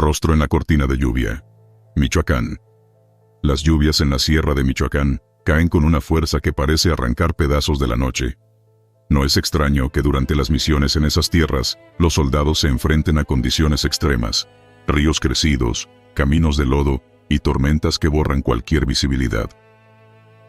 Rostro en la cortina de lluvia. Michoacán. Las lluvias en la sierra de Michoacán caen con una fuerza que parece arrancar pedazos de la noche. No es extraño que durante las misiones en esas tierras, los soldados se enfrenten a condiciones extremas, ríos crecidos, caminos de lodo y tormentas que borran cualquier visibilidad.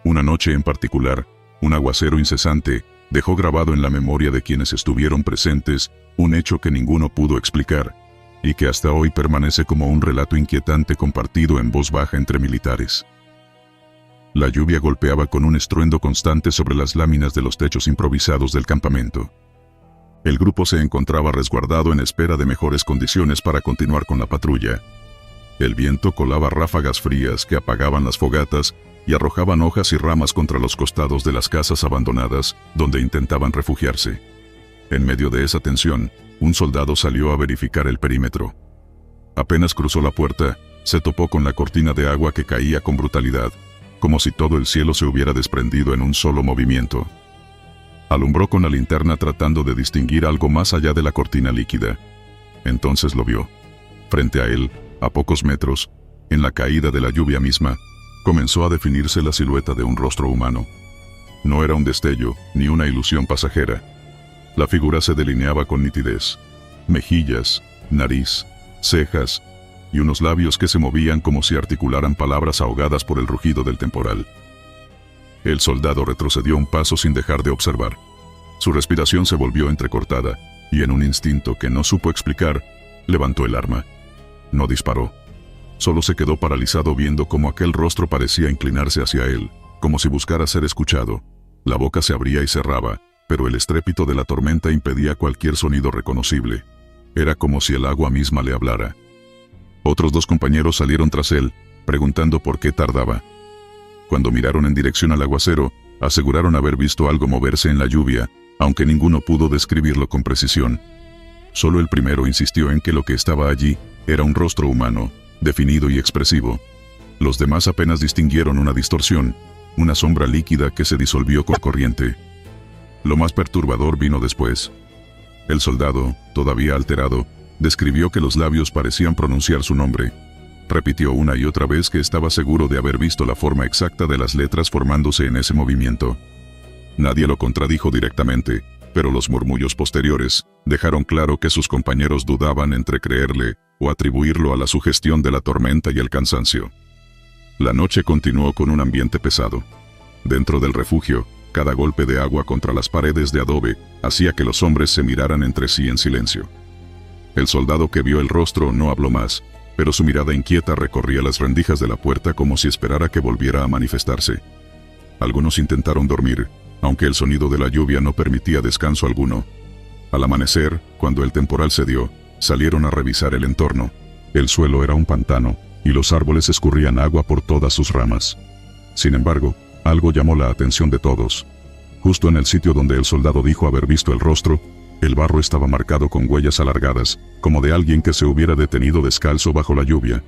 Una noche en particular, un aguacero incesante dejó grabado en la memoria de quienes estuvieron presentes un hecho que ninguno pudo explicar, y que hasta hoy permanece como un relato inquietante compartido en voz baja entre militares. La lluvia golpeaba con un estruendo constante sobre las láminas de los techos improvisados del campamento. El grupo se encontraba resguardado en espera de mejores condiciones para continuar con la patrulla. El viento colaba ráfagas frías que apagaban las fogatas y arrojaban hojas y ramas contra los costados de las casas abandonadas donde intentaban refugiarse. En medio de esa tensión, un soldado salió a verificar el perímetro. Apenas cruzó la puerta, se topó con la cortina de agua que caía con brutalidad, como si todo el cielo se hubiera desprendido en un solo movimiento. Alumbró con la linterna tratando de distinguir algo más allá de la cortina líquida. Entonces lo vio. Frente a él, a pocos metros, en la caída de la lluvia misma, comenzó a definirse la silueta de un rostro humano. No era un destello, ni una ilusión pasajera. La figura se delineaba con nitidez. Mejillas, nariz, cejas y unos labios que se movían como si articularan palabras ahogadas por el rugido del temporal. El soldado retrocedió un paso sin dejar de observar. Su respiración se volvió entrecortada, y en un instinto que no supo explicar, levantó el arma. No disparó. Solo se quedó paralizado viendo cómo aquel rostro parecía inclinarse hacia él, como si buscara ser escuchado. La boca se abría y cerraba, pero el estrépito de la tormenta impedía cualquier sonido reconocible. Era como si el agua misma le hablara. Otros dos compañeros salieron tras él, preguntando por qué tardaba. Cuando miraron en dirección al aguacero, aseguraron haber visto algo moverse en la lluvia, aunque ninguno pudo describirlo con precisión. Solo el primero insistió en que lo que estaba allí era un rostro humano, definido y expresivo. Los demás apenas distinguieron una distorsión, una sombra líquida que se disolvió con corriente. Lo más perturbador vino después. El soldado, todavía alterado, describió que los labios parecían pronunciar su nombre. Repitió una y otra vez que estaba seguro de haber visto la forma exacta de las letras formándose en ese movimiento. Nadie lo contradijo directamente, pero los murmullos posteriores dejaron claro que sus compañeros dudaban entre creerle o atribuirlo a la sugestión de la tormenta y el cansancio. La noche continuó con un ambiente pesado. Dentro del refugio, cada golpe de agua contra las paredes de adobe hacía que los hombres se miraran entre sí en silencio. El soldado que vio el rostro no habló más, pero su mirada inquieta recorría las rendijas de la puerta como si esperara que volviera a manifestarse. Algunos intentaron dormir, aunque el sonido de la lluvia no permitía descanso alguno. Al amanecer, cuando el temporal cedió, salieron a revisar el entorno. El suelo era un pantano, y los árboles escurrían agua por todas sus ramas. Sin embargo, algo llamó la atención de todos. Justo en el sitio donde el soldado dijo haber visto el rostro, el barro estaba marcado con huellas alargadas, como de alguien que se hubiera detenido descalzo bajo la lluvia.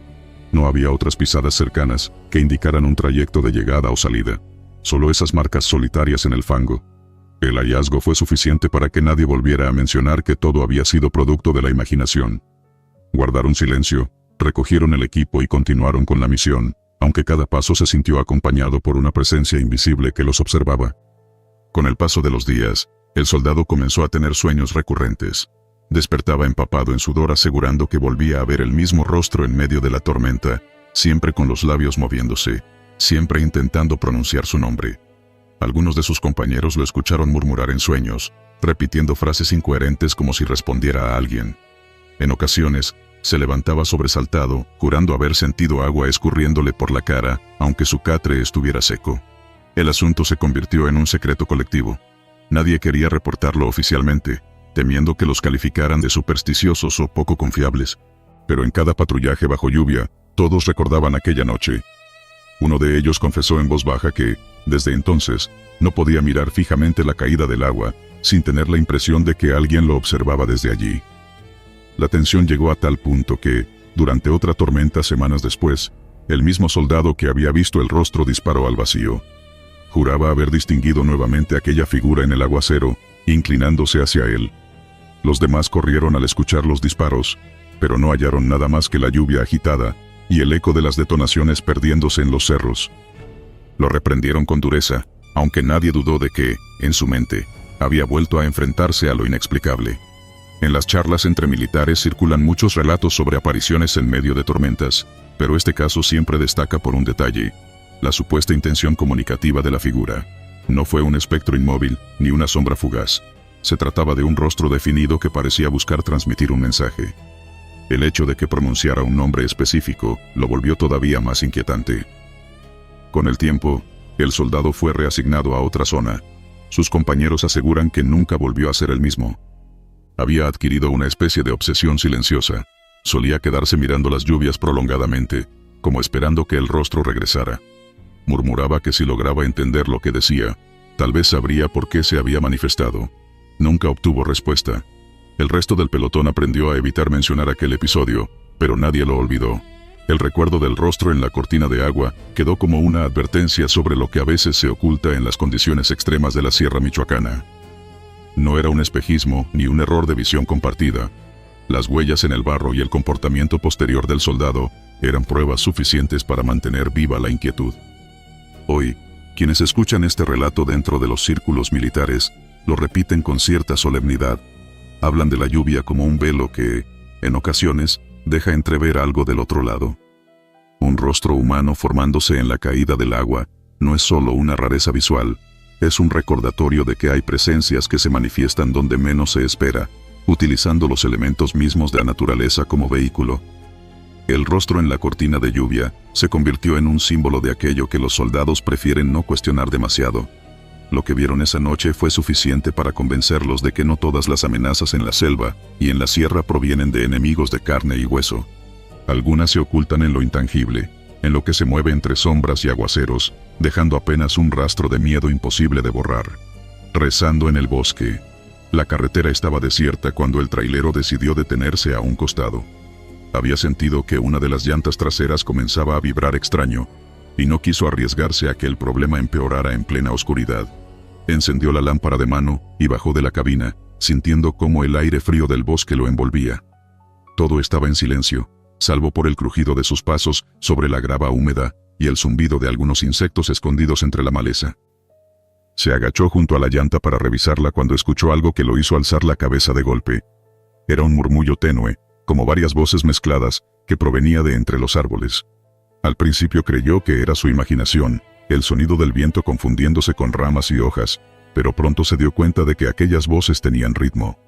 No había otras pisadas cercanas que indicaran un trayecto de llegada o salida, solo esas marcas solitarias en el fango. El hallazgo fue suficiente para que nadie volviera a mencionar que todo había sido producto de la imaginación. Guardaron silencio, recogieron el equipo y continuaron con la misión, aunque cada paso se sintió acompañado por una presencia invisible que los observaba. Con el paso de los días, el soldado comenzó a tener sueños recurrentes. Despertaba empapado en sudor asegurando que volvía a ver el mismo rostro en medio de la tormenta, siempre con los labios moviéndose, siempre intentando pronunciar su nombre. Algunos de sus compañeros lo escucharon murmurar en sueños, repitiendo frases incoherentes como si respondiera a alguien. En ocasiones, se levantaba sobresaltado, jurando haber sentido agua escurriéndole por la cara, aunque su catre estuviera seco. El asunto se convirtió en un secreto colectivo. Nadie quería reportarlo oficialmente, temiendo que los calificaran de supersticiosos o poco confiables. Pero en cada patrullaje bajo lluvia, todos recordaban aquella noche. Uno de ellos confesó en voz baja que, desde entonces, no podía mirar fijamente la caída del agua, sin tener la impresión de que alguien lo observaba desde allí. La tensión llegó a tal punto que, durante otra tormenta semanas después, el mismo soldado que había visto el rostro disparó al vacío. Juraba haber distinguido nuevamente aquella figura en el aguacero, inclinándose hacia él. Los demás corrieron al escuchar los disparos, pero no hallaron nada más que la lluvia agitada y el eco de las detonaciones perdiéndose en los cerros. Lo reprendieron con dureza, aunque nadie dudó de que, en su mente, había vuelto a enfrentarse a lo inexplicable. En las charlas entre militares circulan muchos relatos sobre apariciones en medio de tormentas, pero este caso siempre destaca por un detalle: la supuesta intención comunicativa de la figura. No fue un espectro inmóvil, ni una sombra fugaz. Se trataba de un rostro definido que parecía buscar transmitir un mensaje. El hecho de que pronunciara un nombre específico lo volvió todavía más inquietante. Con el tiempo, el soldado fue reasignado a otra zona. Sus compañeros aseguran que nunca volvió a ser el mismo. Había adquirido una especie de obsesión silenciosa. Solía quedarse mirando las lluvias prolongadamente, como esperando que el rostro regresara. Murmuraba que si lograba entender lo que decía, tal vez sabría por qué se había manifestado. Nunca obtuvo respuesta. El resto del pelotón aprendió a evitar mencionar aquel episodio, pero nadie lo olvidó. El recuerdo del rostro en la cortina de agua quedó como una advertencia sobre lo que a veces se oculta en las condiciones extremas de la Sierra Michoacana. No era un espejismo ni un error de visión compartida. Las huellas en el barro y el comportamiento posterior del soldado eran pruebas suficientes para mantener viva la inquietud. Hoy, quienes escuchan este relato dentro de los círculos militares lo repiten con cierta solemnidad. Hablan de la lluvia como un velo que, en ocasiones, deja entrever algo del otro lado. Un rostro humano formándose en la caída del agua no es solo una rareza visual, es un recordatorio de que hay presencias que se manifiestan donde menos se espera, utilizando los elementos mismos de la naturaleza como vehículo. El rostro en la cortina de lluvia se convirtió en un símbolo de aquello que los soldados prefieren no cuestionar demasiado. Lo que vieron esa noche fue suficiente para convencerlos de que no todas las amenazas en la selva y en la sierra provienen de enemigos de carne y hueso. Algunas se ocultan en lo intangible, en lo que se mueve entre sombras y aguaceros, dejando apenas un rastro de miedo imposible de borrar. Rezando en el bosque. La carretera estaba desierta cuando el trailero decidió detenerse a un costado. Había sentido que una de las llantas traseras comenzaba a vibrar extraño, y no quiso arriesgarse a que el problema empeorara en plena oscuridad. Encendió la lámpara de mano y bajó de la cabina, sintiendo cómo el aire frío del bosque lo envolvía. Todo estaba en silencio, salvo por el crujido de sus pasos sobre la grava húmeda y el zumbido de algunos insectos escondidos entre la maleza. Se agachó junto a la llanta para revisarla cuando escuchó algo que lo hizo alzar la cabeza de golpe. Era un murmullo tenue, como varias voces mezcladas, que provenía de entre los árboles. Al principio creyó que era su imaginación, el sonido del viento confundiéndose con ramas y hojas, pero pronto se dio cuenta de que aquellas voces tenían ritmo.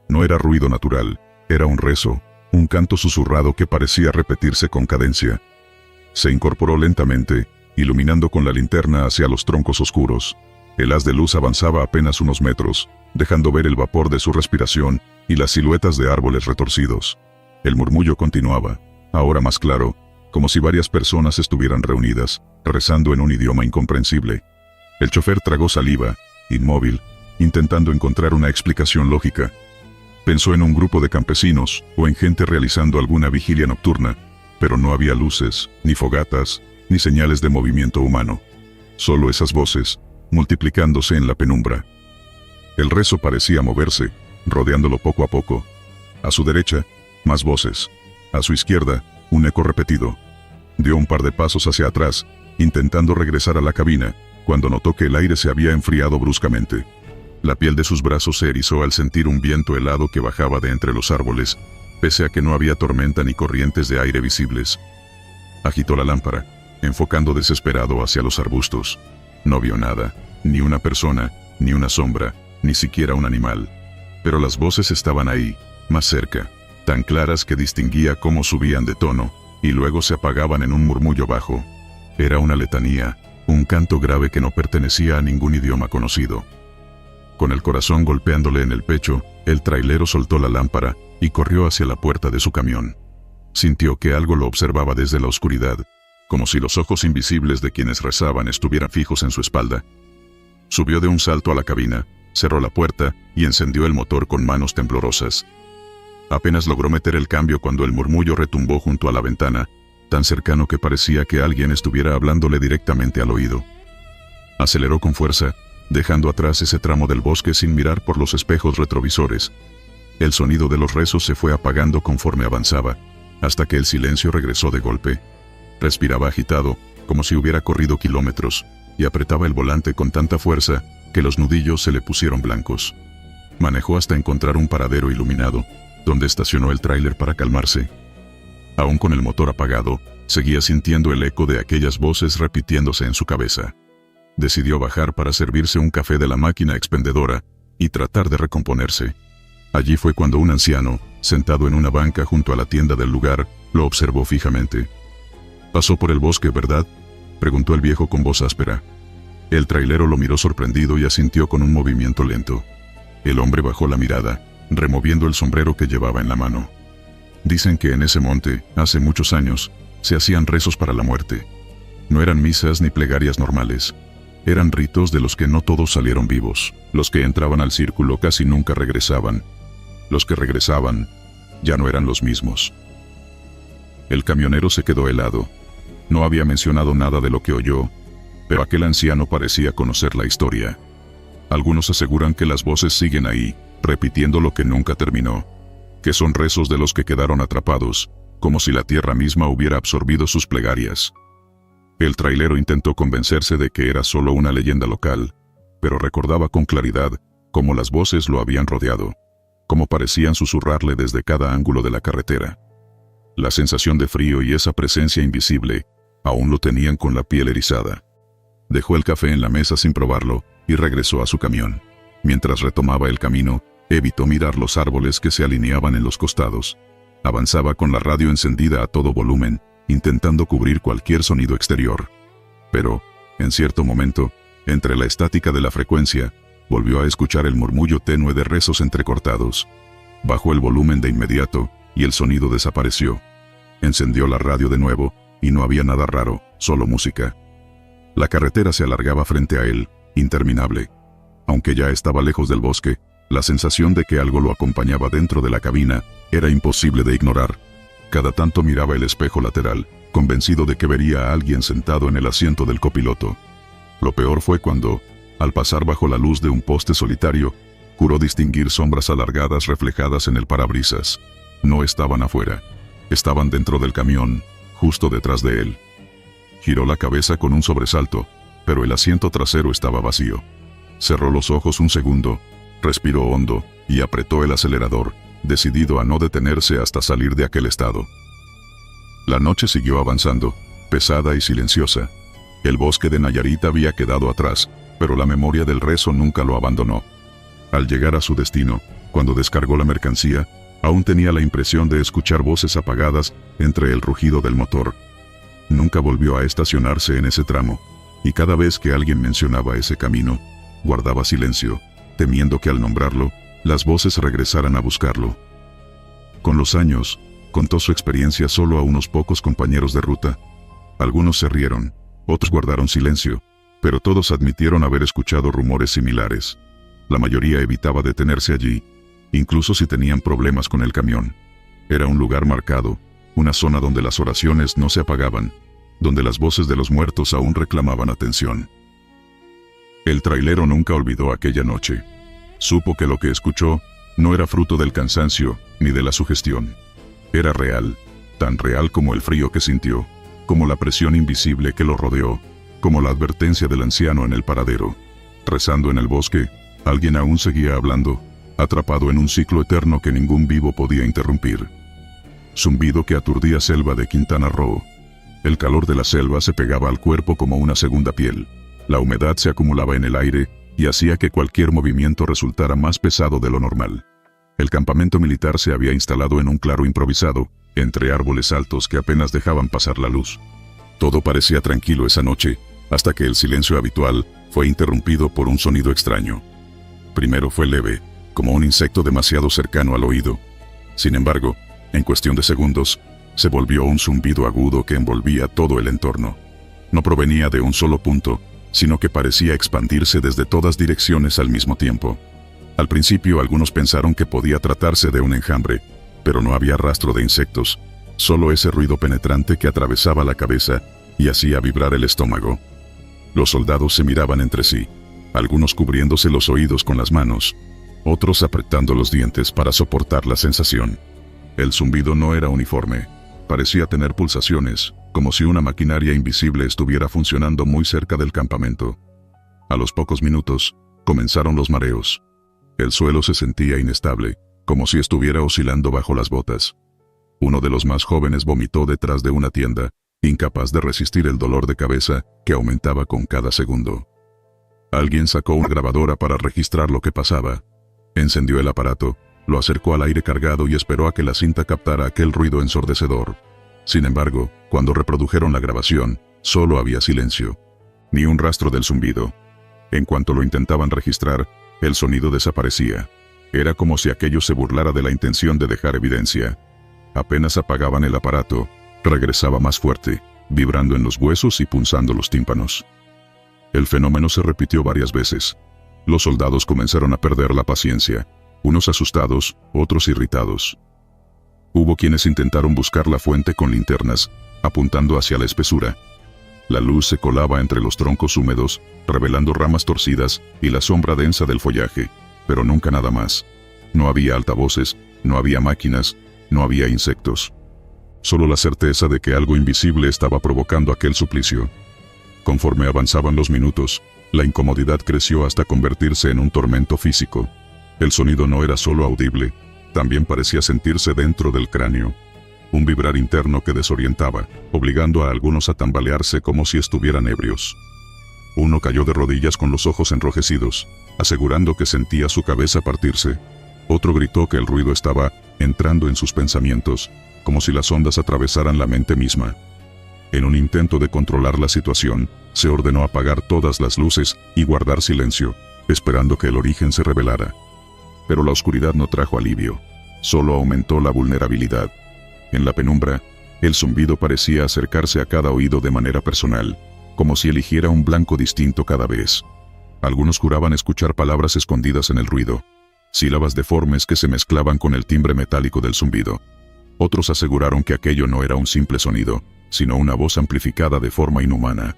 No era ruido natural, era un rezo, un canto susurrado que parecía repetirse con cadencia. Se incorporó lentamente, iluminando con la linterna hacia los troncos oscuros. El haz de luz avanzaba apenas unos metros, dejando ver el vapor de su respiración y las siluetas de árboles retorcidos. El murmullo continuaba, ahora más claro, como si varias personas estuvieran reunidas, rezando en un idioma incomprensible. El chofer tragó saliva, inmóvil, intentando encontrar una explicación lógica. Pensó en un grupo de campesinos o en gente realizando alguna vigilia nocturna, pero no había luces, ni fogatas, ni señales de movimiento humano. Solo esas voces, multiplicándose en la penumbra. El rezo parecía moverse, rodeándolo poco a poco. A su derecha, más voces. A su izquierda, un eco repetido. Dio un par de pasos hacia atrás, intentando regresar a la cabina, cuando notó que el aire se había enfriado bruscamente. La piel de sus brazos se erizó al sentir un viento helado que bajaba de entre los árboles, pese a que no había tormenta ni corrientes de aire visibles. Agitó la lámpara, enfocando desesperado hacia los arbustos. No vio nada, ni una persona, ni una sombra, ni siquiera un animal. Pero las voces estaban ahí, más cerca, tan claras que distinguía cómo subían de tono, y luego se apagaban en un murmullo bajo. Era una letanía, un canto grave que no pertenecía a ningún idioma conocido. Con el corazón golpeándole en el pecho, el trailero soltó la lámpara y corrió hacia la puerta de su camión. Sintió que algo lo observaba desde la oscuridad, como si los ojos invisibles de quienes rezaban estuvieran fijos en su espalda. Subió de un salto a la cabina, cerró la puerta y encendió el motor con manos temblorosas. Apenas logró meter el cambio cuando el murmullo retumbó junto a la ventana, tan cercano que parecía que alguien estuviera hablándole directamente al oído. Aceleró con fuerza, dejando atrás ese tramo del bosque sin mirar por los espejos retrovisores. El sonido de los rezos se fue apagando conforme avanzaba, hasta que el silencio regresó de golpe. Respiraba agitado, como si hubiera corrido kilómetros, y apretaba el volante con tanta fuerza que los nudillos se le pusieron blancos. Manejó hasta encontrar un paradero iluminado, donde estacionó el tráiler para calmarse. Aún con el motor apagado, seguía sintiendo el eco de aquellas voces repitiéndose en su cabeza. Decidió bajar para servirse un café de la máquina expendedora y tratar de recomponerse. Allí fue cuando un anciano, sentado en una banca junto a la tienda del lugar, lo observó fijamente. «¿Pasó por el bosque, verdad?», preguntó el viejo con voz áspera. El trailero lo miró sorprendido y asintió con un movimiento lento. El hombre bajó la mirada, removiendo el sombrero que llevaba en la mano. «Dicen que en ese monte, hace muchos años, se hacían rezos para la muerte. No eran misas ni plegarias normales. Eran ritos de los que no todos salieron vivos. Los que entraban al círculo casi nunca regresaban. Los que regresaban, ya no eran los mismos». El camionero se quedó helado. No había mencionado nada de lo que oyó, pero aquel anciano parecía conocer la historia. Algunos aseguran que las voces siguen ahí, repitiendo lo que nunca terminó, que son rezos de los que quedaron atrapados, como si la tierra misma hubiera absorbido sus plegarias. El trailero intentó convencerse de que era solo una leyenda local, pero recordaba con claridad cómo las voces lo habían rodeado, cómo parecían susurrarle desde cada ángulo de la carretera. La sensación de frío y esa presencia invisible aún lo tenían con la piel erizada. Dejó el café en la mesa sin probarlo y regresó a su camión. Mientras retomaba el camino, evitó mirar los árboles que se alineaban en los costados. Avanzaba con la radio encendida a todo volumen, intentando cubrir cualquier sonido exterior. Pero, en cierto momento, entre la estática de la frecuencia, volvió a escuchar el murmullo tenue de rezos entrecortados. Bajó el volumen de inmediato y el sonido desapareció. Encendió la radio de nuevo y no había nada raro, solo música. La carretera se alargaba frente a él, interminable. Aunque ya estaba lejos del bosque, la sensación de que algo lo acompañaba dentro de la cabina era imposible de ignorar. Cada tanto miraba el espejo lateral, convencido de que vería a alguien sentado en el asiento del copiloto. Lo peor fue cuando, al pasar bajo la luz de un poste solitario, juró distinguir sombras alargadas reflejadas en el parabrisas. No estaban afuera. Estaban dentro del camión, justo detrás de él. Giró la cabeza con un sobresalto, pero el asiento trasero estaba vacío. Cerró los ojos un segundo, respiró hondo y apretó el acelerador, decidido a no detenerse hasta salir de aquel estado. La noche siguió avanzando, pesada y silenciosa. El bosque de Nayarit había quedado atrás, pero la memoria del rezo nunca lo abandonó. Al llegar a su destino, cuando descargó la mercancía, aún tenía la impresión de escuchar voces apagadas entre el rugido del motor. Nunca volvió a estacionarse en ese tramo, y cada vez que alguien mencionaba ese camino, guardaba silencio, temiendo que al nombrarlo, las voces regresaran a buscarlo. Con los años, contó su experiencia solo a unos pocos compañeros de ruta. Algunos se rieron, otros guardaron silencio, pero todos admitieron haber escuchado rumores similares. La mayoría evitaba detenerse allí, incluso si tenían problemas con el camión. Era un lugar marcado, una zona donde las oraciones no se apagaban, donde las voces de los muertos aún reclamaban atención. El trailero nunca olvidó aquella noche. Supo que lo que escuchó no era fruto del cansancio ni de la sugestión. Era real, tan real como el frío que sintió, como la presión invisible que lo rodeó, como la advertencia del anciano en el paradero. Rezando en el bosque, alguien aún seguía hablando, atrapado en un ciclo eterno que ningún vivo podía interrumpir. Zumbido que aturdía selva de Quintana Roo. El calor de la selva se pegaba al cuerpo como una segunda piel. La humedad se acumulaba en el aire y hacía que cualquier movimiento resultara más pesado de lo normal. El campamento militar se había instalado en un claro improvisado, entre árboles altos que apenas dejaban pasar la luz. Todo parecía tranquilo esa noche, hasta que el silencio habitual fue interrumpido por un sonido extraño. Primero fue leve, como un insecto demasiado cercano al oído. Sin embargo, en cuestión de segundos, se volvió un zumbido agudo que envolvía todo el entorno. No provenía de un solo punto, sino que parecía expandirse desde todas direcciones al mismo tiempo. Al principio algunos pensaron que podía tratarse de un enjambre, pero no había rastro de insectos, solo ese ruido penetrante que atravesaba la cabeza y hacía vibrar el estómago. Los soldados se miraban entre sí, algunos cubriéndose los oídos con las manos. otros apretando los dientes para soportar la sensación. El zumbido no era uniforme. Parecía tener pulsaciones, como si una maquinaria invisible estuviera funcionando muy cerca del campamento. A los pocos minutos, comenzaron los mareos. El suelo se sentía inestable, como si estuviera oscilando bajo las botas. Uno de los más jóvenes vomitó detrás de una tienda, incapaz de resistir el dolor de cabeza que aumentaba con cada segundo. Alguien sacó una grabadora para registrar lo que pasaba. Encendió el aparato, lo acercó al aire cargado y esperó a que la cinta captara aquel ruido ensordecedor. Sin embargo, cuando reprodujeron la grabación, solo había silencio. Ni un rastro del zumbido. En cuanto lo intentaban registrar, el sonido desaparecía. Era como si aquello se burlara de la intención de dejar evidencia. Apenas apagaban el aparato, regresaba más fuerte, vibrando en los huesos y punzando los tímpanos. El fenómeno se repitió varias veces. Los soldados comenzaron a perder la paciencia, unos asustados, otros irritados. Hubo quienes intentaron buscar la fuente con linternas, apuntando hacia la espesura. La luz se colaba entre los troncos húmedos, revelando ramas torcidas y la sombra densa del follaje, pero nunca nada más. No había altavoces, no había máquinas, no había insectos. Solo la certeza de que algo invisible estaba provocando aquel suplicio. Conforme avanzaban los minutos, la incomodidad creció hasta convertirse en un tormento físico. El sonido no era solo audible, también parecía sentirse dentro del cráneo. Un vibrar interno que desorientaba, obligando a algunos a tambalearse como si estuvieran ebrios. Uno cayó de rodillas con los ojos enrojecidos, asegurando que sentía su cabeza partirse. Otro gritó que el ruido estaba entrando en sus pensamientos, como si las ondas atravesaran la mente misma. En un intento de controlar la situación, se ordenó apagar todas las luces y guardar silencio, esperando que el origen se revelara. Pero la oscuridad no trajo alivio, solo aumentó la vulnerabilidad. En la penumbra, el zumbido parecía acercarse a cada oído de manera personal, como si eligiera un blanco distinto cada vez. Algunos juraban escuchar palabras escondidas en el ruido, sílabas deformes que se mezclaban con el timbre metálico del zumbido. Otros aseguraron que aquello no era un simple sonido, sino una voz amplificada de forma inhumana.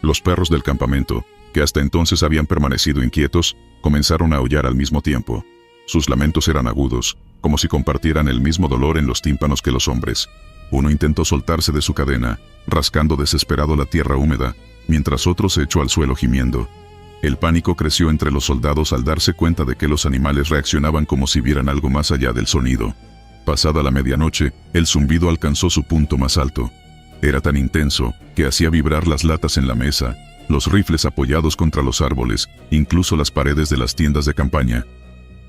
Los perros del campamento, que hasta entonces habían permanecido inquietos, comenzaron a aullar al mismo tiempo. Sus lamentos eran agudos, como si compartieran el mismo dolor en los tímpanos que los hombres. Uno intentó soltarse de su cadena, rascando desesperado la tierra húmeda, mientras otro se echó al suelo gimiendo. El pánico creció entre los soldados al darse cuenta de que los animales reaccionaban como si vieran algo más allá del sonido. Pasada la medianoche, el zumbido alcanzó su punto más alto. Era tan intenso que hacía vibrar las latas en la mesa, los rifles apoyados contra los árboles, incluso las paredes de las tiendas de campaña.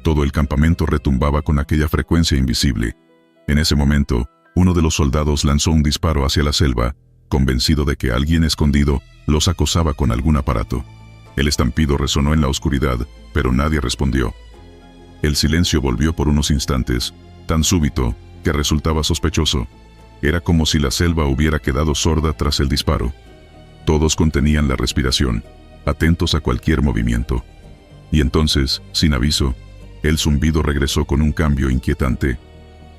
Todo el campamento retumbaba con aquella frecuencia invisible. En ese momento, uno de los soldados lanzó un disparo hacia la selva, convencido de que alguien escondido los acosaba con algún aparato. El estampido resonó en la oscuridad, pero nadie respondió. El silencio volvió por unos instantes, tan súbito que resultaba sospechoso. Era como si la selva hubiera quedado sorda tras el disparo. Todos contenían la respiración, atentos a cualquier movimiento. Y entonces, sin aviso, el zumbido regresó con un cambio inquietante.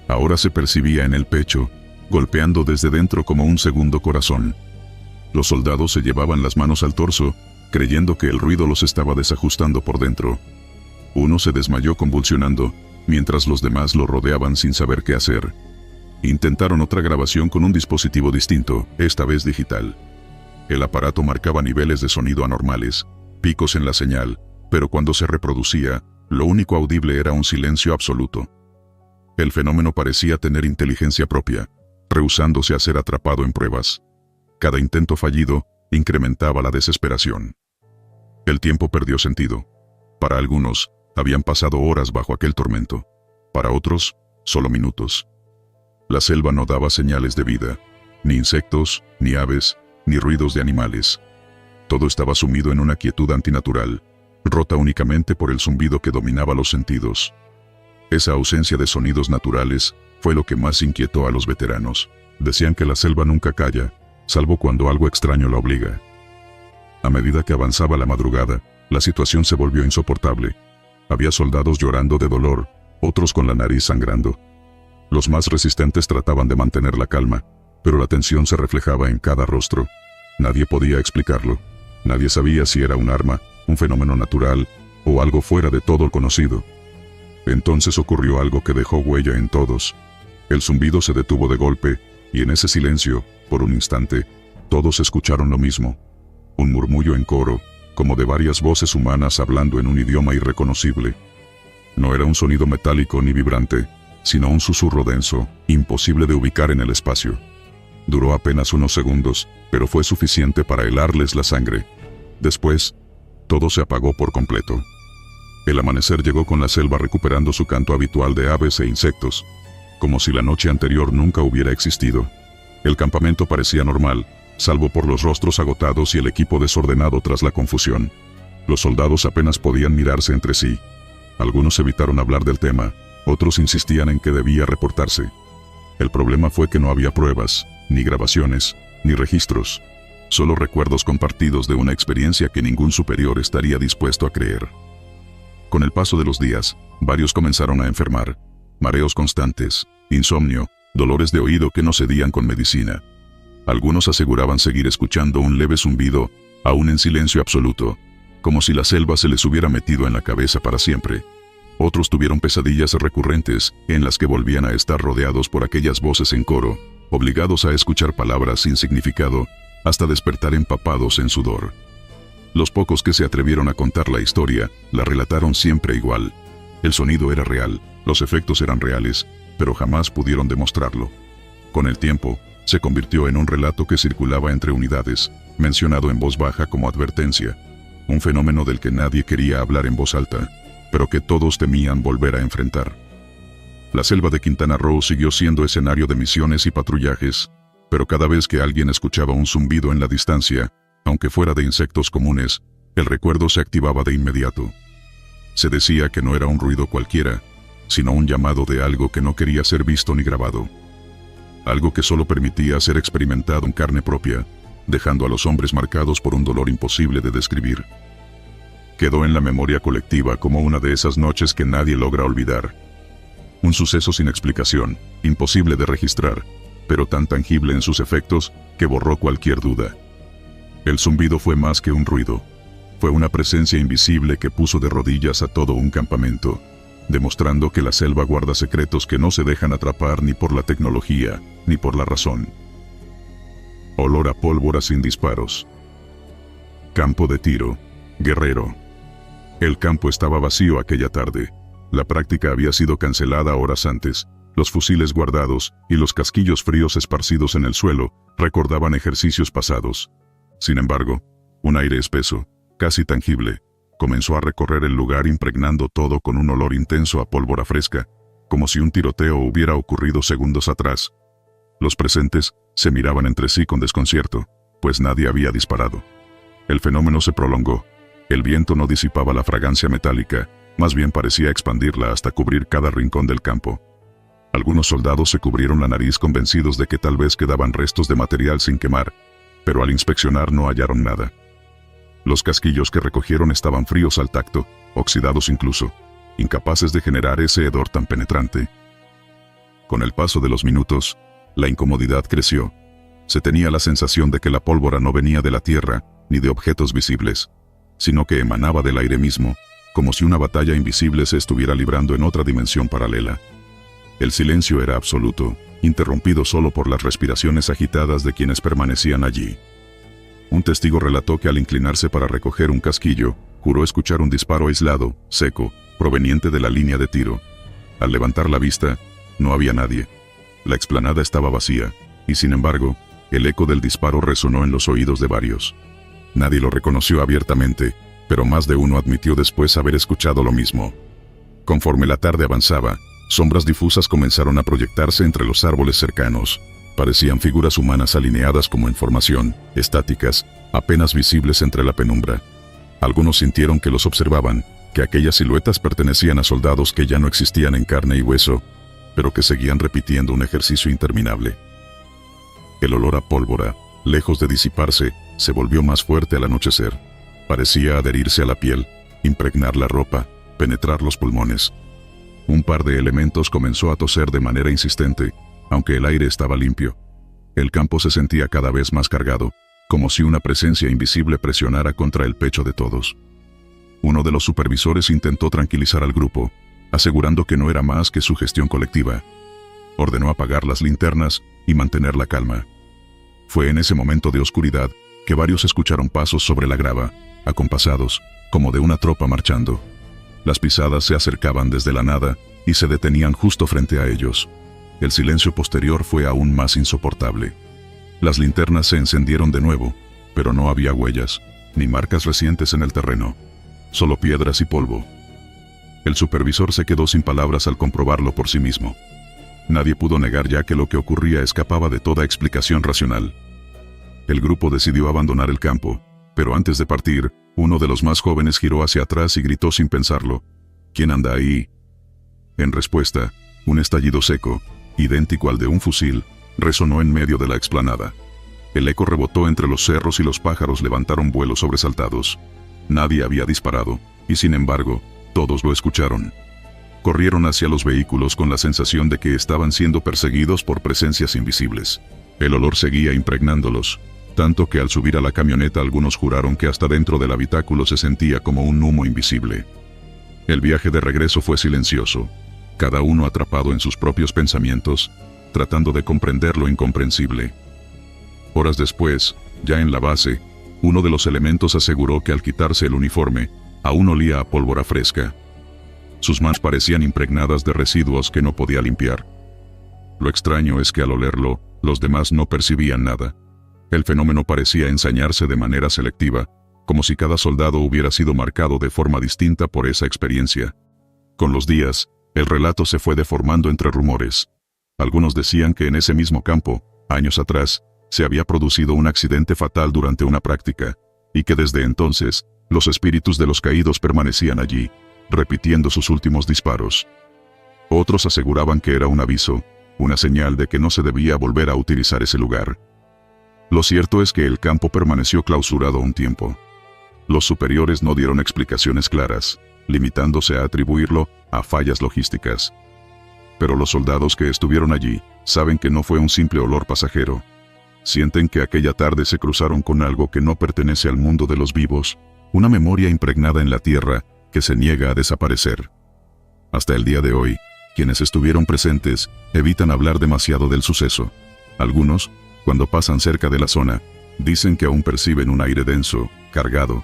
Ahora se percibía en el pecho, golpeando desde dentro como un segundo corazón. Los soldados se llevaban las manos al torso, creyendo que el ruido los estaba desajustando por dentro. Uno se desmayó convulsionando, mientras los demás lo rodeaban sin saber qué hacer. Intentaron otra grabación con un dispositivo distinto, esta vez digital. El aparato marcaba niveles de sonido anormales, picos en la señal, pero cuando se reproducía, lo único audible era un silencio absoluto. El fenómeno parecía tener inteligencia propia, rehusándose a ser atrapado en pruebas. Cada intento fallido incrementaba la desesperación. El tiempo perdió sentido. Para algunos, habían pasado horas bajo aquel tormento. Para otros, solo minutos. La selva no daba señales de vida, ni insectos, ni aves, ni ruidos de animales. Todo estaba sumido en una quietud antinatural, rota únicamente por el zumbido que dominaba los sentidos. Esa ausencia de sonidos naturales fue lo que más inquietó a los veteranos. Decían que la selva nunca calla, salvo cuando algo extraño la obliga. A medida que avanzaba la madrugada, la situación se volvió insoportable. Había soldados llorando de dolor, otros con la nariz sangrando. Los más resistentes trataban de mantener la calma, pero la tensión se reflejaba en cada rostro. Nadie podía explicarlo. Nadie sabía si era un arma, un fenómeno natural, o algo fuera de todo lo conocido. Entonces ocurrió algo que dejó huella en todos. El zumbido se detuvo de golpe, y en ese silencio, por un instante, todos escucharon lo mismo. Un murmullo en coro, como de varias voces humanas hablando en un idioma irreconocible. No era un sonido metálico ni vibrante, sino un susurro denso, imposible de ubicar en el espacio. Duró apenas unos segundos, pero fue suficiente para helarles la sangre. Después, todo se apagó por completo. El amanecer llegó con la selva recuperando su canto habitual de aves e insectos, como si la noche anterior nunca hubiera existido. El campamento parecía normal, salvo por los rostros agotados y el equipo desordenado tras la confusión. Los soldados apenas podían mirarse entre sí. Algunos evitaron hablar del tema, otros insistían en que debía reportarse. El problema fue que no había pruebas, ni grabaciones, ni registros. Solo recuerdos compartidos de una experiencia que ningún superior estaría dispuesto a creer. Con el paso de los días, varios comenzaron a enfermar. Mareos constantes, insomnio, dolores de oído que no cedían con medicina. Algunos aseguraban seguir escuchando un leve zumbido, aún en silencio absoluto, como si la selva se les hubiera metido en la cabeza para siempre. Otros tuvieron pesadillas recurrentes, en las que volvían a estar rodeados por aquellas voces en coro, obligados a escuchar palabras sin significado, hasta despertar empapados en sudor. Los pocos que se atrevieron a contar la historia, la relataron siempre igual. El sonido era real, los efectos eran reales, pero jamás pudieron demostrarlo. Con el tiempo, se convirtió en un relato que circulaba entre unidades, mencionado en voz baja como advertencia. Un fenómeno del que nadie quería hablar en voz alta, pero que todos temían volver a enfrentar. La selva de Quintana Roo siguió siendo escenario de misiones y patrullajes, pero cada vez que alguien escuchaba un zumbido en la distancia, aunque fuera de insectos comunes, el recuerdo se activaba de inmediato. Se decía que no era un ruido cualquiera, sino un llamado de algo que no quería ser visto ni grabado. Algo que solo permitía ser experimentado en carne propia, dejando a los hombres marcados por un dolor imposible de describir. Quedó en la memoria colectiva como una de esas noches que nadie logra olvidar. Un suceso sin explicación, imposible de registrar, pero tan tangible en sus efectos que borró cualquier duda. El zumbido fue más que un ruido. Fue una presencia invisible que puso de rodillas a todo un campamento, demostrando que la selva guarda secretos que no se dejan atrapar ni por la tecnología, ni por la razón. Olor a pólvora sin disparos. Campo de tiro. Guerrero. El campo estaba vacío aquella tarde. La práctica había sido cancelada horas antes. Los fusiles guardados y los casquillos fríos esparcidos en el suelo recordaban ejercicios pasados. Sin embargo, un aire espeso, casi tangible, comenzó a recorrer el lugar impregnando todo con un olor intenso a pólvora fresca, como si un tiroteo hubiera ocurrido segundos atrás. Los presentes se miraban entre sí con desconcierto, pues nadie había disparado. El fenómeno se prolongó. El viento no disipaba la fragancia metálica, más bien parecía expandirla hasta cubrir cada rincón del campo. Algunos soldados se cubrieron la nariz convencidos de que tal vez quedaban restos de material sin quemar, pero al inspeccionar no hallaron nada. Los casquillos que recogieron estaban fríos al tacto, oxidados incluso, incapaces de generar ese hedor tan penetrante. Con el paso de los minutos, la incomodidad creció. Se tenía la sensación de que la pólvora no venía de la tierra, ni de objetos visibles, sino que emanaba del aire mismo, como si una batalla invisible se estuviera librando en otra dimensión paralela. El silencio era absoluto, interrumpido solo por las respiraciones agitadas de quienes permanecían allí. Un testigo relató que al inclinarse para recoger un casquillo, juró escuchar un disparo aislado, seco, proveniente de la línea de tiro. Al levantar la vista, no había nadie. La explanada estaba vacía, y sin embargo, el eco del disparo resonó en los oídos de varios. Nadie lo reconoció abiertamente, pero más de uno admitió después haber escuchado lo mismo. Conforme la tarde avanzaba, sombras difusas comenzaron a proyectarse entre los árboles cercanos. Parecían figuras humanas alineadas como en formación, estáticas, apenas visibles entre la penumbra. Algunos sintieron que los observaban, que aquellas siluetas pertenecían a soldados que ya no existían en carne y hueso, pero que seguían repitiendo un ejercicio interminable. El olor a pólvora, lejos de disiparse, se volvió más fuerte al anochecer. Parecía adherirse a la piel, impregnar la ropa, penetrar los pulmones. Un par de elementos comenzó a toser de manera insistente, aunque el aire estaba limpio. El campo se sentía cada vez más cargado, como si una presencia invisible presionara contra el pecho de todos. Uno de los supervisores intentó tranquilizar al grupo, asegurando que no era más que su gestión colectiva. Ordenó apagar las linternas y mantener la calma. Fue en ese momento de oscuridad que varios escucharon pasos sobre la grava, acompasados, como de una tropa marchando. Las pisadas se acercaban desde la nada y se detenían justo frente a ellos. El silencio posterior fue aún más insoportable. Las linternas se encendieron de nuevo, pero no había huellas, ni marcas recientes en el terreno. Solo piedras y polvo. El supervisor se quedó sin palabras al comprobarlo por sí mismo. Nadie pudo negar ya que lo que ocurría escapaba de toda explicación racional. El grupo decidió abandonar el campo, pero antes de partir, uno de los más jóvenes giró hacia atrás y gritó sin pensarlo: ¿Quién anda ahí? En respuesta, un estallido seco, idéntico al de un fusil, resonó en medio de la explanada. El eco rebotó entre los cerros y los pájaros levantaron vuelos sobresaltados. Nadie había disparado, y sin embargo, todos lo escucharon. Corrieron hacia los vehículos con la sensación de que estaban siendo perseguidos por presencias invisibles. El olor seguía impregnándolos, tanto que al subir a la camioneta algunos juraron que hasta dentro del habitáculo se sentía como un humo invisible. El viaje de regreso fue silencioso, cada uno atrapado en sus propios pensamientos, tratando de comprender lo incomprensible. Horas después, ya en la base, uno de los elementos aseguró que al quitarse el uniforme, aún olía a pólvora fresca. Sus manos parecían impregnadas de residuos que no podía limpiar. Lo extraño es que al olerlo, los demás no percibían nada. El fenómeno parecía ensañarse de manera selectiva, como si cada soldado hubiera sido marcado de forma distinta por esa experiencia. Con los días, el relato se fue deformando entre rumores. Algunos decían que en ese mismo campo, años atrás, se había producido un accidente fatal durante una práctica, y que desde entonces, los espíritus de los caídos permanecían allí, repitiendo sus últimos disparos. Otros aseguraban que era un aviso, una señal de que no se debía volver a utilizar ese lugar. Lo cierto es que el campo permaneció clausurado un tiempo. Los superiores no dieron explicaciones claras, limitándose a atribuirlo a fallas logísticas. Pero los soldados que estuvieron allí saben que no fue un simple olor pasajero. Sienten que aquella tarde se cruzaron con algo que no pertenece al mundo de los vivos, una memoria impregnada en la tierra que se niega a desaparecer. Hasta el día de hoy, quienes estuvieron presentes evitan hablar demasiado del suceso. Algunos, cuando pasan cerca de la zona, dicen que aún perciben un aire denso, cargado,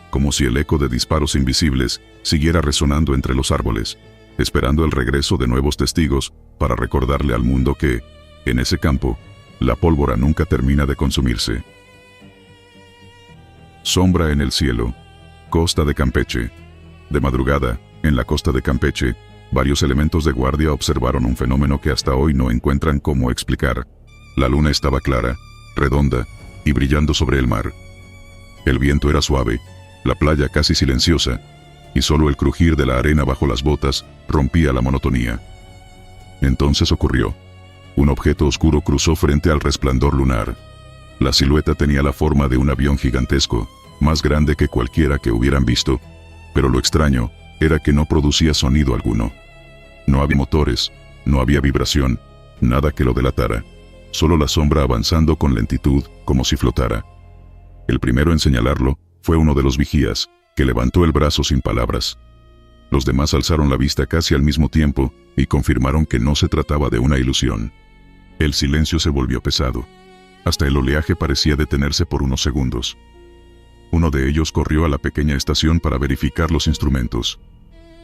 como si el eco de disparos invisibles siguiera resonando entre los árboles, esperando el regreso de nuevos testigos para recordarle al mundo que, en ese campo, la pólvora nunca termina de consumirse. Sombra en el cielo. Costa de Campeche. De madrugada, en la costa de Campeche, varios elementos de guardia observaron un fenómeno que hasta hoy no encuentran cómo explicar. La luna estaba clara, redonda y brillando sobre el mar. El viento era suave, la playa casi silenciosa, y solo el crujir de la arena bajo las botas rompía la monotonía. Entonces ocurrió. Un objeto oscuro cruzó frente al resplandor lunar. La silueta tenía la forma de un avión gigantesco, más grande que cualquiera que hubieran visto, pero lo extraño era que no producía sonido alguno. No había motores, no había vibración, nada que lo delatara, solo la sombra avanzando con lentitud, como si flotara. El primero en señalarlo fue uno de los vigías, que levantó el brazo sin palabras. Los demás alzaron la vista casi al mismo tiempo y confirmaron que no se trataba de una ilusión. El silencio se volvió pesado. Hasta el oleaje parecía detenerse por unos segundos. Uno de ellos corrió a la pequeña estación para verificar los instrumentos.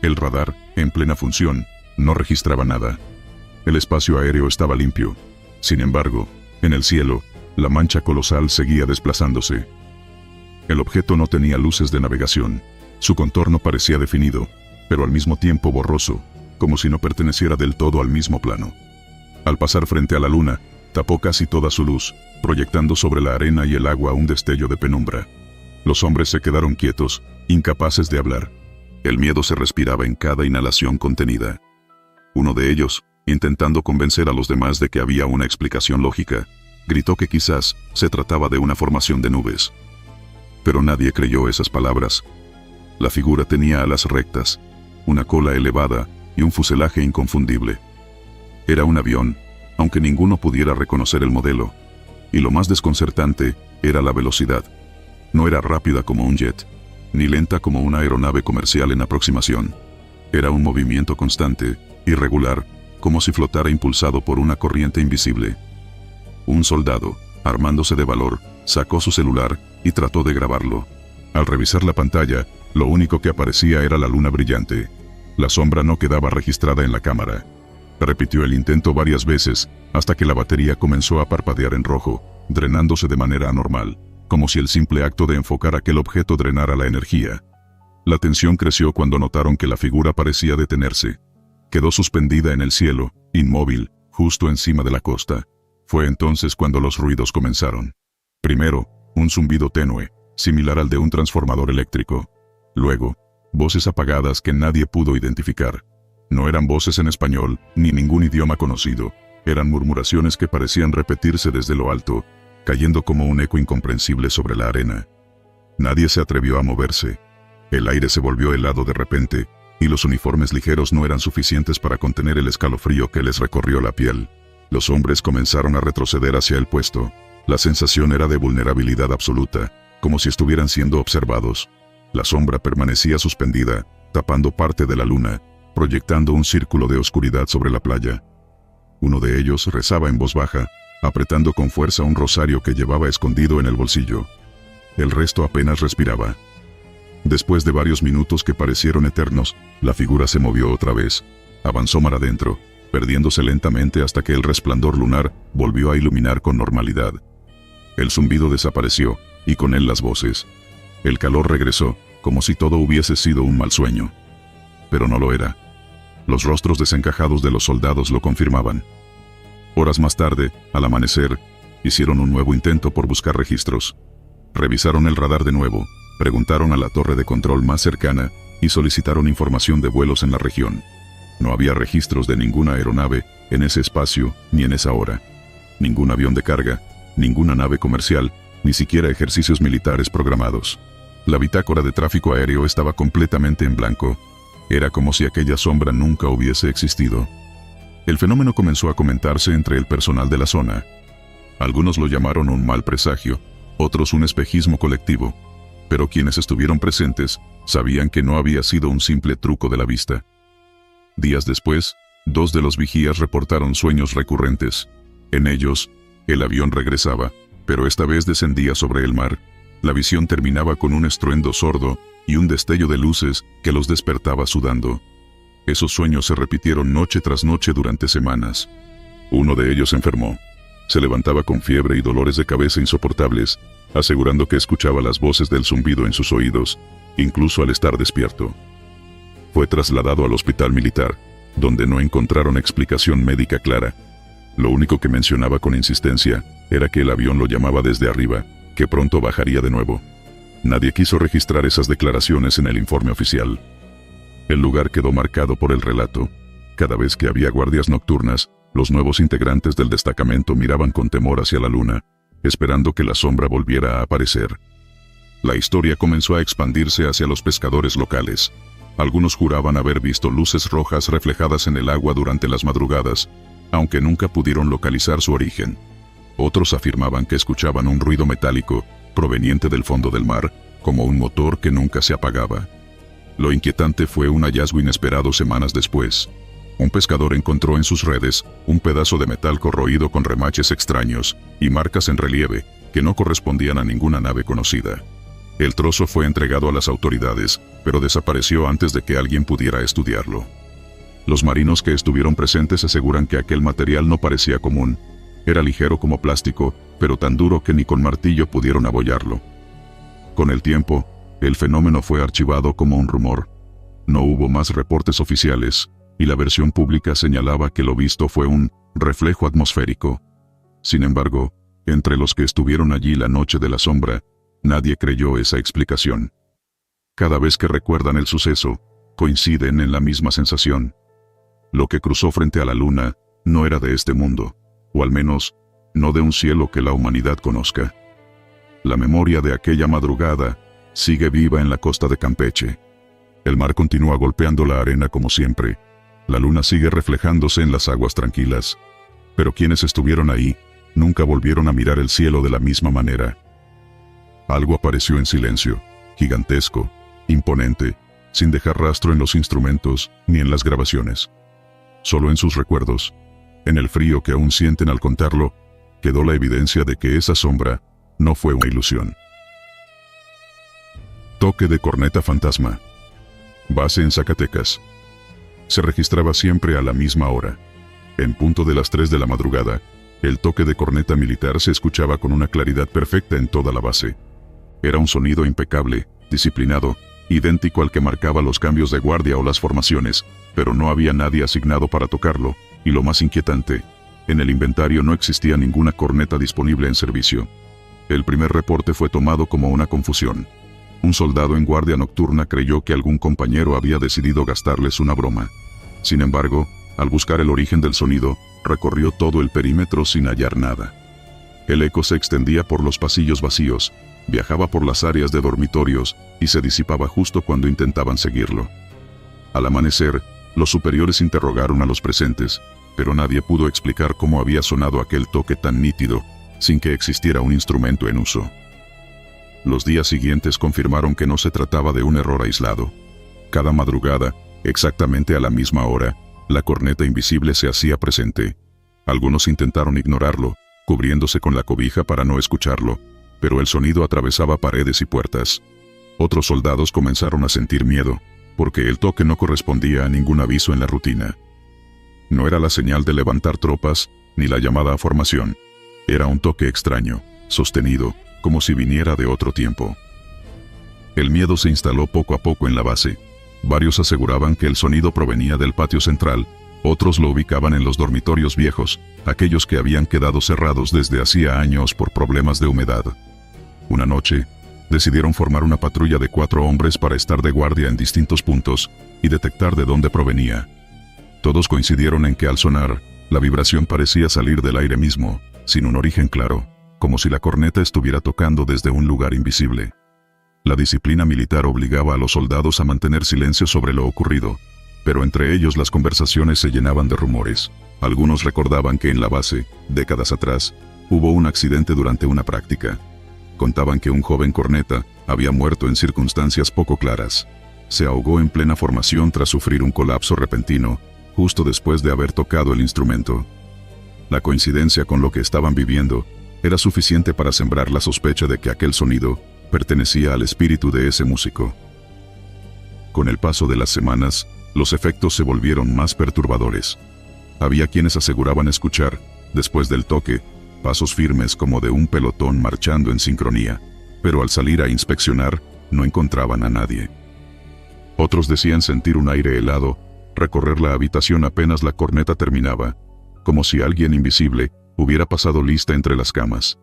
El radar, en plena función, no registraba nada. El espacio aéreo estaba limpio. Sin embargo, en el cielo, la mancha colosal seguía desplazándose. El objeto no tenía luces de navegación. Su contorno parecía definido, pero al mismo tiempo borroso, como si no perteneciera del todo al mismo plano. Al pasar frente a la luna, tapó casi toda su luz, proyectando sobre la arena y el agua un destello de penumbra. Los hombres se quedaron quietos, incapaces de hablar. El miedo se respiraba en cada inhalación contenida. Uno de ellos, intentando convencer a los demás de que había una explicación lógica, gritó que quizás se trataba de una formación de nubes. Pero nadie creyó esas palabras. La figura tenía alas rectas, una cola elevada y un fuselaje inconfundible. Era un avión, aunque ninguno pudiera reconocer el modelo. Y lo más desconcertante era la velocidad. No era rápida como un jet. ni lenta como una aeronave comercial en aproximación. Era un movimiento constante, irregular, como si flotara impulsado por una corriente invisible. Un soldado, armándose de valor, sacó su celular y trató de grabarlo. Al revisar la pantalla, lo único que aparecía era la luna brillante. La sombra no quedaba registrada en la cámara. Repitió el intento varias veces, hasta que la batería comenzó a parpadear en rojo, drenándose de manera anormal, como si el simple acto de enfocar aquel objeto drenara la energía. La tensión creció cuando notaron que la figura parecía detenerse. Quedó suspendida en el cielo, inmóvil, justo encima de la costa. Fue entonces cuando los ruidos comenzaron. Primero, un zumbido tenue, similar al de un transformador eléctrico. Luego, voces apagadas que nadie pudo identificar. No eran voces en español, ni ningún idioma conocido. Eran murmuraciones que parecían repetirse desde lo alto, cayendo como un eco incomprensible sobre la arena. Nadie se atrevió a moverse. El aire se volvió helado de repente, y los uniformes ligeros no eran suficientes para contener el escalofrío que les recorrió la piel. Los hombres comenzaron a retroceder hacia el puesto. La sensación era de vulnerabilidad absoluta, como si estuvieran siendo observados. La sombra permanecía suspendida, tapando parte de la luna, proyectando un círculo de oscuridad sobre la playa. Uno de ellos rezaba en voz baja, apretando con fuerza un rosario que llevaba escondido en el bolsillo. El resto apenas respiraba. Después de varios minutos que parecieron eternos, la figura se movió otra vez. Avanzó mar adentro, perdiéndose lentamente hasta que el resplandor lunar volvió a iluminar con normalidad. El zumbido desapareció, y con él las voces. El calor regresó, como si todo hubiese sido un mal sueño. Pero no lo era. Los rostros desencajados de los soldados lo confirmaban. Horas más tarde, al amanecer, hicieron un nuevo intento por buscar registros. Revisaron el radar de nuevo, preguntaron a la torre de control más cercana y solicitaron información de vuelos en la región. No había registros de ninguna aeronave en ese espacio ni en esa hora. Ningún avión de carga, ninguna nave comercial, ni siquiera ejercicios militares programados. La bitácora de tráfico aéreo estaba completamente en blanco. Era como si aquella sombra nunca hubiese existido. El fenómeno comenzó a comentarse entre el personal de la zona. Algunos lo llamaron un mal presagio, otros un espejismo colectivo, pero quienes estuvieron presentes sabían que no había sido un simple truco de la vista. Días después, 2 de los vigías reportaron sueños recurrentes. En ellos, el avión regresaba, pero esta vez descendía sobre el mar. La visión terminaba con un estruendo sordo y un destello de luces que los despertaba sudando. Esos sueños se repitieron noche tras noche durante semanas. Uno de ellos enfermó. Se levantaba con fiebre y dolores de cabeza insoportables, asegurando que escuchaba las voces del zumbido en sus oídos, incluso al estar despierto. Fue trasladado al hospital militar, donde no encontraron explicación médica clara. Lo único que mencionaba con insistencia era que el avión lo llamaba desde arriba, que pronto bajaría de nuevo. Nadie quiso registrar esas declaraciones en el informe oficial. El lugar quedó marcado por el relato. Cada vez que había guardias nocturnas, los nuevos integrantes del destacamento miraban con temor hacia la luna, esperando que la sombra volviera a aparecer. La historia comenzó a expandirse hacia los pescadores locales. Algunos juraban haber visto luces rojas reflejadas en el agua durante las madrugadas, aunque nunca pudieron localizar su origen. Otros afirmaban que escuchaban un ruido metálico, proveniente del fondo del mar, como un motor que nunca se apagaba. Lo inquietante fue un hallazgo inesperado semanas después. Un pescador encontró en sus redes un pedazo de metal corroído con remaches extraños y marcas en relieve que no correspondían a ninguna nave conocida. El trozo fue entregado a las autoridades, pero desapareció antes de que alguien pudiera estudiarlo. Los marinos que estuvieron presentes aseguran que aquel material no parecía común. Era ligero como plástico, pero tan duro que ni con martillo pudieron abollarlo. Con el tiempo, el fenómeno fue archivado como un rumor. No hubo más reportes oficiales, y la versión pública señalaba que lo visto fue un reflejo atmosférico. Sin embargo, entre los que estuvieron allí la noche de la sombra, nadie creyó esa explicación. Cada vez que recuerdan el suceso, coinciden en la misma sensación. Lo que cruzó frente a la luna no era de este mundo, o al menos, no de un cielo que la humanidad conozca. La memoria de aquella madrugada sigue viva en la costa de Campeche. El mar continúa golpeando la arena como siempre. La luna sigue reflejándose en las aguas tranquilas. Pero quienes estuvieron ahí, nunca volvieron a mirar el cielo de la misma manera. Algo apareció en silencio, gigantesco, imponente, sin dejar rastro en los instrumentos ni en las grabaciones. Solo en sus recuerdos, en el frío que aún sienten al contarlo, quedó la evidencia de que esa sombra no fue una ilusión. Toque de corneta fantasma. Base en Zacatecas. Se registraba siempre a la misma hora. En punto de las 3 de la madrugada, el toque de corneta militar se escuchaba con una claridad perfecta en toda la base. Era un sonido impecable, disciplinado, idéntico al que marcaba los cambios de guardia o las formaciones, pero no había nadie asignado para tocarlo, y lo más inquietante, en el inventario no existía ninguna corneta disponible en servicio. El primer reporte fue tomado como una confusión. Un soldado en guardia nocturna creyó que algún compañero había decidido gastarles una broma. Sin embargo, al buscar el origen del sonido, recorrió todo el perímetro sin hallar nada. El eco se extendía por los pasillos vacíos, viajaba por las áreas de dormitorios y se disipaba justo cuando intentaban seguirlo. Al amanecer, los superiores interrogaron a los presentes, pero nadie pudo explicar cómo había sonado aquel toque tan nítido, sin que existiera un instrumento en uso. Los días siguientes confirmaron que no se trataba de un error aislado. Cada madrugada, exactamente a la misma hora, la corneta invisible se hacía presente. Algunos intentaron ignorarlo, cubriéndose con la cobija para no escucharlo, pero el sonido atravesaba paredes y puertas. Otros soldados comenzaron a sentir miedo, porque el toque no correspondía a ningún aviso en la rutina. No era la señal de levantar tropas, ni la llamada a formación. Era un toque extraño, sostenido, como si viniera de otro tiempo. El miedo se instaló poco a poco en la base. Varios aseguraban que el sonido provenía del patio central, otros lo ubicaban en los dormitorios viejos, aquellos que habían quedado cerrados desde hacía años por problemas de humedad. Una noche, decidieron formar una patrulla de 4 hombres para estar de guardia en distintos puntos y detectar de dónde provenía. Todos coincidieron en que al sonar, la vibración parecía salir del aire mismo, sin un origen claro, como si la corneta estuviera tocando desde un lugar invisible. La disciplina militar obligaba a los soldados a mantener silencio sobre lo ocurrido, pero entre ellos las conversaciones se llenaban de rumores. Algunos recordaban que en la base, décadas atrás, hubo un accidente durante una práctica. Contaban que un joven corneta había muerto en circunstancias poco claras. Se ahogó en plena formación tras sufrir un colapso repentino, justo después de haber tocado el instrumento. La coincidencia con lo que estaban viviendo era suficiente para sembrar la sospecha de que aquel sonido pertenecía al espíritu de ese músico. Con el paso de las semanas, los efectos se volvieron más perturbadores. Había quienes aseguraban escuchar, después del toque, pasos firmes como de un pelotón marchando en sincronía, pero al salir a inspeccionar, no encontraban a nadie. Otros decían sentir un aire helado recorrer la habitación apenas la corneta terminaba, como si alguien invisible hubiera pasado lista entre las camas.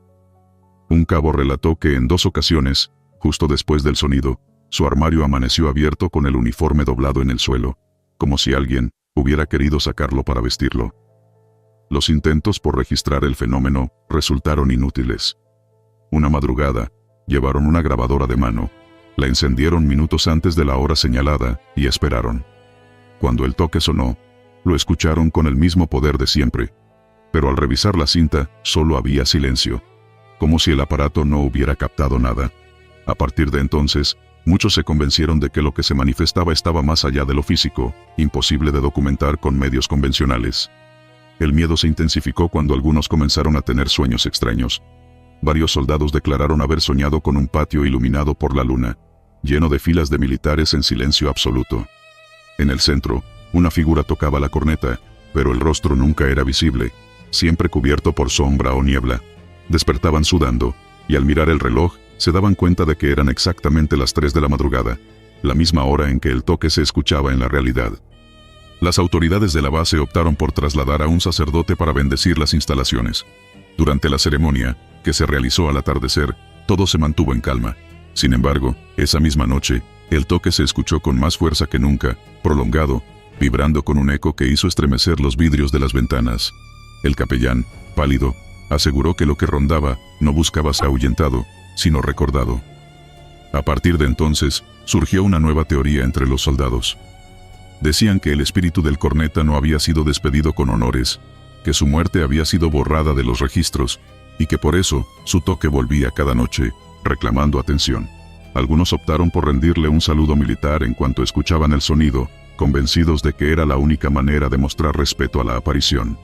Un cabo relató que en 2 ocasiones, justo después del sonido, su armario amaneció abierto con el uniforme doblado en el suelo, como si alguien hubiera querido sacarlo para vestirlo. Los intentos por registrar el fenómeno resultaron inútiles. Una madrugada, llevaron una grabadora de mano, la encendieron minutos antes de la hora señalada y esperaron. Cuando el toque sonó, lo escucharon con el mismo poder de siempre, pero al revisar la cinta solo había silencio, como si el aparato no hubiera captado nada. A partir de entonces, muchos se convencieron de que lo que se manifestaba estaba más allá de lo físico, imposible de documentar con medios convencionales. El miedo se intensificó cuando algunos comenzaron a tener sueños extraños. Varios soldados declararon haber soñado con un patio iluminado por la luna, lleno de filas de militares en silencio absoluto. En el centro, una figura tocaba la corneta, pero el rostro nunca era visible, siempre cubierto por sombra o niebla. Despertaban sudando, y al mirar el reloj, se daban cuenta de que eran exactamente las 3 de la madrugada, la misma hora en que el toque se escuchaba en la realidad. Las autoridades de la base optaron por trasladar a un sacerdote para bendecir las instalaciones. Durante la ceremonia, que se realizó al atardecer, todo se mantuvo en calma. Sin embargo, esa misma noche, el toque se escuchó con más fuerza que nunca, prolongado, vibrando con un eco que hizo estremecer los vidrios de las ventanas. El capellán, pálido, aseguró que lo que rondaba no buscaba ser ahuyentado, sino recordado. A partir de entonces, surgió una nueva teoría entre los soldados. Decían que el espíritu del corneta no había sido despedido con honores, que su muerte había sido borrada de los registros, y que por eso su toque volvía cada noche, reclamando atención. Algunos optaron por rendirle un saludo militar en cuanto escuchaban el sonido, convencidos de que era la única manera de mostrar respeto a la aparición.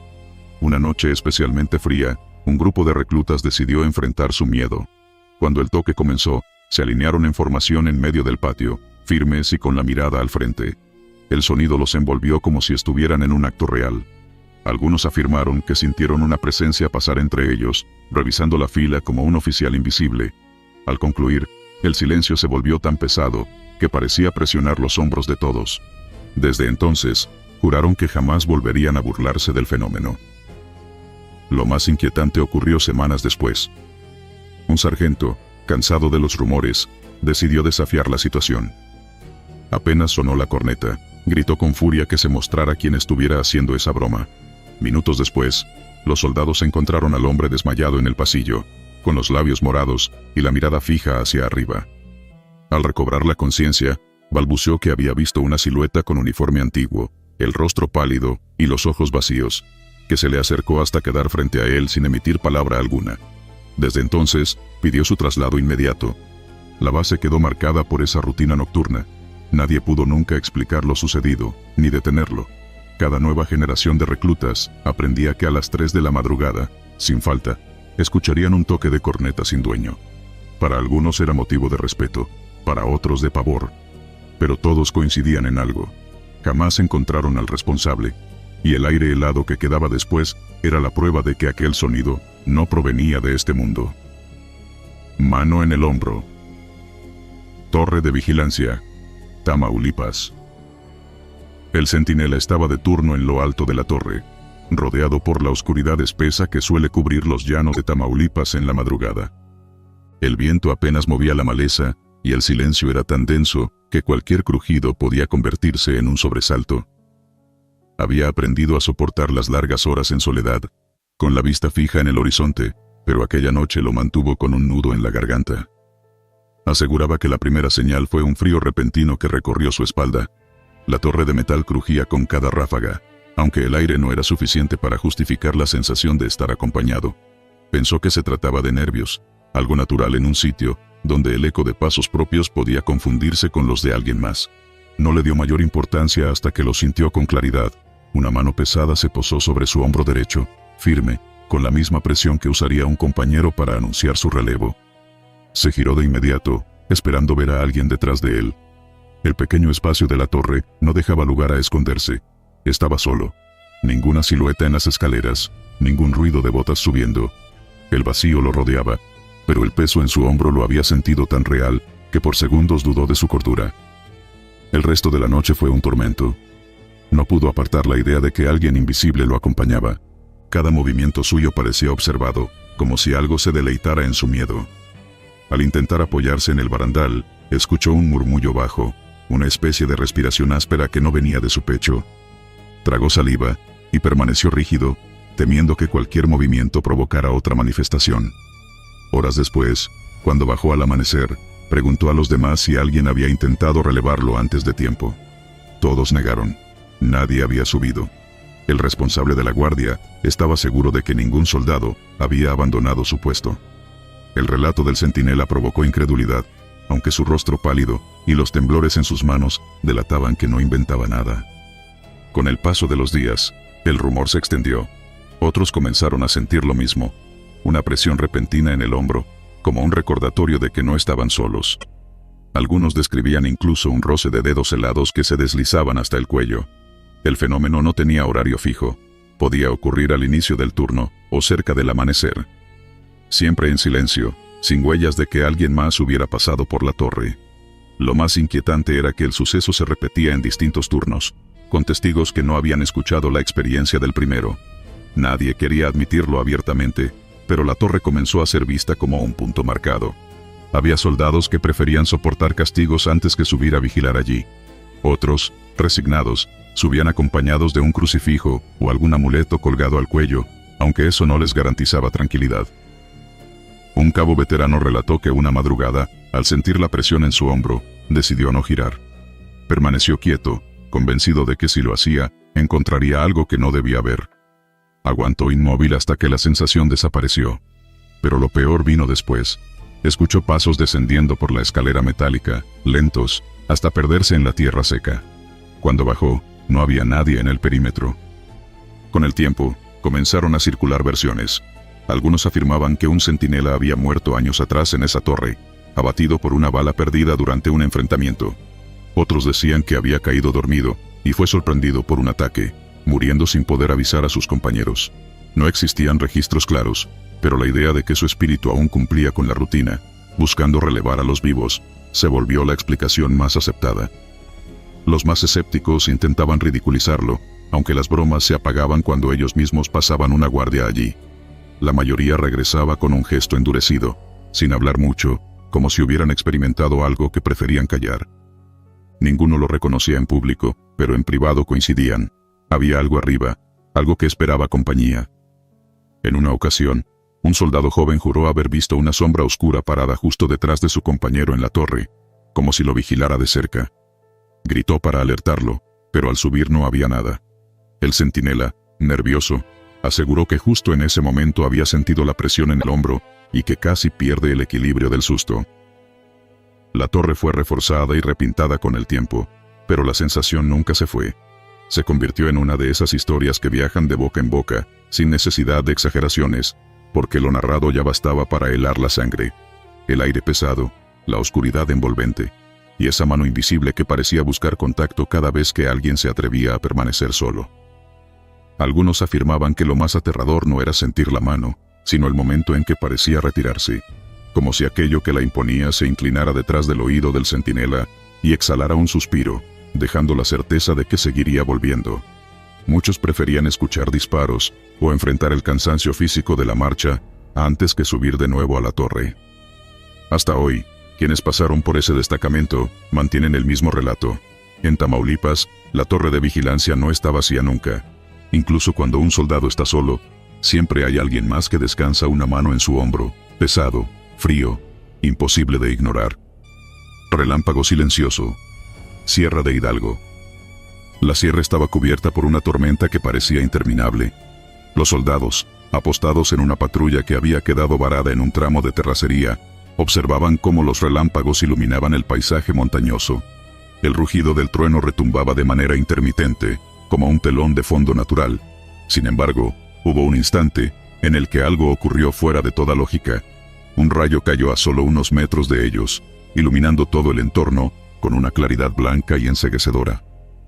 Una noche especialmente fría, un grupo de reclutas decidió enfrentar su miedo. Cuando el toque comenzó, se alinearon en formación en medio del patio, firmes y con la mirada al frente. El sonido los envolvió como si estuvieran en un acto real. Algunos afirmaron que sintieron una presencia pasar entre ellos, revisando la fila como un oficial invisible. Al concluir, el silencio se volvió tan pesado, que parecía presionar los hombros de todos. Desde entonces, juraron que jamás volverían a burlarse del fenómeno. Lo más inquietante ocurrió semanas después. Un sargento, cansado de los rumores, decidió desafiar la situación. Apenas sonó la corneta, gritó con furia que se mostrara quien estuviera haciendo esa broma. Minutos después, los soldados encontraron al hombre desmayado en el pasillo, con los labios morados y la mirada fija hacia arriba. Al recobrar la conciencia, balbuceó que había visto una silueta con uniforme antiguo, el rostro pálido y los ojos vacíos, que se le acercó hasta quedar frente a él sin emitir palabra alguna. Desde entonces, pidió su traslado inmediato. La base quedó marcada por esa rutina nocturna. Nadie pudo nunca explicar lo sucedido, ni detenerlo. Cada nueva generación de reclutas aprendía que a las 3 de la madrugada, sin falta, escucharían un toque de corneta sin dueño. Para algunos era motivo de respeto, para otros de pavor. Pero todos coincidían en algo. Jamás encontraron al responsable, y el aire helado que quedaba después era la prueba de que aquel sonido no provenía de este mundo. Mano en el hombro. Torre de vigilancia, Tamaulipas. El centinela estaba de turno en lo alto de la torre, rodeado por la oscuridad espesa que suele cubrir los llanos de Tamaulipas en la madrugada. El viento apenas movía la maleza, y el silencio era tan denso que cualquier crujido podía convertirse en un sobresalto. Había aprendido a soportar las largas horas en soledad, con la vista fija en el horizonte, pero aquella noche lo mantuvo con un nudo en la garganta. Aseguraba que la primera señal fue un frío repentino que recorrió su espalda. La torre de metal crujía con cada ráfaga, aunque el aire no era suficiente para justificar la sensación de estar acompañado. Pensó que se trataba de nervios, algo natural en un sitio donde el eco de pasos propios podía confundirse con los de alguien más. No le dio mayor importancia hasta que lo sintió con claridad. Una mano pesada se posó sobre su hombro derecho, firme, con la misma presión que usaría un compañero para anunciar su relevo. Se giró de inmediato, esperando ver a alguien detrás de él. El pequeño espacio de la torre no dejaba lugar a esconderse. Estaba solo. Ninguna silueta en las escaleras, ningún ruido de botas subiendo. El vacío lo rodeaba, pero el peso en su hombro lo había sentido tan real que por segundos dudó de su cordura. El resto de la noche fue un tormento. No pudo apartar la idea de que alguien invisible lo acompañaba. Cada movimiento suyo parecía observado, como si algo se deleitara en su miedo. Al intentar apoyarse en el barandal, escuchó un murmullo bajo, una especie de respiración áspera que no venía de su pecho. Tragó saliva, y permaneció rígido, temiendo que cualquier movimiento provocara otra manifestación. Horas después, cuando bajó al amanecer, preguntó a los demás si alguien había intentado relevarlo antes de tiempo. Todos negaron. Nadie había subido. El responsable de la guardia estaba seguro de que ningún soldado había abandonado su puesto. El relato del centinela provocó incredulidad, aunque su rostro pálido y los temblores en sus manos delataban que no inventaba nada. Con el paso de los días, el rumor se extendió. Otros comenzaron a sentir lo mismo, una presión repentina en el hombro, como un recordatorio de que no estaban solos. Algunos describían incluso un roce de dedos helados que se deslizaban hasta el cuello. El fenómeno no tenía horario fijo. Podía ocurrir al inicio del turno o cerca del amanecer. Siempre en silencio, sin huellas de que alguien más hubiera pasado por la torre. Lo más inquietante era que el suceso se repetía en distintos turnos, con testigos que no habían escuchado la experiencia del primero. Nadie quería admitirlo abiertamente, pero la torre comenzó a ser vista como un punto marcado. Había soldados que preferían soportar castigos antes que subir a vigilar allí. Otros, resignados, subían acompañados de un crucifijo o algún amuleto colgado al cuello, aunque eso no les garantizaba tranquilidad. Un cabo veterano relató que una madrugada, al sentir la presión en su hombro, decidió no girar. Permaneció quieto, convencido de que si lo hacía, encontraría algo que no debía ver. Aguantó inmóvil hasta que la sensación desapareció. Pero lo peor vino después. Escuchó pasos descendiendo por la escalera metálica, lentos, hasta perderse en la tierra seca. Cuando bajó, no había nadie en el perímetro. Con el tiempo, comenzaron a circular versiones. Algunos afirmaban que un centinela había muerto años atrás en esa torre, abatido por una bala perdida durante un enfrentamiento. Otros decían que había caído dormido y fue sorprendido por un ataque, muriendo sin poder avisar a sus compañeros. No existían registros claros, pero la idea de que su espíritu aún cumplía con la rutina, buscando relevar a los vivos, se volvió la explicación más aceptada. Los más escépticos intentaban ridiculizarlo, aunque las bromas se apagaban cuando ellos mismos pasaban una guardia allí. La mayoría regresaba con un gesto endurecido, sin hablar mucho, como si hubieran experimentado algo que preferían callar. Ninguno lo reconocía en público, pero en privado coincidían. Había algo arriba, algo que esperaba compañía. En una ocasión, un soldado joven juró haber visto una sombra oscura parada justo detrás de su compañero en la torre, como si lo vigilara de cerca. Gritó para alertarlo, pero al subir no había nada. El centinela, nervioso, aseguró que justo en ese momento había sentido la presión en el hombro y que casi pierde el equilibrio del susto. La torre fue reforzada y repintada con el tiempo, pero la sensación nunca se fue. Se convirtió en una de esas historias que viajan de boca en boca, sin necesidad de exageraciones, porque lo narrado ya bastaba para helar la sangre. El aire pesado, la oscuridad envolvente, y esa mano invisible que parecía buscar contacto cada vez que alguien se atrevía a permanecer solo. Algunos afirmaban que lo más aterrador no era sentir la mano, sino el momento en que parecía retirarse, como si aquello que la imponía se inclinara detrás del oído del centinela y exhalara un suspiro, dejando la certeza de que seguiría volviendo. Muchos preferían escuchar disparos o enfrentar el cansancio físico de la marcha antes que subir de nuevo a la torre. Hasta hoy, quienes pasaron por ese destacamento mantienen el mismo relato. En Tamaulipas, la torre de vigilancia no está vacía nunca. Incluso cuando un soldado está solo, siempre hay alguien más que descansa una mano en su hombro, pesado, frío, imposible de ignorar. Relámpago silencioso. Sierra de Hidalgo. La sierra estaba cubierta por una tormenta que parecía interminable. Los soldados, apostados en una patrulla que había quedado varada en un tramo de terracería, observaban cómo los relámpagos iluminaban el paisaje montañoso. El rugido del trueno retumbaba de manera intermitente, como un telón de fondo natural. Sin embargo, hubo un instante en el que algo ocurrió fuera de toda lógica. Un rayo cayó a solo unos metros de ellos, iluminando todo el entorno con una claridad blanca y enceguecedora.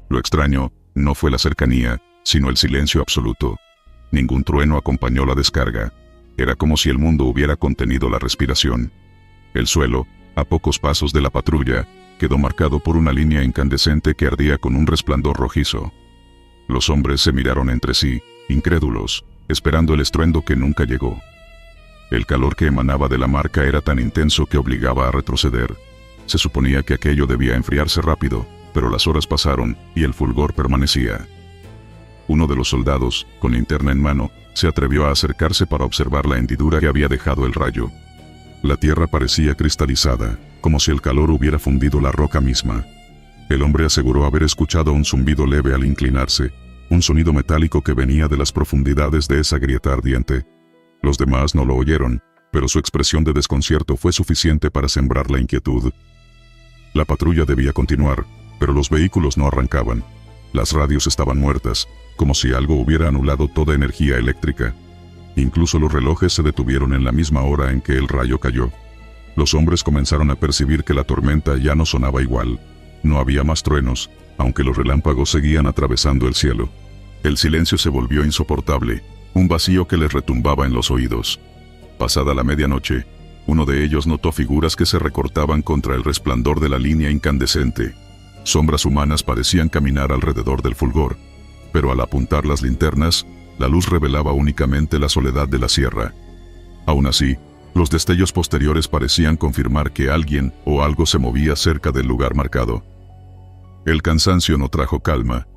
Lo extraño no fue la cercanía, sino el silencio absoluto. Ningún trueno acompañó la descarga. Era como si el mundo hubiera contenido la respiración. El suelo, a pocos pasos de la patrulla, quedó marcado por una línea incandescente que ardía con un resplandor rojizo. Los hombres se miraron entre sí, incrédulos, esperando el estruendo que nunca llegó. El calor que emanaba de la marca era tan intenso que obligaba a retroceder. Se suponía que aquello debía enfriarse rápido, pero las horas pasaron y el fulgor permanecía. Uno de los soldados, con linterna en mano, se atrevió a acercarse para observar la hendidura que había dejado el rayo. La tierra parecía cristalizada, como si el calor hubiera fundido la roca misma. El hombre aseguró haber escuchado un zumbido leve al inclinarse, un sonido metálico que venía de las profundidades de esa grieta ardiente. Los demás no lo oyeron, pero su expresión de desconcierto fue suficiente para sembrar la inquietud. La patrulla debía continuar, pero los vehículos no arrancaban. Las radios estaban muertas, como si algo hubiera anulado toda energía eléctrica. Incluso los relojes se detuvieron en la misma hora en que el rayo cayó. Los hombres comenzaron a percibir que la tormenta ya no sonaba igual. No había más truenos, aunque los relámpagos seguían atravesando el cielo. El silencio se volvió insoportable, un vacío que les retumbaba en los oídos. Pasada la medianoche, uno de ellos notó figuras que se recortaban contra el resplandor de la línea incandescente. Sombras humanas parecían caminar alrededor del fulgor, pero al apuntar las linternas, la luz revelaba únicamente la soledad de la sierra. Aún así, los destellos posteriores parecían confirmar que alguien o algo se movía cerca del lugar marcado. El cansancio no trajo calma.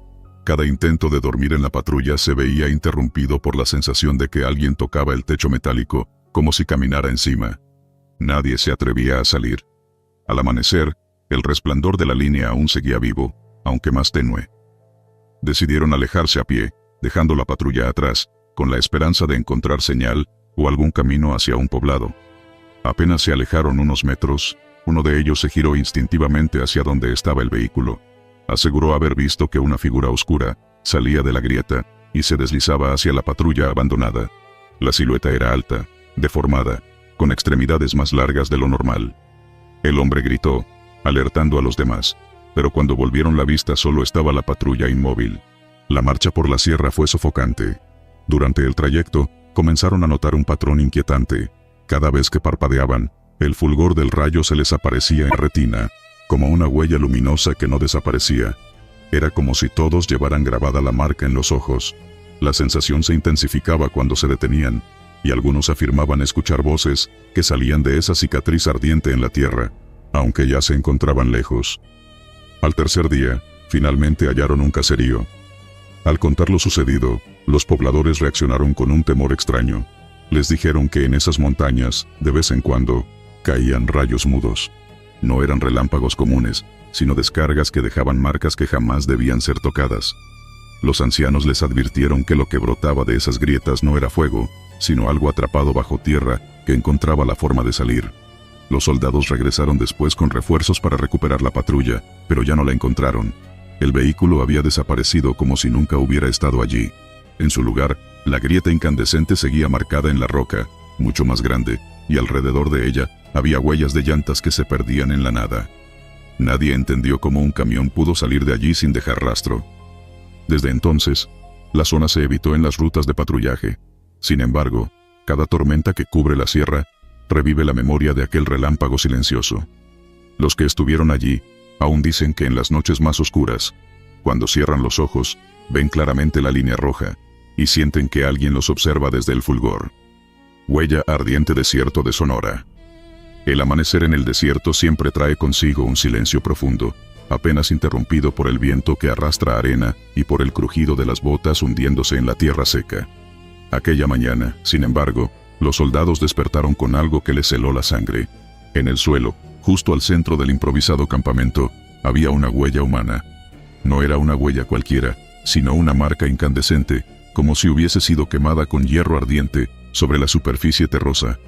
Cada intento de dormir en la patrulla se veía interrumpido por la sensación de que alguien tocaba el techo metálico, como si caminara encima. Nadie se atrevía a salir. Al amanecer, el resplandor de la línea aún seguía vivo, aunque más tenue. Decidieron alejarse a pie, dejando la patrulla atrás, con la esperanza de encontrar señal o algún camino hacia un poblado. Apenas se alejaron unos metros, uno de ellos se giró instintivamente hacia donde estaba el vehículo. Aseguró haber visto que una figura oscura salía de la grieta y se deslizaba hacia la patrulla abandonada. La silueta era alta, deformada, con extremidades más largas de lo normal. El hombre gritó, alertando a los demás, pero cuando volvieron la vista solo estaba la patrulla inmóvil. La marcha por la sierra fue sofocante. Durante el trayecto, comenzaron a notar un patrón inquietante. Cada vez que parpadeaban, el fulgor del rayo se les aparecía en la retina, como una huella luminosa que no desaparecía. Era como si todos llevaran grabada la marca en los ojos. La sensación se intensificaba cuando se detenían, y algunos afirmaban escuchar voces que salían de esa cicatriz ardiente en la tierra, aunque ya se encontraban lejos. Al tercer día, finalmente hallaron un caserío. Al contar lo sucedido, los pobladores reaccionaron con un temor extraño. Les dijeron que en esas montañas, de vez en cuando, caían rayos mudos. No eran relámpagos comunes, sino descargas que dejaban marcas que jamás debían ser tocadas. Los ancianos les advirtieron que lo que brotaba de esas grietas no era fuego, sino algo atrapado bajo tierra que encontraba la forma de salir. Los soldados regresaron después con refuerzos para recuperar la patrulla, pero ya no la encontraron. El vehículo había desaparecido como si nunca hubiera estado allí. En su lugar, la grieta incandescente seguía marcada en la roca, mucho más grande, y alrededor de ella había huellas de llantas que se perdían en la nada. Nadie entendió cómo un camión pudo salir de allí sin dejar rastro. Desde entonces, la zona se evitó en las rutas de patrullaje. Sin embargo, cada tormenta que cubre la sierra revive la memoria de aquel relámpago silencioso. Los que estuvieron allí aún dicen que en las noches más oscuras, cuando cierran los ojos, ven claramente la línea roja y sienten que alguien los observa desde el fulgor. Huella ardiente desierto de Sonora. El amanecer en el desierto siempre trae consigo un silencio profundo, apenas interrumpido por el viento que arrastra arena y por el crujido de las botas hundiéndose en la tierra seca. Aquella mañana, sin embargo, los soldados despertaron con algo que les heló la sangre. En el suelo, justo al centro del improvisado campamento, había una huella humana. No era una huella cualquiera, sino una marca incandescente, como si hubiese sido quemada con hierro ardiente sobre la superficie terrosa.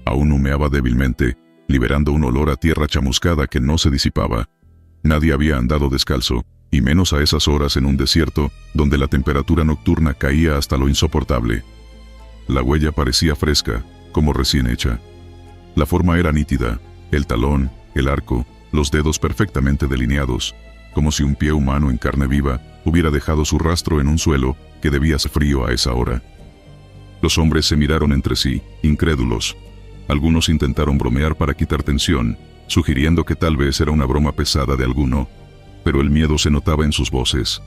Aún humeaba débilmente, liberando un olor a tierra chamuscada que no se disipaba. Nadie había andado descalzo, y menos a esas horas en un desierto, donde la temperatura nocturna caía hasta lo insoportable. La huella parecía fresca, como recién hecha. La forma era nítida, el talón, el arco, los dedos perfectamente delineados, como si un pie humano en carne viva hubiera dejado su rastro en un suelo que debía ser frío a esa hora. Los hombres se miraron entre sí, incrédulos. Algunos intentaron bromear para quitar tensión, sugiriendo que tal vez era una broma pesada de alguno, pero el miedo se notaba en sus voces.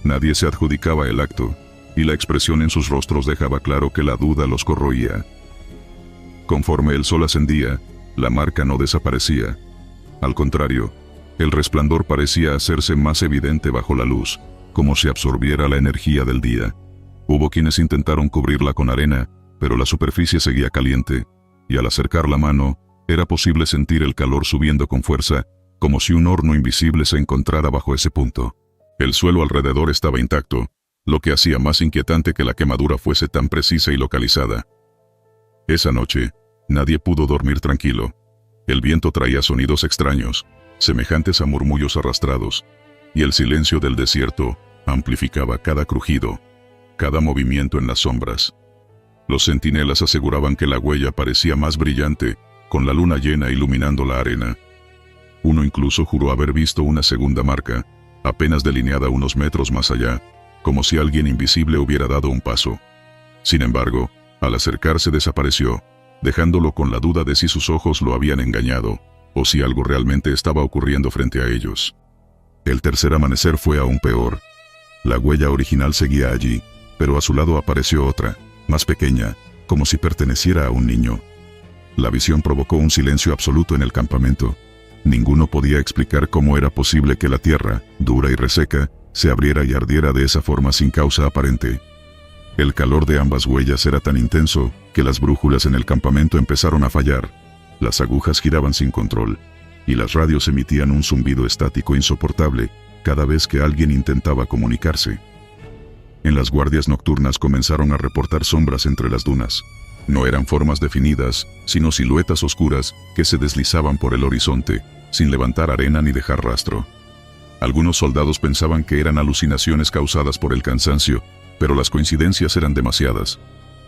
Nadie se adjudicaba el acto, y la expresión en sus rostros dejaba claro que la duda los corroía. Conforme el sol ascendía, la marca no desaparecía. Al contrario, el resplandor parecía hacerse más evidente bajo la luz, como si absorbiera la energía del día. Hubo quienes intentaron cubrirla con arena, pero la superficie seguía caliente, y al acercar la mano, era posible sentir el calor subiendo con fuerza, como si un horno invisible se encontrara bajo ese punto. El suelo alrededor estaba intacto, lo que hacía más inquietante que la quemadura fuese tan precisa y localizada. Esa noche, nadie pudo dormir tranquilo. El viento traía sonidos extraños, semejantes a murmullos arrastrados, y el silencio del desierto amplificaba cada crujido, cada movimiento en las sombras. Los centinelas aseguraban que la huella parecía más brillante, con la luna llena iluminando la arena. Uno incluso juró haber visto una segunda marca, apenas delineada unos metros más allá, como si alguien invisible hubiera dado un paso. Sin embargo, al acercarse desapareció, dejándolo con la duda de si sus ojos lo habían engañado, o si algo realmente estaba ocurriendo frente a ellos. El tercer amanecer fue aún peor. La huella original seguía allí, pero a su lado apareció otra, más pequeña, como si perteneciera a un niño. La visión provocó un silencio absoluto en el campamento. Ninguno podía explicar cómo era posible que la tierra, dura y reseca, se abriera y ardiera de esa forma sin causa aparente. El calor de ambas huellas era tan intenso que las brújulas en el campamento empezaron a fallar. Las agujas giraban sin control, y las radios emitían un zumbido estático insoportable cada vez que alguien intentaba comunicarse. En las guardias nocturnas comenzaron a reportar sombras entre las dunas. No eran formas definidas, sino siluetas oscuras que se deslizaban por el horizonte, sin levantar arena ni dejar rastro. Algunos soldados pensaban que eran alucinaciones causadas por el cansancio, pero las coincidencias eran demasiadas.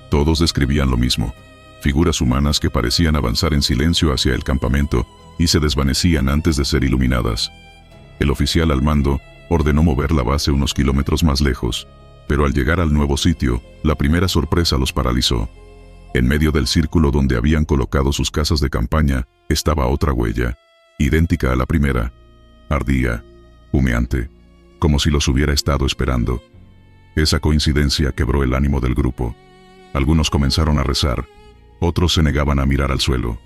Todos describían lo mismo: figuras humanas que parecían avanzar en silencio hacia el campamento y se desvanecían antes de ser iluminadas. El oficial al mando ordenó mover la base unos kilómetros más lejos, pero al llegar al nuevo sitio, la primera sorpresa los paralizó. En medio del círculo donde habían colocado sus casas de campaña, estaba otra huella, idéntica a la primera. Ardía, humeante, como si los hubiera estado esperando. Esa coincidencia quebró el ánimo del grupo. Algunos comenzaron a rezar, otros se negaban a mirar al suelo.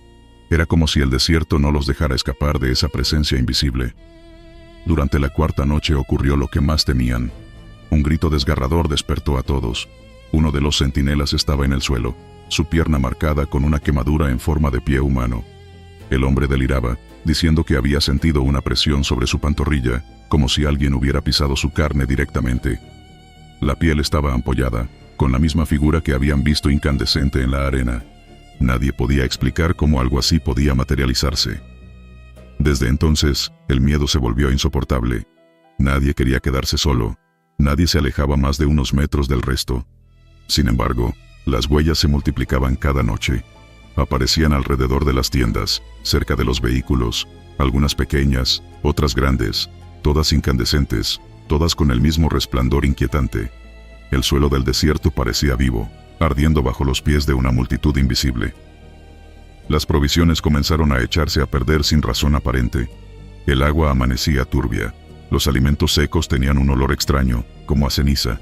Era como si el desierto no los dejara escapar de esa presencia invisible. Durante la cuarta noche ocurrió lo que más temían. Un grito desgarrador despertó a todos. Uno de los centinelas estaba en el suelo, su pierna marcada con una quemadura en forma de pie humano. El hombre deliraba, diciendo que había sentido una presión sobre su pantorrilla, como si alguien hubiera pisado su carne directamente. La piel estaba ampollada, con la misma figura que habían visto incandescente en la arena. Nadie podía explicar cómo algo así podía materializarse. Desde entonces, el miedo se volvió insoportable. Nadie quería quedarse solo. Nadie se alejaba más de unos metros del resto. Sin embargo, las huellas se multiplicaban cada noche. Aparecían alrededor de las tiendas, cerca de los vehículos, algunas pequeñas, otras grandes, todas incandescentes, todas con el mismo resplandor inquietante. El suelo del desierto parecía vivo, ardiendo bajo los pies de una multitud invisible. Las provisiones comenzaron a echarse a perder sin razón aparente. El agua amanecía turbia. Los alimentos secos tenían un olor extraño, como a ceniza.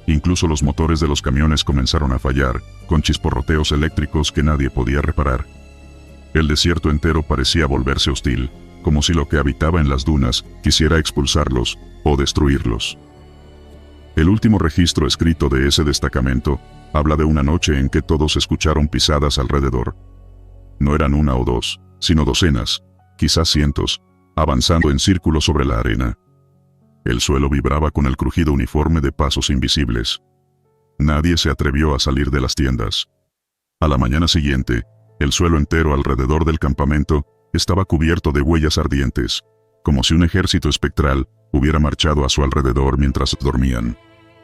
Incluso los motores de los camiones comenzaron a fallar, con chisporroteos eléctricos que nadie podía reparar. El desierto entero parecía volverse hostil, como si lo que habitaba en las dunas quisiera expulsarlos o destruirlos. El último registro escrito de ese destacamento habla de una noche en que todos escucharon pisadas alrededor. No eran una o dos, sino docenas, quizás cientos, avanzando en círculo sobre la arena. El suelo vibraba con el crujido uniforme de pasos invisibles. Nadie se atrevió a salir de las tiendas. A la mañana siguiente, el suelo entero alrededor del campamento estaba cubierto de huellas ardientes, como si un ejército espectral hubiera marchado a su alrededor mientras dormían.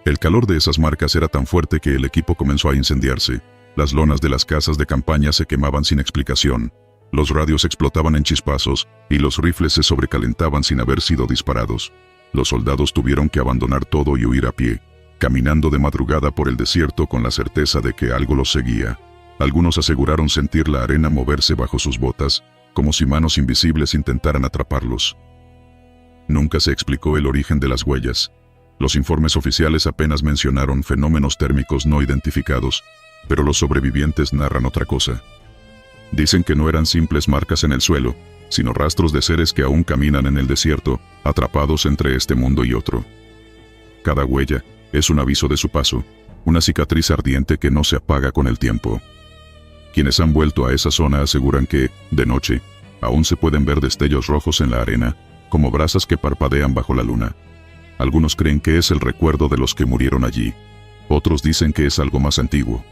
El calor de esas marcas era tan fuerte que el equipo comenzó a incendiarse. Las lonas de las casas de campaña se quemaban sin explicación. Los radios explotaban en chispazos, y los rifles se sobrecalentaban sin haber sido disparados. Los soldados tuvieron que abandonar todo y huir a pie, caminando de madrugada por el desierto con la certeza de que algo los seguía. Algunos aseguraron sentir la arena moverse bajo sus botas, como si manos invisibles intentaran atraparlos. Nunca se explicó el origen de las huellas. Los informes oficiales apenas mencionaron fenómenos térmicos no identificados, pero los sobrevivientes narran otra cosa. Dicen que no eran simples marcas en el suelo, sino rastros de seres que aún caminan en el desierto, atrapados entre este mundo y otro. Cada huella es un aviso de su paso, una cicatriz ardiente que no se apaga con el tiempo. Quienes han vuelto a esa zona aseguran que, de noche, aún se pueden ver destellos rojos en la arena, como brasas que parpadean bajo la luna. Algunos creen que es el recuerdo de los que murieron allí. Otros dicen que es algo más antiguo,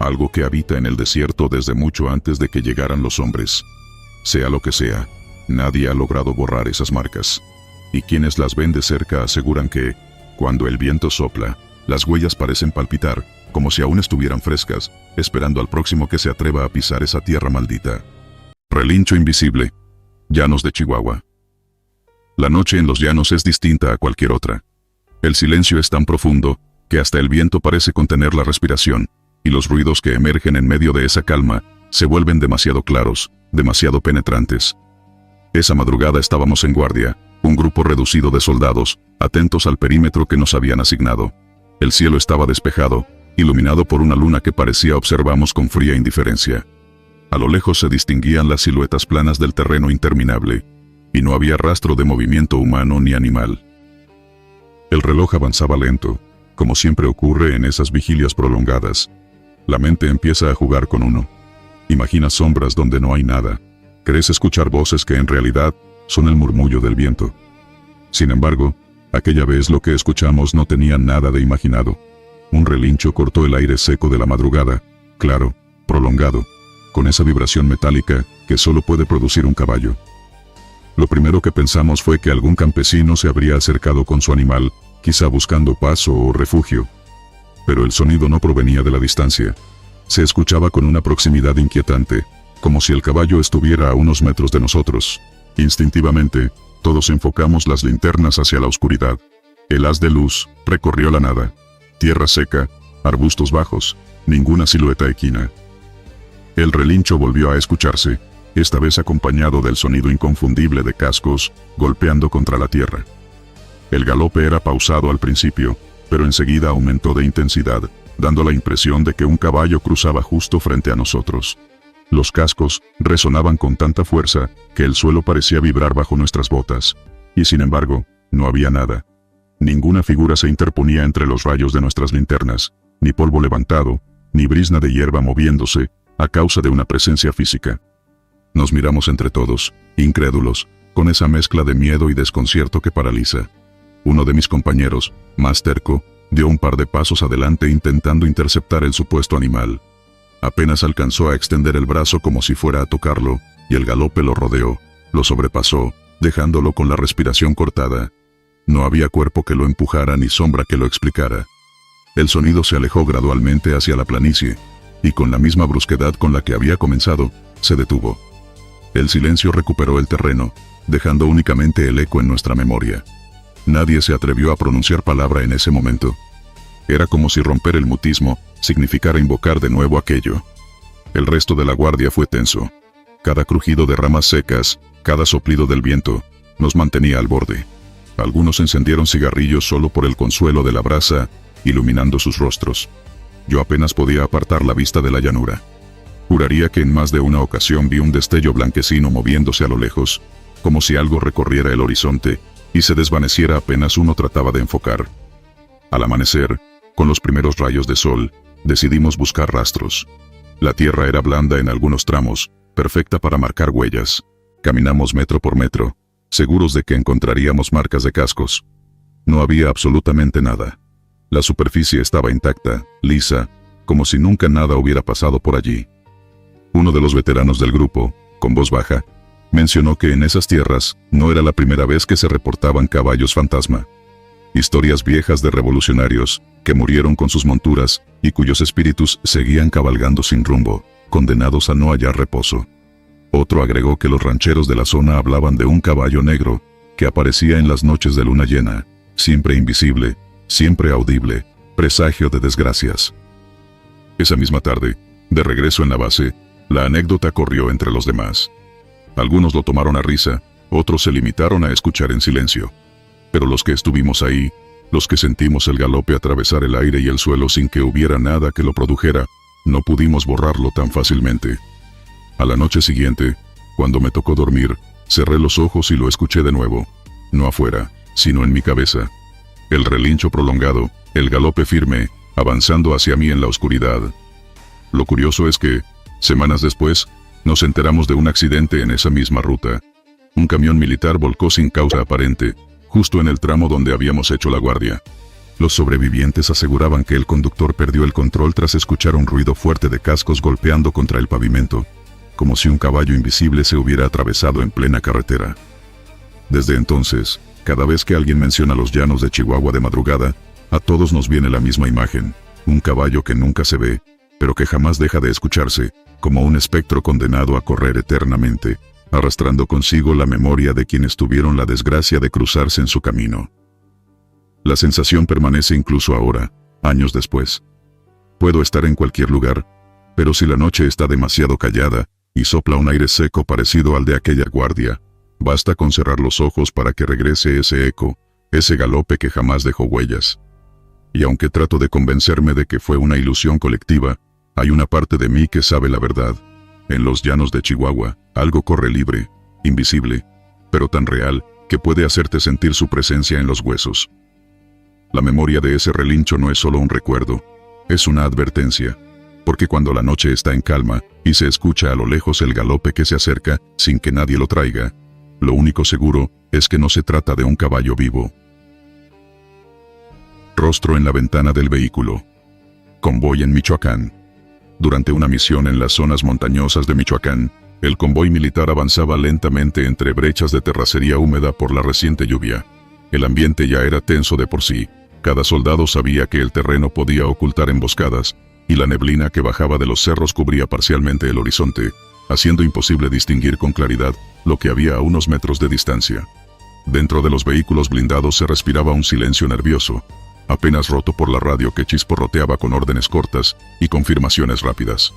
algo que habita en el desierto desde mucho antes de que llegaran los hombres. Sea lo que sea, nadie ha logrado borrar esas marcas. Y quienes las ven de cerca aseguran que, cuando el viento sopla, las huellas parecen palpitar, como si aún estuvieran frescas, esperando al próximo que se atreva a pisar esa tierra maldita. Relincho invisible. Llanos de Chihuahua. La noche en los llanos es distinta a cualquier otra. El silencio es tan profundo, que hasta el viento parece contener la respiración, y los ruidos que emergen en medio de esa calma, se vuelven demasiado claros, demasiado penetrantes. Esa madrugada estábamos en guardia, un grupo reducido de soldados, atentos al perímetro que nos habían asignado. El cielo estaba despejado, iluminado por una luna que parecía observamos con fría indiferencia. A lo lejos se distinguían las siluetas planas del terreno interminable, y no había rastro de movimiento humano ni animal. El reloj avanzaba lento, como siempre ocurre en esas vigilias prolongadas. La mente empieza a jugar con uno. Imaginas sombras donde no hay nada. Crees escuchar voces que en realidad son el murmullo del viento. Sin embargo, aquella vez lo que escuchamos no tenía nada de imaginado. Un relincho cortó el aire seco de la madrugada, claro, pero sin ruido. Era el sonido de una voz que prolongado, con esa vibración metálica que solo puede producir un caballo. Lo primero que pensamos fue que algún campesino se habría acercado con su animal, quizá buscando paso o refugio. Pero el sonido no provenía de la distancia. Se escuchaba con una proximidad inquietante, como si el caballo estuviera a unos metros de nosotros. Instintivamente, todos enfocamos las linternas hacia la oscuridad. El haz de luz recorrió la nada. Tierra seca, arbustos bajos, ninguna silueta equina. El relincho volvió a escucharse, esta vez acompañado del sonido inconfundible de cascos golpeando contra la tierra. El galope era pausado al principio, pero enseguida aumentó de intensidad, dando la impresión de que un caballo cruzaba justo frente a nosotros. Los cascos resonaban con tanta fuerza que el suelo parecía vibrar bajo nuestras botas, y sin embargo, no había nada. Ninguna figura se interponía entre los rayos de nuestras linternas, ni polvo levantado, ni brizna de hierba moviéndose, a causa de una presencia física. Nos miramos entre todos, incrédulos, con esa mezcla de miedo y desconcierto que paraliza. Uno de mis compañeros, más terco, dio un par de pasos adelante intentando interceptar el supuesto animal. Apenas alcanzó a extender el brazo como si fuera a tocarlo, y el galope lo rodeó, lo sobrepasó, dejándolo con la respiración cortada. No había cuerpo que lo empujara ni sombra que lo explicara. El sonido se alejó gradualmente hacia la planicie, y con la misma brusquedad con la que había comenzado, se detuvo. El silencio recuperó el terreno, dejando únicamente el eco en nuestra memoria. Nadie se atrevió a pronunciar palabra en ese momento. Era como si romper el mutismo significara invocar de nuevo aquello. El resto de la guardia fue tenso. Cada crujido de ramas secas, cada soplido del viento, nos mantenía al borde. Algunos encendieron cigarrillos solo por el consuelo de la brasa, iluminando sus rostros. Yo apenas podía apartar la vista de la llanura. Juraría que en más de una ocasión vi un destello blanquecino moviéndose a lo lejos, como si algo recorriera el horizonte y se desvaneciera apenas uno trataba de enfocar. Al amanecer, con los primeros rayos de sol, decidimos buscar rastros. La tierra era blanda en algunos tramos, perfecta para marcar huellas. Caminamos metro por metro, seguros de que encontraríamos marcas de cascos. No había absolutamente nada. La superficie estaba intacta, lisa, como si nunca nada hubiera pasado por allí. Uno de los veteranos del grupo, con voz baja, mencionó que en esas tierras no era la primera vez que se reportaban caballos fantasma. Historias viejas de revolucionarios que murieron con sus monturas y cuyos espíritus seguían cabalgando sin rumbo, condenados a no hallar reposo. Otro agregó que los rancheros de la zona hablaban de un caballo negro que aparecía en las noches de luna llena, siempre invisible, siempre audible, presagio de desgracias. Esa misma tarde, de regreso en la base, la anécdota corrió entre los demás. Algunos lo tomaron a risa, otros se limitaron a escuchar en silencio. Pero los que estuvimos ahí, los que sentimos el galope atravesar el aire y el suelo sin que hubiera nada que lo produjera, no pudimos borrarlo tan fácilmente. A la noche siguiente, cuando me tocó dormir, cerré los ojos y lo escuché de nuevo, no afuera, sino en mi cabeza. El relincho prolongado, el galope firme, avanzando hacia mí en la oscuridad. Lo curioso es que, semanas después, nos enteramos de un accidente en esa misma ruta. Un camión militar volcó sin causa aparente, justo en el tramo donde habíamos hecho la guardia. Los sobrevivientes aseguraban que el conductor perdió el control tras escuchar un ruido fuerte de cascos golpeando contra el pavimento, como si un caballo invisible se hubiera atravesado en plena carretera. Desde entonces, cada vez que alguien menciona los llanos de Chihuahua de madrugada, a todos nos viene la misma imagen, un caballo que nunca se ve, pero que jamás deja de escucharse, como un espectro condenado a correr eternamente, arrastrando consigo la memoria de quienes tuvieron la desgracia de cruzarse en su camino. La sensación permanece incluso ahora, años después. Puedo estar en cualquier lugar, pero si la noche está demasiado callada, y sopla un aire seco parecido al de aquella guardia, basta con cerrar los ojos para que regrese ese eco, ese galope que jamás dejó huellas. Y aunque trato de convencerme de que fue una ilusión colectiva, hay una parte de mí que sabe la verdad. En los llanos de Chihuahua, algo corre libre, invisible, pero tan real, que puede hacerte sentir su presencia en los huesos. La memoria de ese relincho no es solo un recuerdo, es una advertencia, porque cuando la noche está en calma, y se escucha a lo lejos el galope que se acerca, sin que nadie lo traiga, lo único seguro, es que no se trata de un caballo vivo. Rostro en la ventana del vehículo. Convoy en Michoacán. Durante una misión en las zonas montañosas de Michoacán, el convoy militar avanzaba lentamente entre brechas de terracería húmeda por la reciente lluvia. El ambiente ya era tenso de por sí. Cada soldado sabía que el terreno podía ocultar emboscadas, y la neblina que bajaba de los cerros cubría parcialmente el horizonte, haciendo imposible distinguir con claridad lo que había a unos metros de distancia. Dentro de los vehículos blindados se respiraba un silencio nervioso, apenas roto por la radio que chisporroteaba con órdenes cortas y confirmaciones rápidas.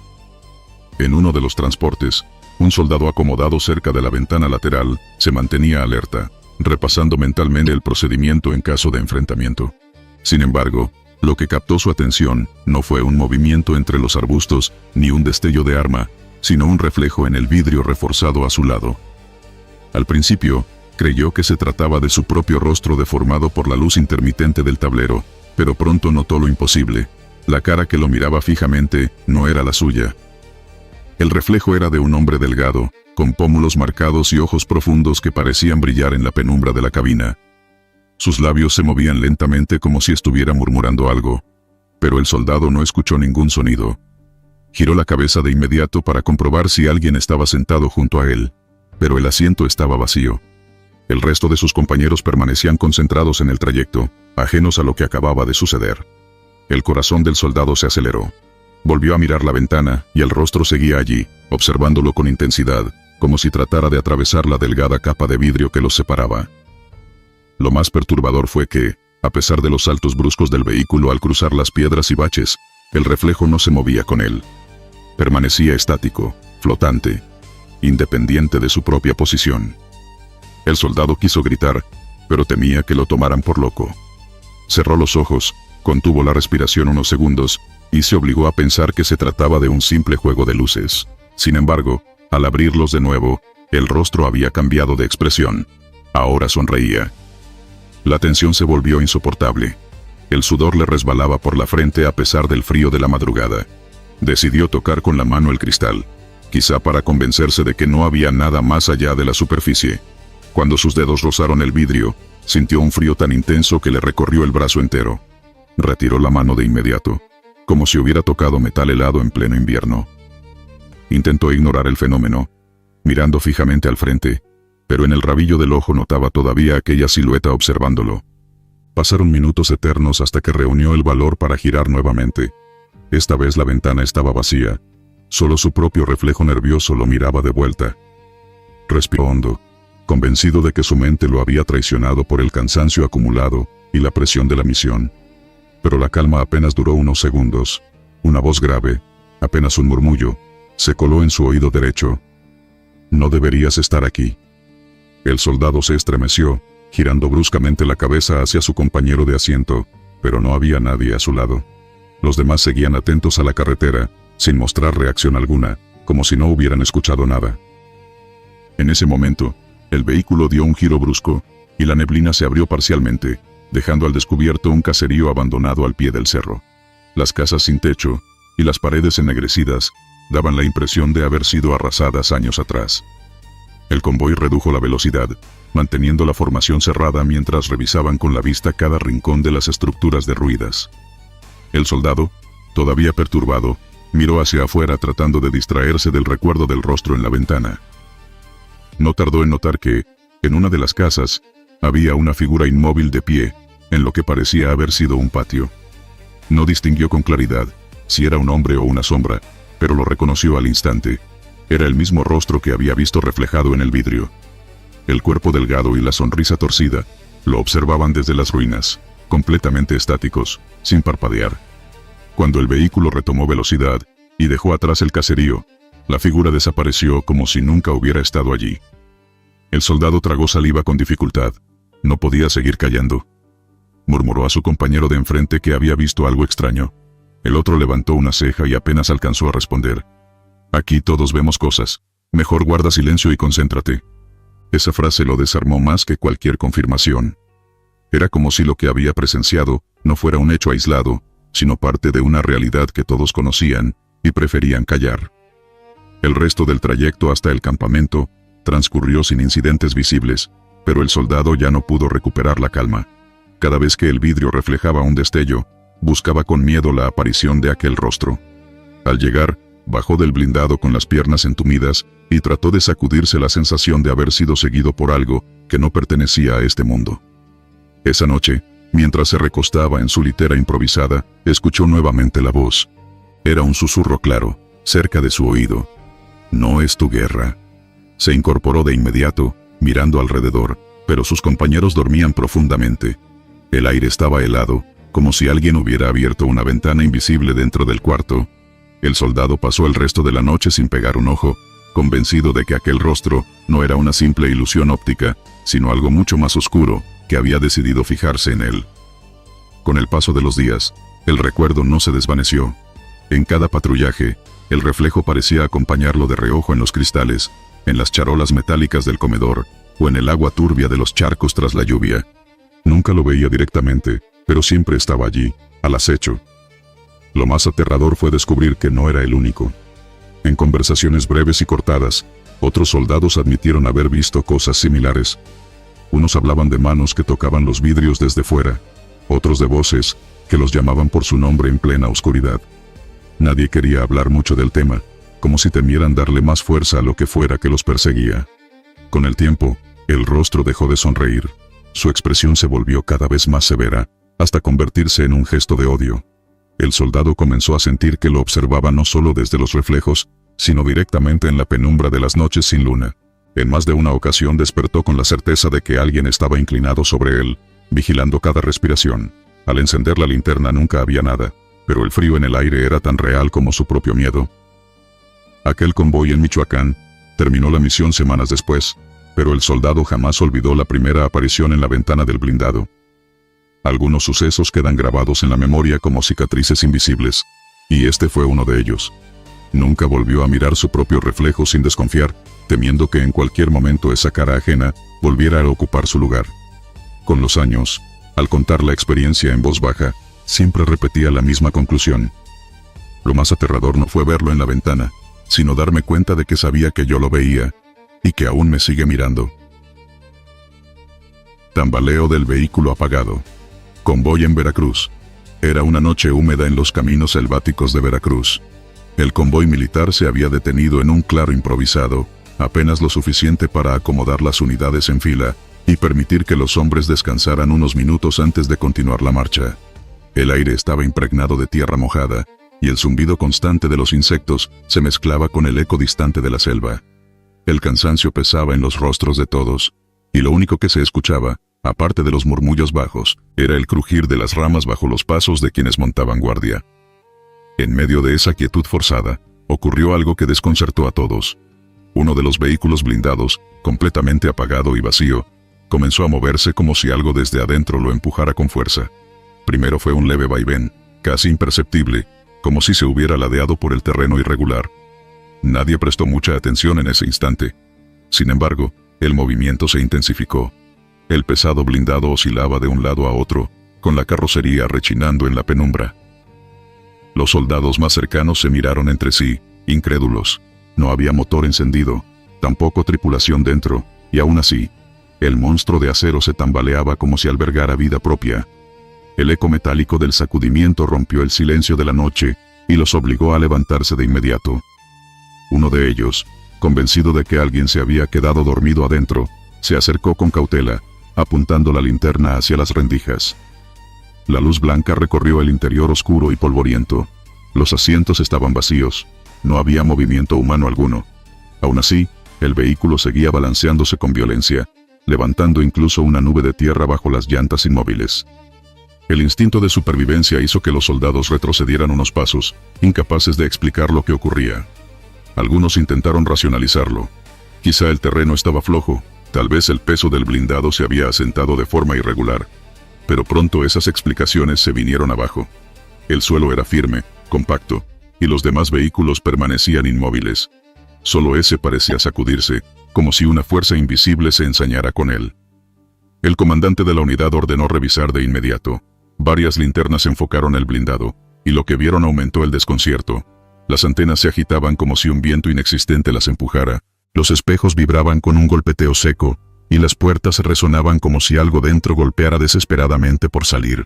En uno de los transportes, un soldado acomodado cerca de la ventana lateral se mantenía alerta, repasando mentalmente el procedimiento en caso de enfrentamiento. Sin embargo, lo que captó su atención no fue un movimiento entre los arbustos ni un destello de arma, sino un reflejo en el vidrio reforzado a su lado. Al principio, creyó que se trataba de su propio rostro deformado por la luz intermitente del tablero, pero pronto notó lo imposible. La cara que lo miraba fijamente no era la suya. El reflejo era de un hombre delgado, con pómulos marcados y ojos profundos que parecían brillar en la penumbra de la cabina. Sus labios se movían lentamente como si estuviera murmurando algo, pero el soldado no escuchó ningún sonido. Giró la cabeza de inmediato para comprobar si alguien estaba sentado junto a él, pero el asiento estaba vacío. El resto de sus compañeros permanecían concentrados en el trayecto, ajenos a lo que acababa de suceder. El corazón del soldado se aceleró. Volvió a mirar la ventana y el rostro seguía allí, observándolo con intensidad, como si tratara de atravesar la delgada capa de vidrio que los separaba. Lo más perturbador fue que, a pesar de los saltos bruscos del vehículo al cruzar las piedras y baches, el reflejo no se movía con él. Permanecía estático, flotante, independiente de su propia posición. El soldado quiso gritar, pero temía que lo tomaran por loco. Cerró los ojos, contuvo la respiración unos segundos, y se obligó a pensar que se trataba de un simple juego de luces. Sin embargo, al abrirlos de nuevo, el rostro había cambiado de expresión. Ahora sonreía. La tensión se volvió insoportable. El sudor le resbalaba por la frente a pesar del frío de la madrugada. Decidió tocar con la mano el cristal, quizá para convencerse de que no había nada más allá de la superficie. Cuando sus dedos rozaron el vidrio, sintió un frío tan intenso que le recorrió el brazo entero. Retiró la mano de inmediato, como si hubiera tocado metal helado en pleno invierno. Intentó ignorar el fenómeno, mirando fijamente al frente, pero en el rabillo del ojo notaba todavía aquella silueta observándolo. Pasaron minutos eternos hasta que reunió el valor para girar nuevamente. Esta vez la ventana estaba vacía. Solo su propio reflejo nervioso lo miraba de vuelta. Respiró hondo, convencido de que su mente lo había traicionado por el cansancio acumulado y la presión de la misión. Pero la calma apenas duró unos segundos. Una voz grave, apenas un murmullo, se coló en su oído derecho. «No deberías estar aquí». El soldado se estremeció, girando bruscamente la cabeza hacia su compañero de asiento, pero no había nadie a su lado. Los demás seguían atentos a la carretera, sin mostrar reacción alguna, como si no hubieran escuchado nada. En ese momento, el vehículo dio un giro brusco, y la neblina se abrió parcialmente, dejando al descubierto un caserío abandonado al pie del cerro. Las casas sin techo, y las paredes ennegrecidas, daban la impresión de haber sido arrasadas años atrás. El convoy redujo la velocidad, manteniendo la formación cerrada mientras revisaban con la vista cada rincón de las estructuras derruidas. El soldado, todavía perturbado, miró hacia afuera tratando de distraerse del recuerdo del rostro en la ventana. No tardó en notar que, en una de las casas, había una figura inmóvil de pie, en lo que parecía haber sido un patio. No distinguió con claridad si era un hombre o una sombra, pero lo reconoció al instante. Era el mismo rostro que había visto reflejado en el vidrio. El cuerpo delgado y la sonrisa torcida lo observaban desde las ruinas, completamente estáticos, sin parpadear. Cuando el vehículo retomó velocidad y dejó atrás el caserío, la figura desapareció como si nunca hubiera estado allí. El soldado tragó saliva con dificultad. No podía seguir callando. Murmuró a su compañero de enfrente que había visto algo extraño. El otro levantó una ceja y apenas alcanzó a responder. «Aquí todos vemos cosas. Mejor guarda silencio y concéntrate». Esa frase lo desarmó más que cualquier confirmación. Era como si lo que había presenciado no fuera un hecho aislado, sino parte de una realidad que todos conocían y preferían callar. El resto del trayecto hasta el campamento transcurrió sin incidentes visibles, pero el soldado ya no pudo recuperar la calma. Cada vez que el vidrio reflejaba un destello, buscaba con miedo la aparición de aquel rostro. Al llegar, bajó del blindado con las piernas entumidas y trató de sacudirse la sensación de haber sido seguido por algo que no pertenecía a este mundo. Esa noche, mientras se recostaba en su litera improvisada, escuchó nuevamente la voz. Era un susurro claro, cerca de su oído. «No es tu guerra». Se incorporó de inmediato, mirando alrededor, pero sus compañeros dormían profundamente. El aire estaba helado, como si alguien hubiera abierto una ventana invisible dentro del cuarto. El soldado pasó el resto de la noche sin pegar un ojo, convencido de que aquel rostro no era una simple ilusión óptica, sino algo mucho más oscuro, que había decidido fijarse en él. Con el paso de los días, el recuerdo no se desvaneció. En cada patrullaje, el reflejo parecía acompañarlo de reojo en los cristales, en las charolas metálicas del comedor, o en el agua turbia de los charcos tras la lluvia. Nunca lo veía directamente, pero siempre estaba allí, al acecho. Lo más aterrador fue descubrir que no era el único. En conversaciones breves y cortadas, otros soldados admitieron haber visto cosas similares. Unos hablaban de manos que tocaban los vidrios desde fuera, otros de voces que los llamaban por su nombre en plena oscuridad. Nadie quería hablar mucho del tema, como si temieran darle más fuerza a lo que fuera que los perseguía. Con el tiempo, el rostro dejó de sonreír. Su expresión se volvió cada vez más severa, hasta convertirse en un gesto de odio. El soldado comenzó a sentir que lo observaba no solo desde los reflejos, sino directamente en la penumbra de las noches sin luna. En más de una ocasión despertó con la certeza de que alguien estaba inclinado sobre él, vigilando cada respiración. Al encender la linterna nunca había nada, pero el frío en el aire era tan real como su propio miedo. Aquel convoy en Michoacán terminó la misión semanas después, pero el soldado jamás olvidó la primera aparición en la ventana del blindado. Algunos sucesos quedan grabados en la memoria como cicatrices invisibles, y este fue uno de ellos. Nunca volvió a mirar su propio reflejo sin desconfiar, temiendo que en cualquier momento esa cara ajena volviera a ocupar su lugar. Con los años, al contar la experiencia en voz baja, siempre repetía la misma conclusión. Lo más aterrador no fue verlo en la ventana, sino darme cuenta de que sabía que yo lo veía, y que aún me sigue mirando. Tambaleo del vehículo apagado. Convoy en Veracruz. Era una noche húmeda en los caminos selváticos de Veracruz. El convoy militar se había detenido en un claro improvisado, apenas lo suficiente para acomodar las unidades en fila y permitir que los hombres descansaran unos minutos antes de continuar la marcha. El aire estaba impregnado de tierra mojada, y el zumbido constante de los insectos se mezclaba con el eco distante de la selva. El cansancio pesaba en los rostros de todos, y lo único que se escuchaba, aparte de los murmullos bajos, era el crujir de las ramas bajo los pasos de quienes montaban guardia. En medio de esa quietud forzada, ocurrió algo que desconcertó a todos. Uno de los vehículos blindados, completamente apagado y vacío, comenzó a moverse como si algo desde adentro lo empujara con fuerza. Primero fue un leve vaivén, casi imperceptible, como si se hubiera ladeado por el terreno irregular. Nadie prestó mucha atención en ese instante. Sin embargo, el movimiento se intensificó. El pesado blindado oscilaba de un lado a otro, con la carrocería rechinando en la penumbra. Los soldados más cercanos se miraron entre sí, incrédulos. No había motor encendido, tampoco tripulación dentro, y aún así, el monstruo de acero se tambaleaba como si albergara vida propia. El eco metálico del sacudimiento rompió el silencio de la noche y los obligó a levantarse de inmediato. Uno de ellos, convencido de que alguien se había quedado dormido adentro, se acercó con cautela, apuntando la linterna hacia las rendijas. La luz blanca recorrió el interior oscuro y polvoriento. Los asientos estaban vacíos, no había movimiento humano alguno. Aún así, el vehículo seguía balanceándose con violencia, levantando incluso una nube de tierra bajo las llantas inmóviles. El instinto de supervivencia hizo que los soldados retrocedieran unos pasos, incapaces de explicar lo que ocurría. Algunos intentaron racionalizarlo. Quizá el terreno estaba flojo, tal vez el peso del blindado se había asentado de forma irregular. Pero pronto esas explicaciones se vinieron abajo. El suelo era firme, compacto, y los demás vehículos permanecían inmóviles. Solo ese parecía sacudirse, como si una fuerza invisible se ensañara con él. El comandante de la unidad ordenó revisar de inmediato. Varias linternas enfocaron el blindado, y lo que vieron aumentó el desconcierto. Las antenas se agitaban como si un viento inexistente las empujara, los espejos vibraban con un golpeteo seco, y las puertas resonaban como si algo dentro golpeara desesperadamente por salir.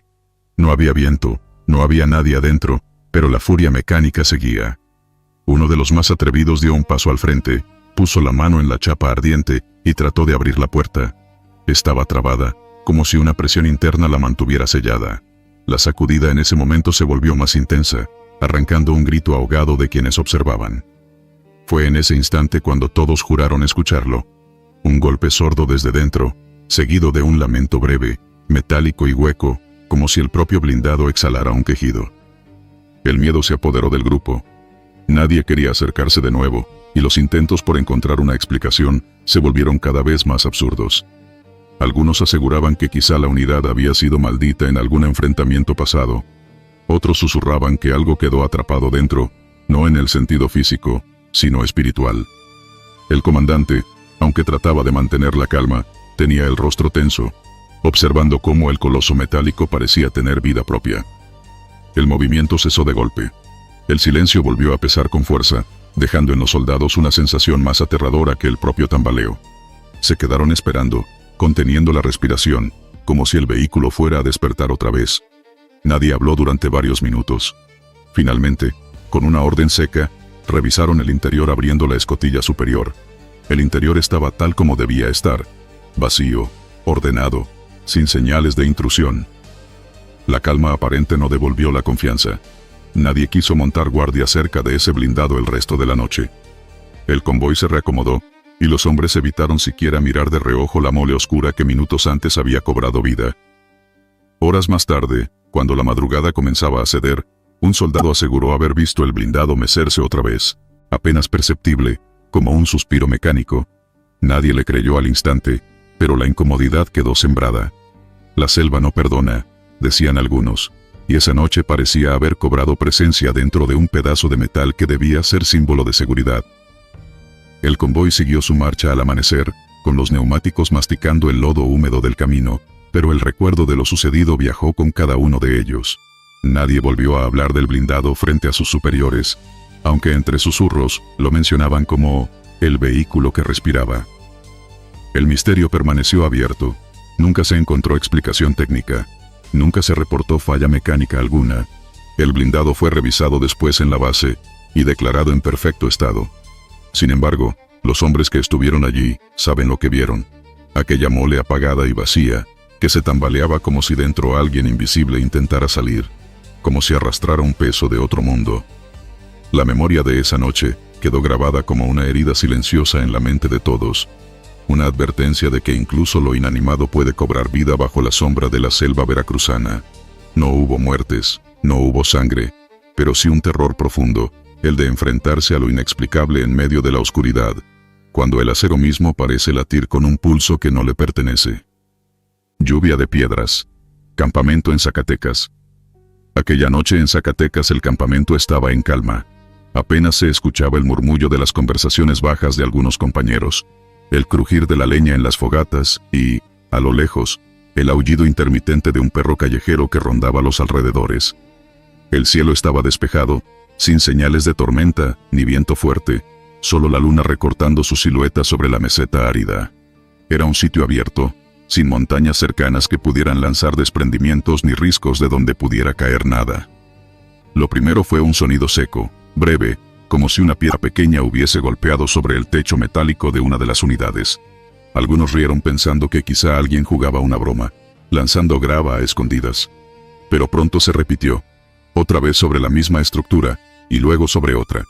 No había viento, no había nadie adentro, pero la furia mecánica seguía. Uno de los más atrevidos dio un paso al frente, puso la mano en la chapa ardiente y trató de abrir la puerta. Estaba trabada, como si una presión interna la mantuviera sellada. La sacudida en ese momento se volvió más intensa, arrancando un grito ahogado de quienes observaban. Fue en ese instante cuando todos juraron escucharlo. Un golpe sordo desde dentro, seguido de un lamento breve, metálico y hueco, como si el propio blindado exhalara un quejido. El miedo se apoderó del grupo. Nadie quería acercarse de nuevo, y los intentos por encontrar una explicación se volvieron cada vez más absurdos. Algunos aseguraban que quizá la unidad había sido maldita en algún enfrentamiento pasado. Otros susurraban que algo quedó atrapado dentro, no en el sentido físico, sino espiritual. El comandante, aunque trataba de mantener la calma, tenía el rostro tenso, observando cómo el coloso metálico parecía tener vida propia. El movimiento cesó de golpe. El silencio volvió a pesar con fuerza, dejando en los soldados una sensación más aterradora que el propio tambaleo. Se quedaron esperando, conteniendo la respiración, como si el vehículo fuera a despertar otra vez. Nadie habló durante varios minutos. Finalmente, con una orden seca, revisaron el interior abriendo la escotilla superior. El interior estaba tal como debía estar, vacío, ordenado, sin señales de intrusión. La calma aparente no devolvió la confianza. Nadie quiso montar guardia cerca de ese blindado el resto de la noche. El convoy se reacomodó, y los hombres evitaron siquiera mirar de reojo la mole oscura que minutos antes había cobrado vida. Horas más tarde, cuando la madrugada comenzaba a ceder, un soldado aseguró haber visto el blindado mecerse otra vez, apenas perceptible, como un suspiro mecánico. Nadie le creyó al instante, pero la incomodidad quedó sembrada. La selva no perdona, decían algunos, y esa noche parecía haber cobrado presencia dentro de un pedazo de metal que debía ser símbolo de seguridad. El convoy siguió su marcha al amanecer, con los neumáticos masticando el lodo húmedo del camino, pero el recuerdo de lo sucedido viajó con cada uno de ellos. Nadie volvió a hablar del blindado frente a sus superiores, aunque entre susurros lo mencionaban como el vehículo que respiraba. El misterio permaneció abierto. Nunca se encontró explicación técnica. Nunca se reportó falla mecánica alguna. El blindado fue revisado después en la base y declarado en perfecto estado. Sin embargo, los hombres que estuvieron allí saben lo que vieron. Aquella mole apagada y vacía, que se tambaleaba como si dentro alguien invisible intentara salir, como si arrastrara un peso de otro mundo. La memoria de esa noche quedó grabada como una herida silenciosa en la mente de todos. Una advertencia de que incluso lo inanimado puede cobrar vida bajo la sombra de la selva veracruzana. No hubo muertes, no hubo sangre, pero sí un terror profundo, el de enfrentarse a lo inexplicable en medio de la oscuridad, cuando el acero mismo parece latir con un pulso que no le pertenece. Lluvia de piedras. Campamento en Zacatecas. Aquella noche en Zacatecas el campamento estaba en calma. Apenas se escuchaba el murmullo de las conversaciones bajas de algunos compañeros, el crujir de la leña en las fogatas y, a lo lejos, el aullido intermitente de un perro callejero que rondaba los alrededores. El cielo estaba despejado, sin señales de tormenta ni viento fuerte, solo la luna recortando su silueta sobre la meseta árida. Era un sitio abierto, sin montañas cercanas que pudieran lanzar desprendimientos ni riscos de donde pudiera caer nada. Lo primero fue un sonido seco, breve, como si una piedra pequeña hubiese golpeado sobre el techo metálico de una de las unidades. Algunos rieron pensando que quizá alguien jugaba una broma, lanzando grava a escondidas. Pero pronto se repitió, otra vez sobre la misma estructura, y luego sobre otra.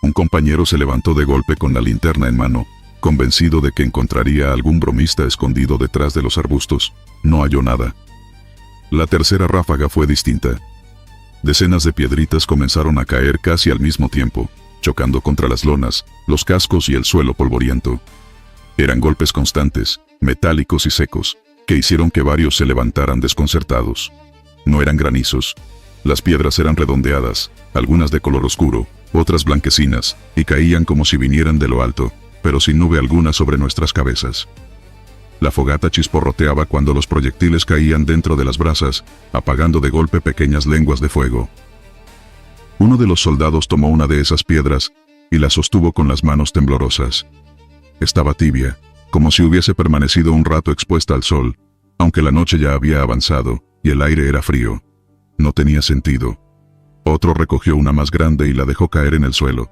Un compañero se levantó de golpe con la linterna en mano, convencido de que encontraría a algún bromista escondido detrás de los arbustos. No halló nada. La tercera ráfaga fue distinta. Decenas de piedritas comenzaron a caer casi al mismo tiempo, chocando contra las lonas, los cascos y el suelo polvoriento. Eran golpes constantes, metálicos y secos, que hicieron que varios se levantaran desconcertados. No eran granizos. Las piedras eran redondeadas, algunas de color oscuro, otras blanquecinas, y caían como si vinieran de lo alto, pero sin nube alguna sobre nuestras cabezas. La fogata chisporroteaba cuando los proyectiles caían dentro de las brasas, apagando de golpe pequeñas lenguas de fuego. Uno de los soldados tomó una de esas piedras y la sostuvo con las manos temblorosas. Estaba tibia, como si hubiese permanecido un rato expuesta al sol, aunque la noche ya había avanzado y el aire era frío. No tenía sentido. Otro recogió una más grande y la dejó caer en el suelo.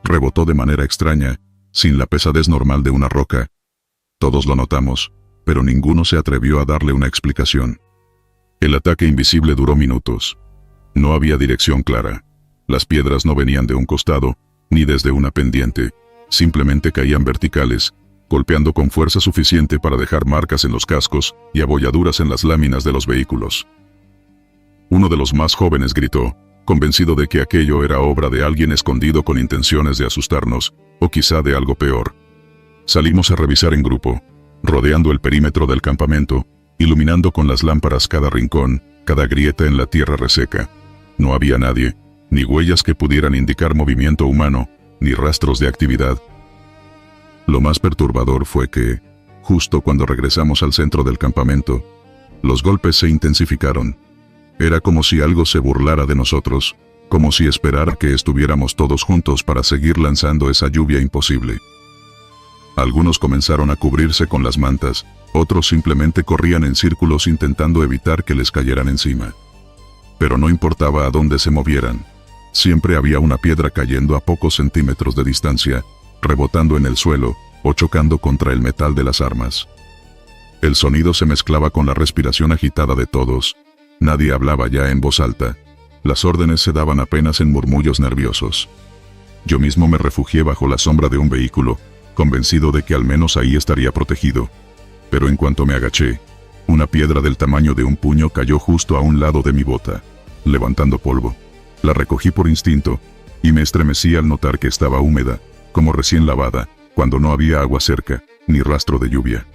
rebotó de manera extraña, sin la pesadez normal de una roca. Todos lo notamos, pero ninguno se atrevió a darle una explicación. El ataque invisible duró minutos. No había dirección clara. Las piedras no venían de un costado, ni desde una pendiente. Simplemente caían verticales, golpeando con fuerza suficiente para dejar marcas en los cascos y abolladuras en las láminas de los vehículos. Uno de los más jóvenes gritó, convencido de que aquello era obra de alguien escondido con intenciones de asustarnos, o quizá de algo peor. Salimos a revisar en grupo, rodeando el perímetro del campamento, iluminando con las lámparas cada rincón, cada grieta en la tierra reseca. No había nadie, ni huellas que pudieran indicar movimiento humano, ni rastros de actividad. Lo más perturbador fue que, justo cuando regresamos al centro del campamento, los golpes se intensificaron. Era como si algo se burlara de nosotros, como si esperara que estuviéramos todos juntos para seguir lanzando esa lluvia imposible. Algunos comenzaron a cubrirse con las mantas, otros simplemente corrían en círculos intentando evitar que les cayeran encima. Pero no importaba a dónde se movieran. Siempre había una piedra cayendo a pocos centímetros de distancia, rebotando en el suelo, o chocando contra el metal de las armas. El sonido se mezclaba con la respiración agitada de todos. Nadie hablaba ya en voz alta. Las órdenes se daban apenas en murmullos nerviosos. Yo mismo me refugié bajo la sombra de un vehículo, convencido de que al menos ahí estaría protegido. Pero en cuanto me agaché, una piedra del tamaño de un puño cayó justo a un lado de mi bota, levantando polvo. La recogí por instinto, y me estremecí al notar que estaba húmeda, como recién lavada, cuando no había agua cerca, ni rastro de lluvia.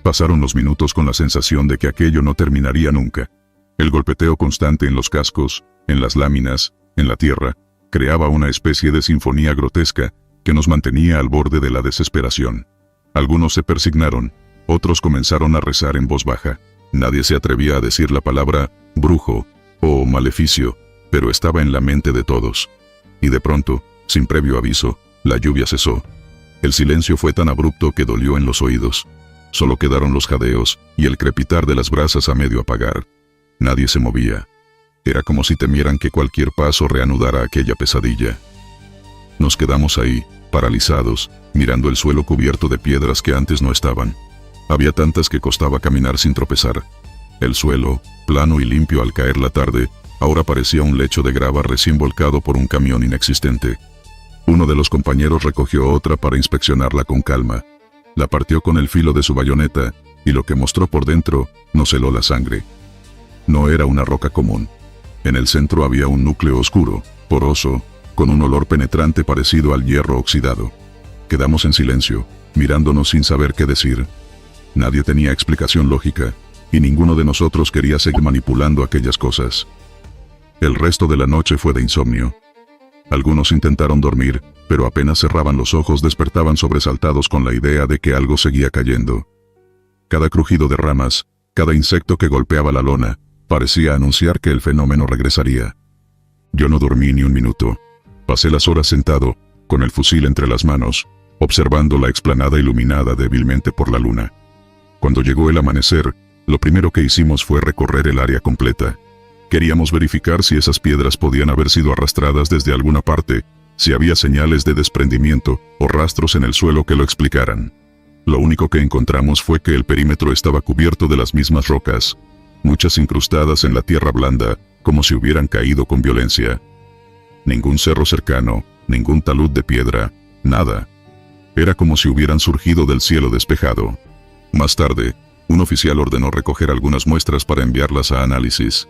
Pasaron los minutos con la sensación de que aquello no terminaría nunca. El golpeteo constante en los cascos, en las láminas, en la tierra, creaba una especie de sinfonía grotesca que nos mantenía al borde de la desesperación. Algunos se persignaron, otros comenzaron a rezar en voz baja. Nadie se atrevía a decir la palabra brujo o maleficio, pero estaba en la mente de todos. Y de pronto, sin previo aviso, la lluvia cesó. El silencio fue tan abrupto que dolió en los oídos. Solo quedaron los jadeos y el crepitar de las brasas a medio apagar. Nadie se movía. Era como si temieran que cualquier paso reanudara aquella pesadilla. Nos quedamos ahí, paralizados, mirando el suelo cubierto de piedras que antes no estaban. Había tantas que costaba caminar sin tropezar. El suelo, plano y limpio al caer la tarde, ahora parecía un lecho de grava recién volcado por un camión inexistente. Uno de los compañeros recogió otra para inspeccionarla con calma. La partió con el filo de su bayoneta, y lo que mostró por dentro nos heló la sangre. No era una roca común. En el centro había un núcleo oscuro, poroso, con un olor penetrante parecido al hierro oxidado. Quedamos en silencio, mirándonos sin saber qué decir. Nadie tenía explicación lógica, y ninguno de nosotros quería seguir manipulando aquellas cosas. El resto de la noche fue de insomnio. Algunos intentaron dormir, pero apenas cerraban los ojos despertaban sobresaltados con la idea de que algo seguía cayendo. Cada crujido de ramas, cada insecto que golpeaba la lona, parecía anunciar que el fenómeno regresaría. Yo no dormí ni un minuto. Pasé las horas sentado, con el fusil entre las manos, observando la explanada iluminada débilmente por la luna. Cuando llegó el amanecer, lo primero que hicimos fue recorrer el área completa. Queríamos verificar si esas piedras podían haber sido arrastradas desde alguna parte, si había señales de desprendimiento o rastros en el suelo que lo explicaran. Lo único que encontramos fue que el perímetro estaba cubierto de las mismas rocas, muchas incrustadas en la tierra blanda, como si hubieran caído con violencia. Ningún cerro cercano, ningún talud de piedra, nada. Era como si hubieran surgido del cielo despejado. Más tarde, un oficial ordenó recoger algunas muestras para enviarlas a análisis.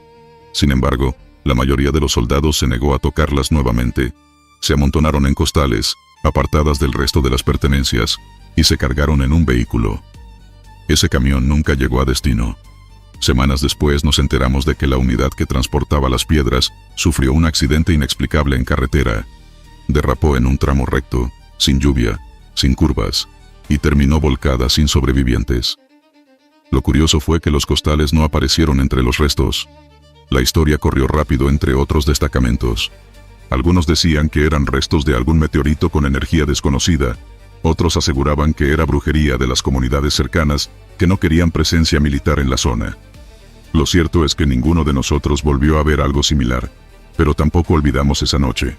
Sin embargo, la mayoría de los soldados se negó a tocarlas nuevamente. Se amontonaron en costales, apartadas del resto de las pertenencias, y se cargaron en un vehículo. Ese camión nunca llegó a destino. Semanas después nos enteramos de que la unidad que transportaba las piedras sufrió un accidente inexplicable en carretera. Derrapó en un tramo recto, sin lluvia, sin curvas, y terminó volcada sin sobrevivientes. Lo curioso fue que los costales no aparecieron entre los restos. La historia corrió rápido entre otros destacamentos. Algunos decían que eran restos de algún meteorito con energía desconocida. Otros aseguraban que era brujería de las comunidades cercanas que no querían presencia militar en la zona. Lo cierto es que ninguno de nosotros volvió a ver algo similar, pero tampoco olvidamos esa noche.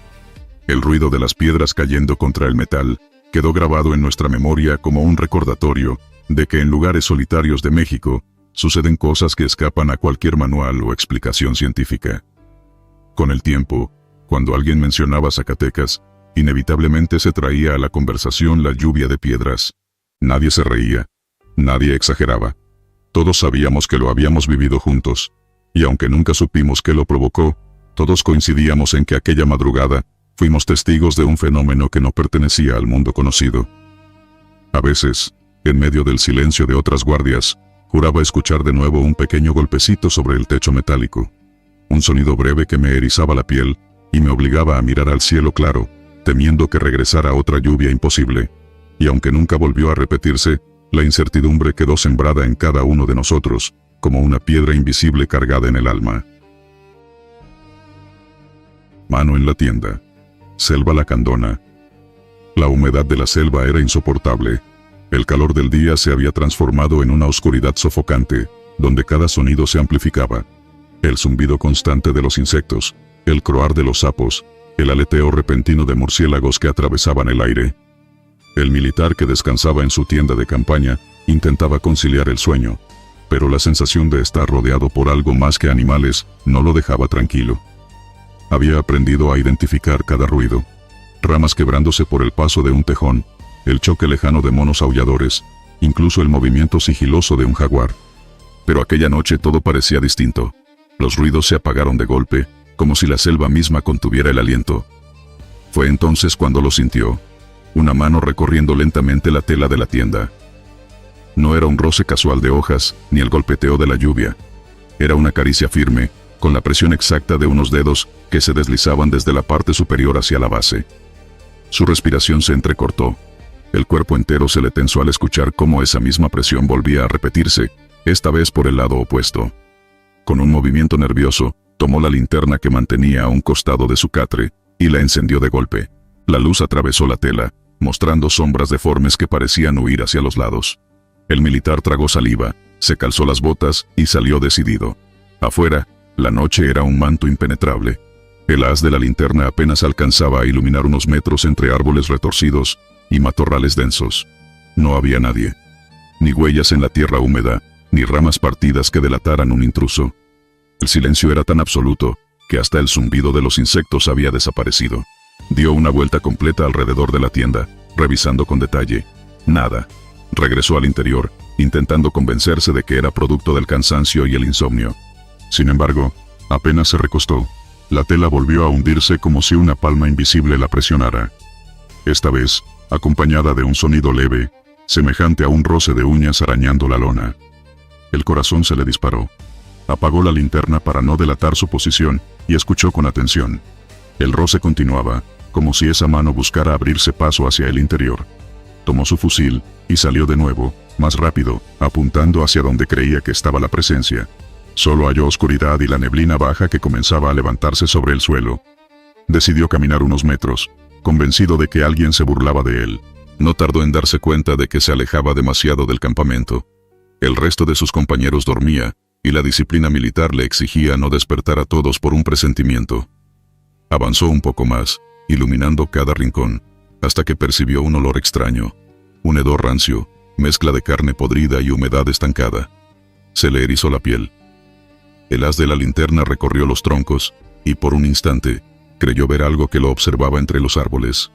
El ruido de las piedras cayendo contra el metal quedó grabado en nuestra memoria como un recordatorio de que en lugares solitarios de México suceden cosas que escapan a cualquier manual o explicación científica. Con el tiempo, cuando alguien mencionaba Zacatecas, inevitablemente se traía a la conversación la lluvia de piedras. Nadie se reía, nadie exageraba. Todos sabíamos que lo habíamos vivido juntos, y aunque nunca supimos qué lo provocó, todos coincidíamos en que aquella madrugada fuimos testigos de un fenómeno que no pertenecía al mundo conocido. A veces, en medio del silencio de otras guardias, juraba escuchar de nuevo un pequeño golpecito sobre el techo metálico. Un sonido breve que me erizaba la piel y me obligaba a mirar al cielo claro, temiendo que regresara otra lluvia imposible. Y aunque nunca volvió a repetirse, la incertidumbre quedó sembrada en cada uno de nosotros, como una piedra invisible cargada en el alma. Mano en la tienda. Selva lacandona. La humedad de la selva era insoportable. El calor del día se había transformado en una oscuridad sofocante, donde cada sonido se amplificaba. El zumbido constante de los insectos, el croar de los sapos, el aleteo repentino de murciélagos que atravesaban el aire. El militar que descansaba en su tienda de campaña intentaba conciliar el sueño, pero la sensación de estar rodeado por algo más que animales no lo dejaba tranquilo. Había aprendido a identificar cada ruido. Ramas quebrándose por el paso de un tejón, el choque lejano de monos aulladores, incluso el movimiento sigiloso de un jaguar. Pero aquella noche todo parecía distinto. Los ruidos se apagaron de golpe, como si la selva misma contuviera el aliento. Fue entonces cuando lo sintió. Una mano recorriendo lentamente la tela de la tienda. No era un roce casual de hojas, ni el golpeteo de la lluvia. Era una caricia firme, con la presión exacta de unos dedos que se deslizaban desde la parte superior hacia la base. Su respiración se entrecortó. El cuerpo entero se le tensó al escuchar cómo esa misma presión volvía a repetirse, esta vez por el lado opuesto. Con un movimiento nervioso, tomó la linterna que mantenía a un costado de su catre, y la encendió de golpe. La luz atravesó la tela, mostrando sombras deformes que parecían huir hacia los lados. El militar tragó saliva, se calzó las botas y salió decidido. Afuera, la noche era un manto impenetrable. El haz de la linterna apenas alcanzaba a iluminar unos metros entre árboles retorcidos y matorrales densos. No había nadie. Ni huellas en la tierra húmeda, ni ramas partidas que delataran un intruso. El silencio era tan absoluto que hasta el zumbido de los insectos había desaparecido. Dio una vuelta completa alrededor de la tienda, revisando con detalle. Nada. Regresó al interior, intentando convencerse de que era producto del cansancio y el insomnio. Sin embargo, apenas se recostó, la tela volvió a hundirse como si una palma invisible la presionara. Esta vez, acompañada de un sonido leve, semejante a un roce de uñas arañando la lona. El corazón se le disparó. Apagó la linterna para no delatar su posición y escuchó con atención. El roce continuaba, como si esa mano buscara abrirse paso hacia el interior. Tomó su fusil y salió de nuevo, más rápido, apuntando hacia donde creía que estaba la presencia. Solo halló oscuridad y la neblina baja que comenzaba a levantarse sobre el suelo. Decidió caminar unos metros, convencido de que alguien se burlaba de él. No tardó en darse cuenta de que se alejaba demasiado del campamento. El resto de sus compañeros dormía, y la disciplina militar le exigía no despertar a todos por un presentimiento. Avanzó un poco más, iluminando cada rincón, hasta que percibió un olor extraño. Un hedor rancio, mezcla de carne podrida y humedad estancada. Se le erizó la piel. El haz de la linterna recorrió los troncos, y por un instante, creyó ver algo que lo observaba entre los árboles.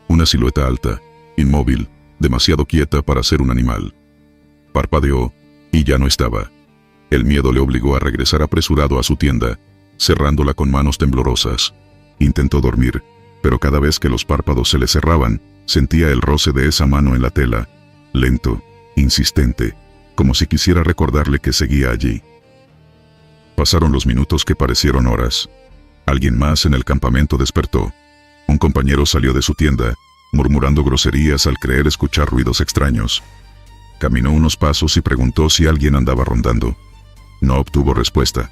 Una silueta alta, inmóvil, demasiado quieta para ser un animal. Parpadeó, y ya no estaba. El miedo le obligó a regresar apresurado a su tienda, cerrándola con manos temblorosas. Intentó dormir, pero cada vez que los párpados se le cerraban, sentía el roce de esa mano en la tela, lento, insistente, como si quisiera recordarle que seguía allí. Pasaron los minutos que parecieron horas. Alguien más en el campamento despertó. Un compañero salió de su tienda, murmurando groserías al creer escuchar ruidos extraños. Caminó unos pasos y preguntó si alguien andaba rondando. No obtuvo respuesta.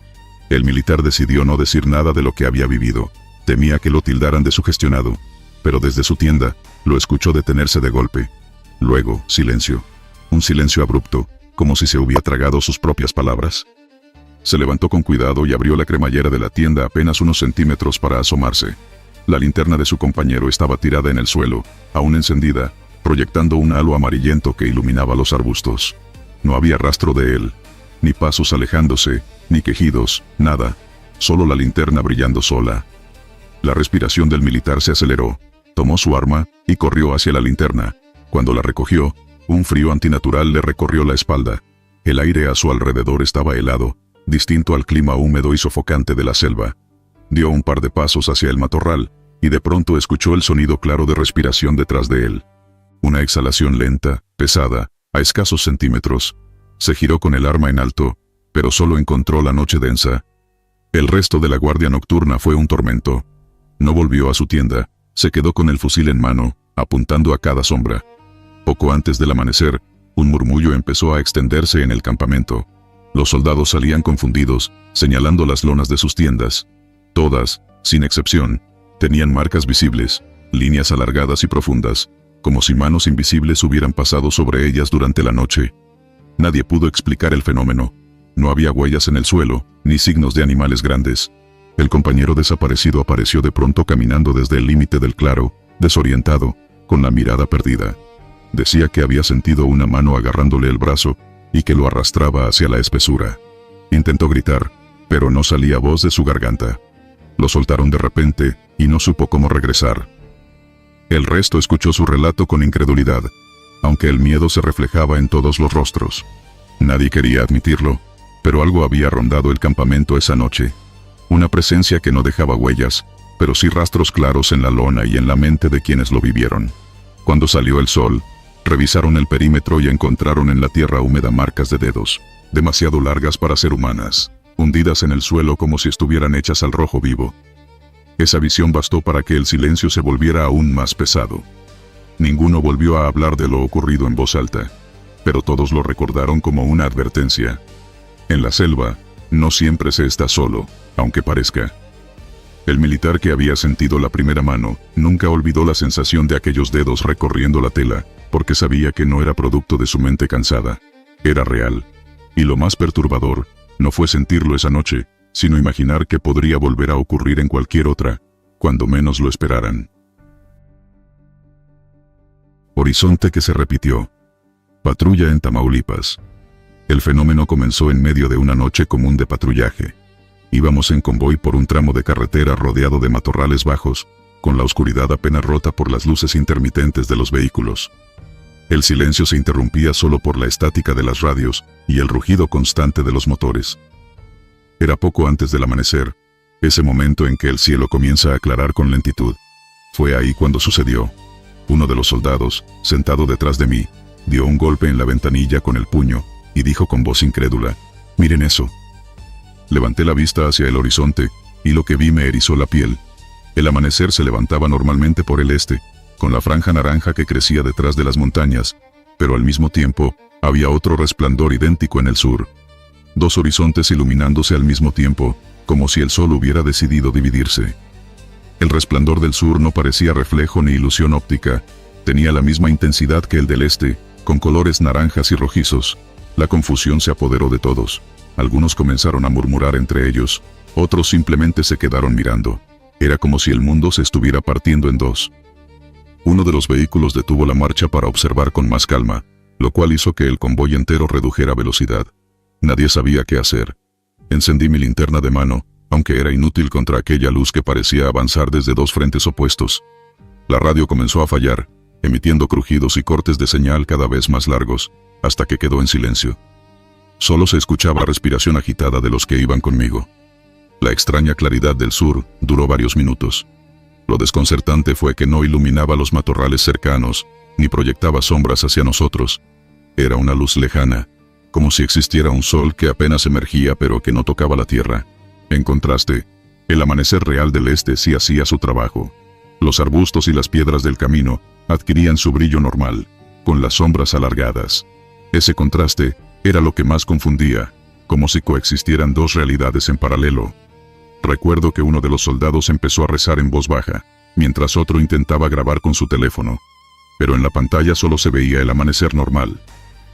El militar decidió no decir nada de lo que había vivido. Temía que lo tildaran de sugestionado, pero desde su tienda, lo escuchó detenerse de golpe. Luego, silencio. Un silencio abrupto, como si se hubiera tragado sus propias palabras. Se levantó con cuidado y abrió la cremallera de la tienda apenas unos centímetros para asomarse. La linterna de su compañero estaba tirada en el suelo, aún encendida, proyectando un halo amarillento que iluminaba los arbustos. No había rastro de él, ni pasos alejándose, ni quejidos, nada, solo la linterna brillando sola. La respiración del militar se aceleró, tomó su arma y corrió hacia la linterna. Cuando la recogió, un frío antinatural le recorrió la espalda. El aire a su alrededor estaba helado, distinto al clima húmedo y sofocante de la selva. Dio un par de pasos hacia el matorral, y de pronto escuchó el sonido claro de respiración detrás de él. Una exhalación lenta, pesada, a escasos centímetros. Se giró con el arma en alto, pero solo encontró la noche densa. El resto de la guardia nocturna fue un tormento. No volvió a su tienda, se quedó con el fusil en mano, apuntando a cada sombra. Poco antes del amanecer, un murmullo empezó a extenderse en el campamento. Los soldados salían confundidos, señalando las lonas de sus tiendas. Todas, sin excepción, tenían marcas visibles, líneas alargadas y profundas, como si manos invisibles hubieran pasado sobre ellas durante la noche. Nadie pudo explicar el fenómeno. No había huellas en el suelo, ni signos de animales grandes. El compañero desaparecido apareció de pronto caminando desde el límite del claro, desorientado, con la mirada perdida. Decía que había sentido una mano agarrándole el brazo, y que lo arrastraba hacia la espesura. Intentó gritar, pero no salía voz de su garganta. Lo soltaron de repente, y no supo cómo regresar. El resto escuchó su relato con incredulidad, aunque el miedo se reflejaba en todos los rostros. Nadie quería admitirlo, pero algo había rondado el campamento esa noche. Una presencia que no dejaba huellas, pero sí rastros claros en la lona y en la mente de quienes lo vivieron. Cuando salió el sol, revisaron el perímetro y encontraron en la tierra húmeda marcas de dedos, demasiado largas para ser humanas, hundidas en el suelo como si estuvieran hechas al rojo vivo. Esa visión bastó para que el silencio se volviera aún más pesado. Ninguno volvió a hablar de lo ocurrido en voz alta, pero todos lo recordaron como una advertencia. En la selva, no siempre se está solo, aunque parezca. El militar que había sentido la primera mano, nunca olvidó la sensación de aquellos dedos recorriendo la tela, porque sabía que no era producto de su mente cansada. Era real. Y lo más perturbador, no fue sentirlo esa noche, sino imaginar que podría volver a ocurrir en cualquier otra, cuando menos lo esperaran. Horizonte que se repitió. Patrulla en Tamaulipas. El fenómeno comenzó en medio de una noche común de patrullaje. Íbamos en convoy por un tramo de carretera rodeado de matorrales bajos, con la oscuridad apenas rota por las luces intermitentes de los vehículos. El silencio se interrumpía solo por la estática de las radios y el rugido constante de los motores. Era poco antes del amanecer, ese momento en que el cielo comienza a aclarar con lentitud. Fue ahí cuando sucedió. Uno de los soldados, sentado detrás de mí, dio un golpe en la ventanilla con el puño, y dijo con voz incrédula: «Miren eso». Levanté la vista hacia el horizonte, y lo que vi me erizó la piel. El amanecer se levantaba normalmente por el este, con la franja naranja que crecía detrás de las montañas, pero al mismo tiempo, había otro resplandor idéntico en el sur. Dos horizontes iluminándose al mismo tiempo, como si el sol hubiera decidido dividirse. El resplandor del sur no parecía reflejo ni ilusión óptica, tenía la misma intensidad que el del este, con colores naranjas y rojizos. La confusión se apoderó de todos. Algunos comenzaron a murmurar entre ellos, otros simplemente se quedaron mirando. Era como si el mundo se estuviera partiendo en dos. Uno de los vehículos detuvo la marcha para observar con más calma, lo cual hizo que el convoy entero redujera velocidad. Nadie sabía qué hacer. Encendí mi linterna de mano, aunque era inútil contra aquella luz que parecía avanzar desde dos frentes opuestos. La radio comenzó a fallar, emitiendo crujidos y cortes de señal cada vez más largos, hasta que quedó en silencio. Solo se escuchaba la respiración agitada de los que iban conmigo. La extraña claridad del sur duró varios minutos. Lo desconcertante fue que no iluminaba los matorrales cercanos, ni proyectaba sombras hacia nosotros. Era una luz lejana, como si existiera un sol que apenas emergía pero que no tocaba la tierra. En contraste, el amanecer real del este sí hacía su trabajo. Los arbustos y las piedras del camino adquirían su brillo normal, con las sombras alargadas. Ese contraste era lo que más confundía, como si coexistieran dos realidades en paralelo. Recuerdo que uno de los soldados empezó a rezar en voz baja, mientras otro intentaba grabar con su teléfono. Pero en la pantalla solo se veía el amanecer normal.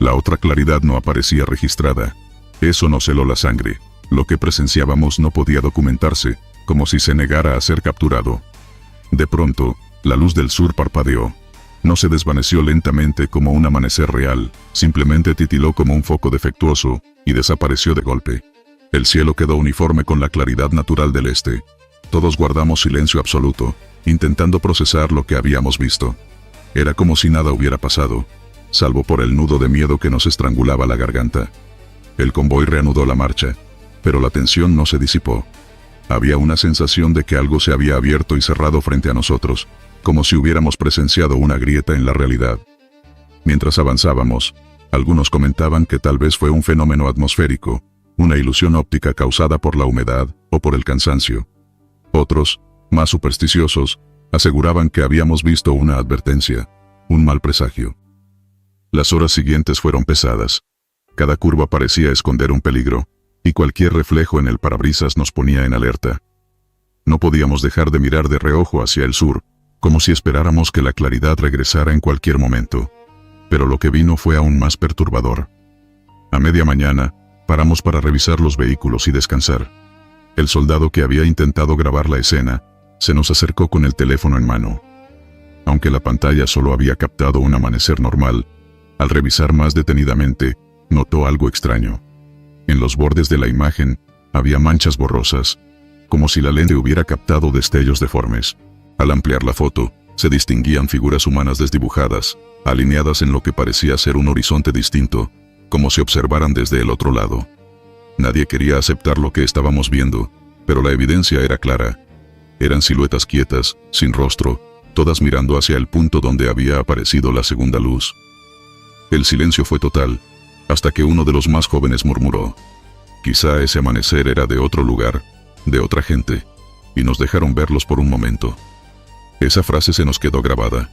La otra claridad no aparecía registrada. Eso nos heló la sangre. Lo que presenciábamos no podía documentarse, como si se negara a ser capturado. De pronto, la luz del sur parpadeó. No se desvaneció lentamente como un amanecer real, simplemente titiló como un foco defectuoso, y desapareció de golpe. El cielo quedó uniforme con la claridad natural del este. Todos guardamos silencio absoluto, intentando procesar lo que habíamos visto. Era como si nada hubiera pasado, salvo por el nudo de miedo que nos estrangulaba la garganta. El convoy reanudó la marcha, pero la tensión no se disipó. Había una sensación de que algo se había abierto y cerrado frente a nosotros, como si hubiéramos presenciado una grieta en la realidad. Mientras avanzábamos, algunos comentaban que tal vez fue un fenómeno atmosférico, una ilusión óptica causada por la humedad o por el cansancio. Otros, más supersticiosos, aseguraban que habíamos visto una advertencia, un mal presagio. Las horas siguientes fueron pesadas. Cada curva parecía esconder un peligro, y cualquier reflejo en el parabrisas nos ponía en alerta. No podíamos dejar de mirar de reojo hacia el sur, como si esperáramos que la claridad regresara en cualquier momento. Pero lo que vino fue aún más perturbador. A media mañana, paramos para revisar los vehículos y descansar. El soldado que había intentado grabar la escena, se nos acercó con el teléfono en mano. Aunque la pantalla solo había captado un amanecer normal, al revisar más detenidamente, notó algo extraño. En los bordes de la imagen, había manchas borrosas, como si la lente hubiera captado destellos deformes. Al ampliar la foto, se distinguían figuras humanas desdibujadas, alineadas en lo que parecía ser un horizonte distinto, como si observaran desde el otro lado. Nadie quería aceptar lo que estábamos viendo, pero la evidencia era clara. Eran siluetas quietas, sin rostro, todas mirando hacia el punto donde había aparecido la segunda luz. El silencio fue total, hasta que uno de los más jóvenes murmuró: «Quizá ese amanecer era de otro lugar, de otra gente, y nos dejaron verlos por un momento». Esa frase se nos quedó grabada.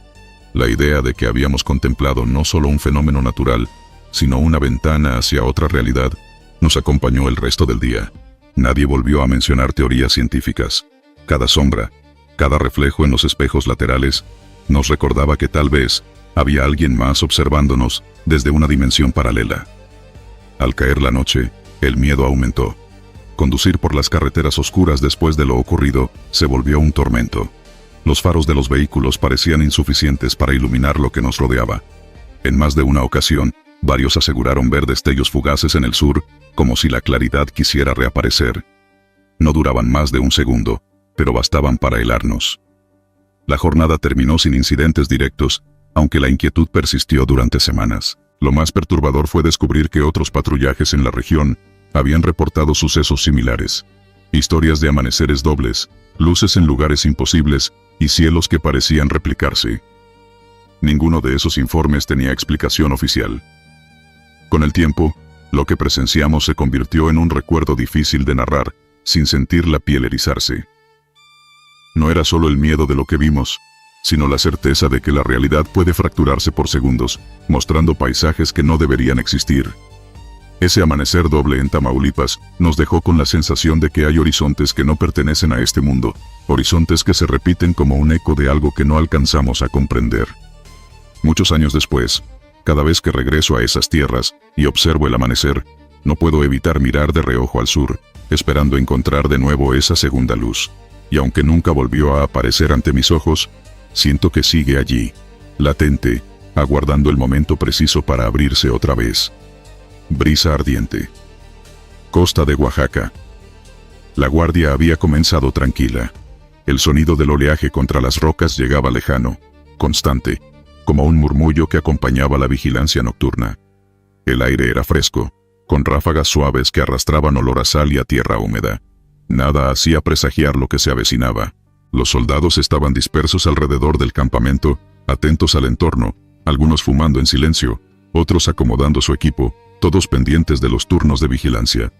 La idea de que habíamos contemplado no solo un fenómeno natural, sino una ventana hacia otra realidad, nos acompañó el resto del día. Nadie volvió a mencionar teorías científicas. Cada sombra, cada reflejo en los espejos laterales, nos recordaba que tal vez había alguien más observándonos desde una dimensión paralela. Al caer la noche, el miedo aumentó. Conducir por las carreteras oscuras después de lo ocurrido se volvió un tormento. Los faros de los vehículos parecían insuficientes para iluminar lo que nos rodeaba. En más de una ocasión, varios aseguraron ver destellos fugaces en el sur, como si la claridad quisiera reaparecer. No duraban más de un segundo, pero bastaban para helarnos. La jornada terminó sin incidentes directos, aunque la inquietud persistió durante semanas. Lo más perturbador fue descubrir que otros patrullajes en la región habían reportado sucesos similares. Historias de amaneceres dobles, luces en lugares imposibles, y cielos que parecían replicarse. Ninguno de esos informes tenía explicación oficial. Con el tiempo, lo que presenciamos se convirtió en un recuerdo difícil de narrar, sin sentir la piel erizarse. No era solo el miedo de lo que vimos, sino la certeza de que la realidad puede fracturarse por segundos, mostrando paisajes que no deberían existir. Ese amanecer doble en Tamaulipas nos dejó con la sensación de que hay horizontes que no pertenecen a este mundo, horizontes que se repiten como un eco de algo que no alcanzamos a comprender. Muchos años después, cada vez que regreso a esas tierras y observo el amanecer, no puedo evitar mirar de reojo al sur, esperando encontrar de nuevo esa segunda luz. Y aunque nunca volvió a aparecer ante mis ojos, siento que sigue allí, latente, aguardando el momento preciso para abrirse otra vez. Brisa ardiente. Costa de Oaxaca. La guardia había comenzado tranquila. El sonido del oleaje contra las rocas llegaba lejano, constante, como un murmullo que acompañaba la vigilancia nocturna. El aire era fresco, con ráfagas suaves que arrastraban olor a sal y a tierra húmeda. Nada hacía presagiar lo que se avecinaba. Los soldados estaban dispersos alrededor del campamento, atentos al entorno, algunos fumando en silencio, otros acomodando su equipo, todos pendientes de los turnos de vigilancia.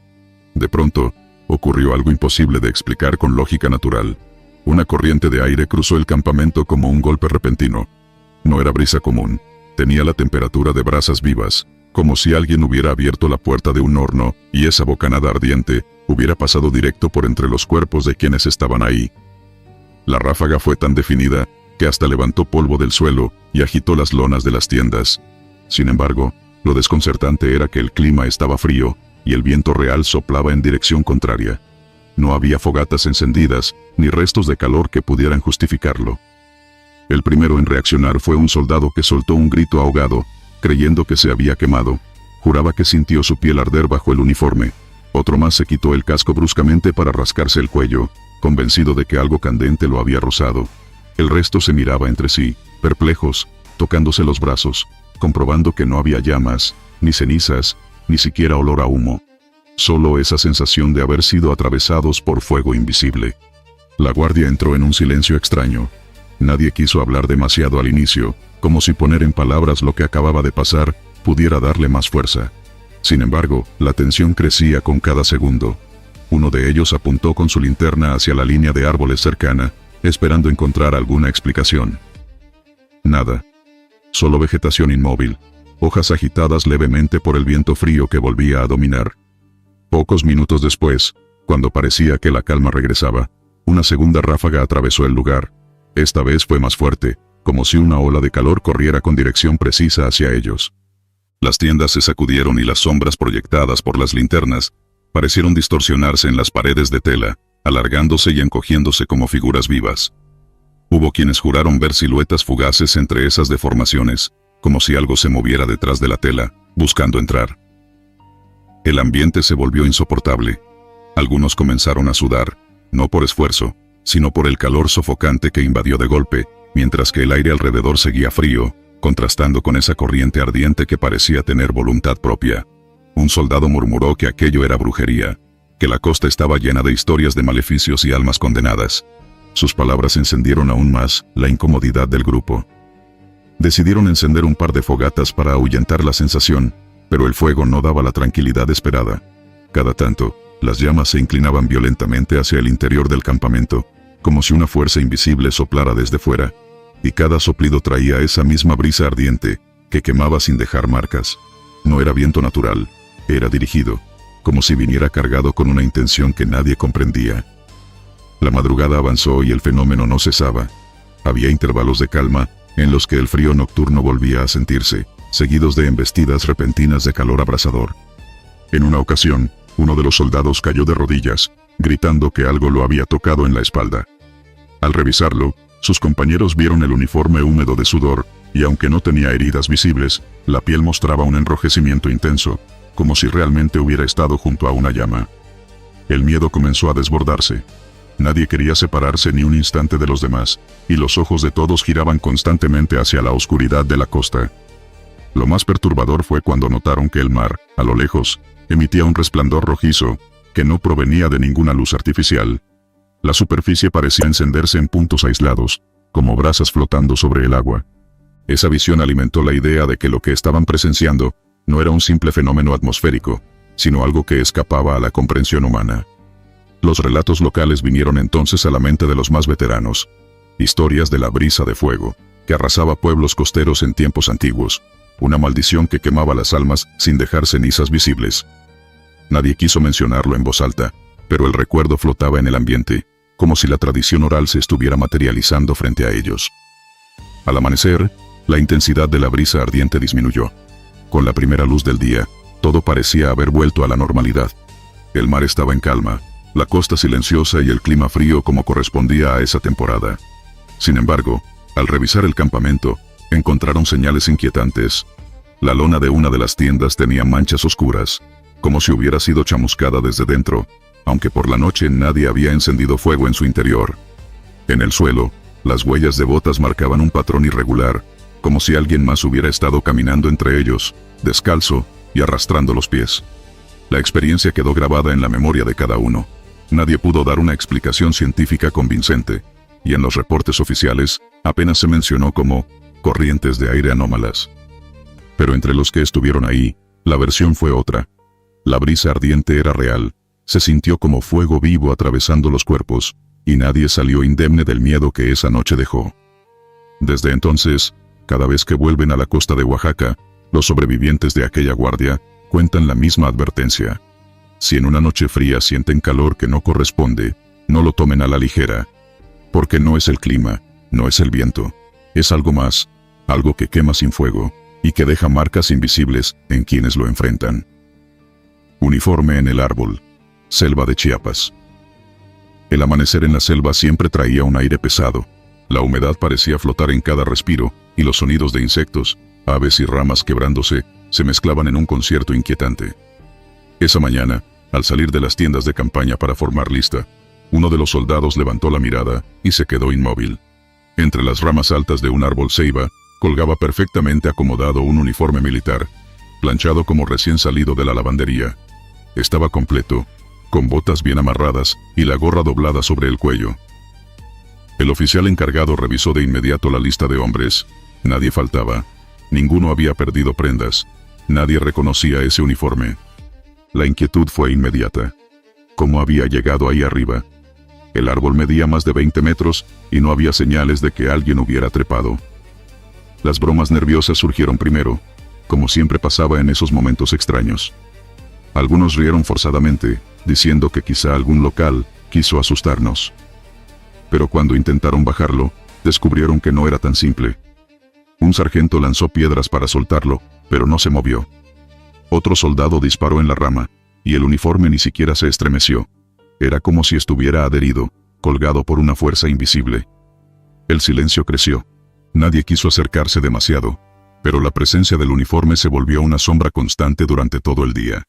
De pronto, ocurrió algo imposible de explicar con lógica natural. Una corriente de aire cruzó el campamento como un golpe repentino. No era brisa común, tenía la temperatura de brasas vivas, como si alguien hubiera abierto la puerta de un horno, y esa bocanada ardiente hubiera pasado directo por entre los cuerpos de quienes estaban ahí. La ráfaga fue tan definida, que hasta levantó polvo del suelo, y agitó las lonas de las tiendas. Sin embargo, lo desconcertante era que el clima estaba frío, y el viento real soplaba en dirección contraria. No había fogatas encendidas, ni restos de calor que pudieran justificarlo. El primero en reaccionar fue un soldado que soltó un grito ahogado, creyendo que se había quemado. Juraba que sintió su piel arder bajo el uniforme. Otro más se quitó el casco bruscamente para rascarse el cuello, convencido de que algo candente lo había rozado. El resto se miraba entre sí, perplejos, tocándose los brazos, comprobando que no había llamas, ni cenizas, ni siquiera olor a humo. Solo esa sensación de haber sido atravesados por fuego invisible. La guardia entró en un silencio extraño. Nadie quiso hablar demasiado al inicio, como si poner en palabras lo que acababa de pasar pudiera darle más fuerza. Sin embargo, la tensión crecía con cada segundo. Uno de ellos apuntó con su linterna hacia la línea de árboles cercana, esperando encontrar alguna explicación. Nada. Solo vegetación inmóvil, hojas agitadas levemente por el viento frío que volvía a dominar. Pocos minutos después, cuando parecía que la calma regresaba, una segunda ráfaga atravesó el lugar. Esta vez fue más fuerte, como si una ola de calor corriera con dirección precisa hacia ellos. Las tiendas se sacudieron y las sombras proyectadas por las linternas parecieron distorsionarse en las paredes de tela, alargándose y encogiéndose como figuras vivas. Hubo quienes juraron ver siluetas fugaces entre esas deformaciones, como si algo se moviera detrás de la tela, buscando entrar. El ambiente se volvió insoportable. Algunos comenzaron a sudar, no por esfuerzo, sino por el calor sofocante que invadió de golpe, mientras que el aire alrededor seguía frío, contrastando con esa corriente ardiente que parecía tener voluntad propia. Un soldado murmuró que aquello era brujería, que la costa estaba llena de historias de maleficios y almas condenadas. Sus palabras encendieron aún más la incomodidad del grupo. Decidieron encender un par de fogatas para ahuyentar la sensación, pero el fuego no daba la tranquilidad esperada. Cada tanto, las llamas se inclinaban violentamente hacia el interior del campamento, como si una fuerza invisible soplara desde fuera, y cada soplido traía esa misma brisa ardiente, que quemaba sin dejar marcas. No era viento natural, era dirigido, como si viniera cargado con una intención que nadie comprendía. La madrugada avanzó y el fenómeno no cesaba. Había intervalos de calma, en los que el frío nocturno volvía a sentirse, seguidos de embestidas repentinas de calor abrasador. En una ocasión, uno de los soldados cayó de rodillas, gritando que algo lo había tocado en la espalda. Al revisarlo, sus compañeros vieron el uniforme húmedo de sudor, y aunque no tenía heridas visibles, la piel mostraba un enrojecimiento intenso, como si realmente hubiera estado junto a una llama. El miedo comenzó a desbordarse. Nadie quería separarse ni un instante de los demás, y los ojos de todos giraban constantemente hacia la oscuridad de la costa. Lo más perturbador fue cuando notaron que el mar, a lo lejos, emitía un resplandor rojizo, que no provenía de ninguna luz artificial. La superficie parecía encenderse en puntos aislados, como brasas flotando sobre el agua. Esa visión alimentó la idea de que lo que estaban presenciando no era un simple fenómeno atmosférico, sino algo que escapaba a la comprensión humana. Los relatos locales vinieron entonces a la mente de los más veteranos. Historias de la brisa de fuego, que arrasaba pueblos costeros en tiempos antiguos. Una maldición que quemaba las almas sin dejar cenizas visibles. Nadie quiso mencionarlo en voz alta, pero el recuerdo flotaba en el ambiente, como si la tradición oral se estuviera materializando frente a ellos. Al amanecer, la intensidad de la brisa ardiente disminuyó. Con la primera luz del día, todo parecía haber vuelto a la normalidad. El mar estaba en calma, la costa silenciosa y el clima frío como correspondía a esa temporada. Sin embargo, al revisar el campamento, encontraron señales inquietantes. La lona de una de las tiendas tenía manchas oscuras, como si hubiera sido chamuscada desde dentro, aunque por la noche nadie había encendido fuego en su interior. En el suelo, las huellas de botas marcaban un patrón irregular, como si alguien más hubiera estado caminando entre ellos, descalzo y arrastrando los pies. La experiencia quedó grabada en la memoria de cada uno. Nadie pudo dar una explicación científica convincente, y en los reportes oficiales, apenas se mencionó como corrientes de aire anómalas. Pero entre los que estuvieron ahí, la versión fue otra. La brisa ardiente era real, se sintió como fuego vivo atravesando los cuerpos, y nadie salió indemne del miedo que esa noche dejó. Desde entonces, cada vez que vuelven a la costa de Oaxaca, los sobrevivientes de aquella guardia cuentan la misma advertencia. Si en una noche fría sienten calor que no corresponde, no lo tomen a la ligera. Porque no es el clima, no es el viento, es algo más, algo que quema sin fuego, y que deja marcas invisibles en quienes lo enfrentan. Uniforme en el árbol. Selva de Chiapas. El amanecer en la selva siempre traía un aire pesado. La humedad parecía flotar en cada respiro, y los sonidos de insectos, aves y ramas quebrándose, se mezclaban en un concierto inquietante. Esa mañana, al salir de las tiendas de campaña para formar lista, uno de los soldados levantó la mirada y se quedó inmóvil. Entre las ramas altas de un árbol ceiba, colgaba perfectamente acomodado un uniforme militar, planchado como recién salido de la lavandería. Estaba completo, con botas bien amarradas y la gorra doblada sobre el cuello. El oficial encargado revisó de inmediato la lista de hombres. Nadie faltaba. Ninguno había perdido prendas. Nadie reconocía ese uniforme. La inquietud fue inmediata. ¿Cómo había llegado ahí arriba? El árbol medía más de 20 metros y no había señales de que alguien hubiera trepado. Las bromas nerviosas surgieron primero, como siempre pasaba en esos momentos extraños. Algunos rieron forzadamente, diciendo que quizá algún local quiso asustarnos. Pero cuando intentaron bajarlo, descubrieron que no era tan simple. Un sargento lanzó piedras para soltarlo, pero no se movió. Otro soldado disparó en la rama, y el uniforme ni siquiera se estremeció. Era como si estuviera adherido, colgado por una fuerza invisible. El silencio creció. Nadie quiso acercarse demasiado, pero la presencia del uniforme se volvió una sombra constante durante todo el día.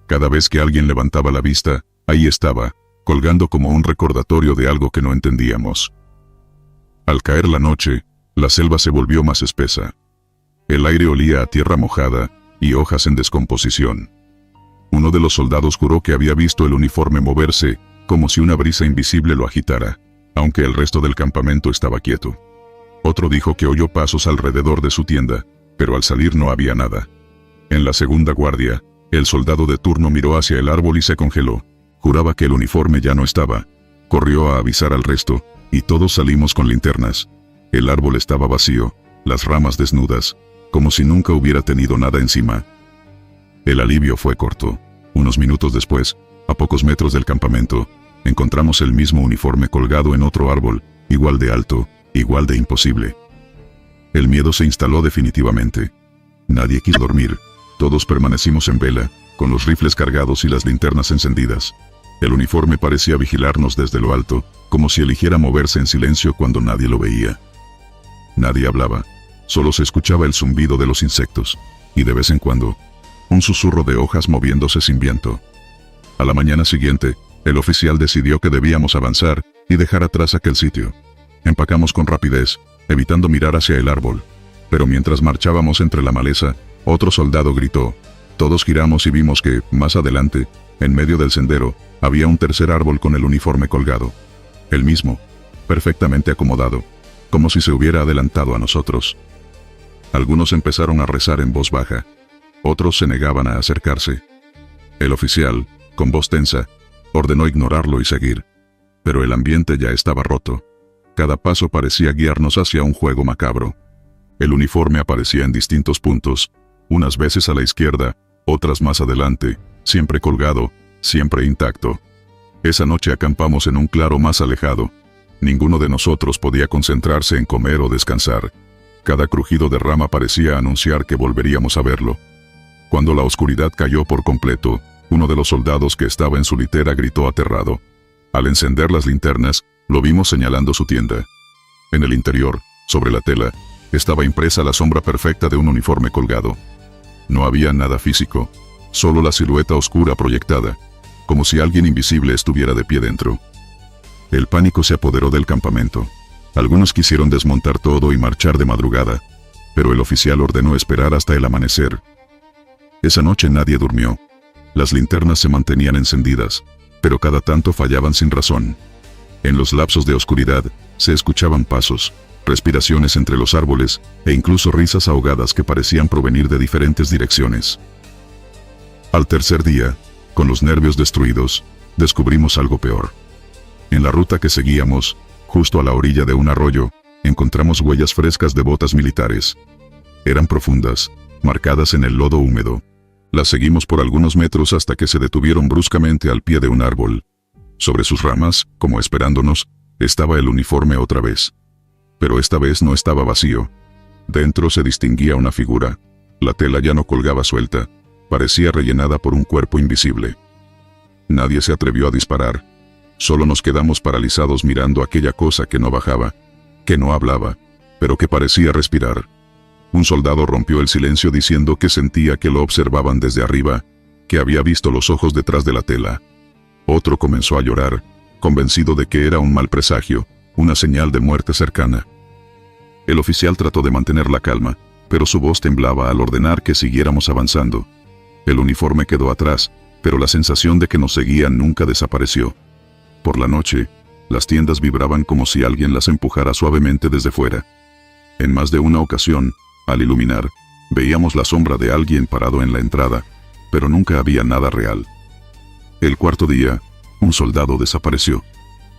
Cada vez que alguien levantaba la vista, ahí estaba, colgando como un recordatorio de algo que no entendíamos. Al caer la noche, la selva se volvió más espesa. El aire olía a tierra mojada y hojas en descomposición. Uno de los soldados juró que había visto el uniforme moverse, como si una brisa invisible lo agitara, aunque el resto del campamento estaba quieto. Otro dijo que oyó pasos alrededor de su tienda, pero al salir no había nada. En la segunda guardia, el soldado de turno miró hacia el árbol y se congeló. Juraba que el uniforme ya no estaba. Corrió a avisar al resto, y todos salimos con linternas. El árbol estaba vacío, las ramas desnudas, como si nunca hubiera tenido nada encima. El alivio fue corto. Unos minutos después, a pocos metros del campamento, encontramos el mismo uniforme colgado en otro árbol, igual de alto, igual de imposible. El miedo se instaló definitivamente. Nadie quiso dormir. Todos permanecimos en vela, con los rifles cargados y las linternas encendidas. El uniforme parecía vigilarnos desde lo alto, como si eligiera moverse en silencio cuando nadie lo veía. Nadie hablaba. Solo se escuchaba el zumbido de los insectos, y de vez en cuando, un susurro de hojas moviéndose sin viento. A la mañana siguiente, el oficial decidió que debíamos avanzar y dejar atrás aquel sitio. Empacamos con rapidez, evitando mirar hacia el árbol. Pero mientras marchábamos entre la maleza, otro soldado gritó. Todos giramos y vimos que, más adelante, en medio del sendero, había un tercer árbol con el uniforme colgado. El mismo, perfectamente acomodado, como si se hubiera adelantado a nosotros. Algunos empezaron a rezar en voz baja. Otros se negaban a acercarse. El oficial, con voz tensa, ordenó ignorarlo y seguir. Pero el ambiente ya estaba roto. Cada paso parecía guiarnos hacia un juego macabro. El uniforme aparecía en distintos puntos, unas veces a la izquierda, otras más adelante, siempre colgado, siempre intacto. Esa noche acampamos en un claro más alejado. Ninguno de nosotros podía concentrarse en comer o descansar. Cada crujido de rama parecía anunciar que volveríamos a verlo. Cuando la oscuridad cayó por completo, uno de los soldados que estaba en su litera gritó aterrado. Al encender las linternas, lo vimos señalando su tienda. En el interior, sobre la tela, estaba impresa la sombra perfecta de un uniforme colgado. No había nada físico, solo la silueta oscura proyectada, como si alguien invisible estuviera de pie dentro. El pánico se apoderó del campamento. Algunos quisieron desmontar todo y marchar de madrugada, pero el oficial ordenó esperar hasta el amanecer. Esa noche nadie durmió. Las linternas se mantenían encendidas, pero cada tanto fallaban sin razón. En los lapsos de oscuridad, se escuchaban pasos, respiraciones entre los árboles, e incluso risas ahogadas que parecían provenir de diferentes direcciones. Al tercer día, con los nervios destruidos, descubrimos algo peor. En la ruta que seguíamos, justo a la orilla de un arroyo, encontramos huellas frescas de botas militares. Eran profundas, marcadas en el lodo húmedo. Las seguimos por algunos metros hasta que se detuvieron bruscamente al pie de un árbol. Sobre sus ramas, como esperándonos, estaba el uniforme otra vez. Pero esta vez no estaba vacío. Dentro se distinguía una figura. La tela ya no colgaba suelta. Parecía rellenada por un cuerpo invisible. Nadie se atrevió a disparar. Solo nos quedamos paralizados mirando aquella cosa que no bajaba, que no hablaba, pero que parecía respirar. Un soldado rompió el silencio diciendo que sentía que lo observaban desde arriba, que había visto los ojos detrás de la tela. Otro comenzó a llorar, convencido de que era un mal presagio, una señal de muerte cercana. El oficial trató de mantener la calma, pero su voz temblaba al ordenar que siguiéramos avanzando. El uniforme quedó atrás, pero la sensación de que nos seguían nunca desapareció. Por la noche, las tiendas vibraban como si alguien las empujara suavemente desde fuera. En más de una ocasión, al iluminar, veíamos la sombra de alguien parado en la entrada, pero nunca había nada real. El cuarto día, un soldado desapareció.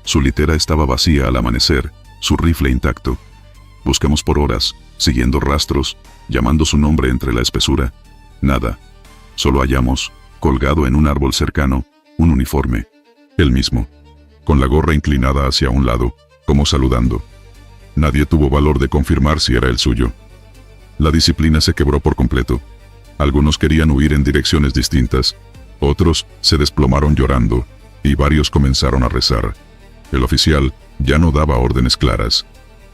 Su litera estaba vacía al amanecer, su rifle intacto. Buscamos por horas, siguiendo rastros, llamando su nombre entre la espesura. Nada. Solo hallamos, colgado en un árbol cercano, un uniforme. El mismo. Con la gorra inclinada hacia un lado, como saludando. Nadie tuvo valor de confirmar si era el suyo. La disciplina se quebró por completo. Algunos querían huir en direcciones distintas, otros se desplomaron llorando, y varios comenzaron a rezar. El oficial ya no daba órdenes claras.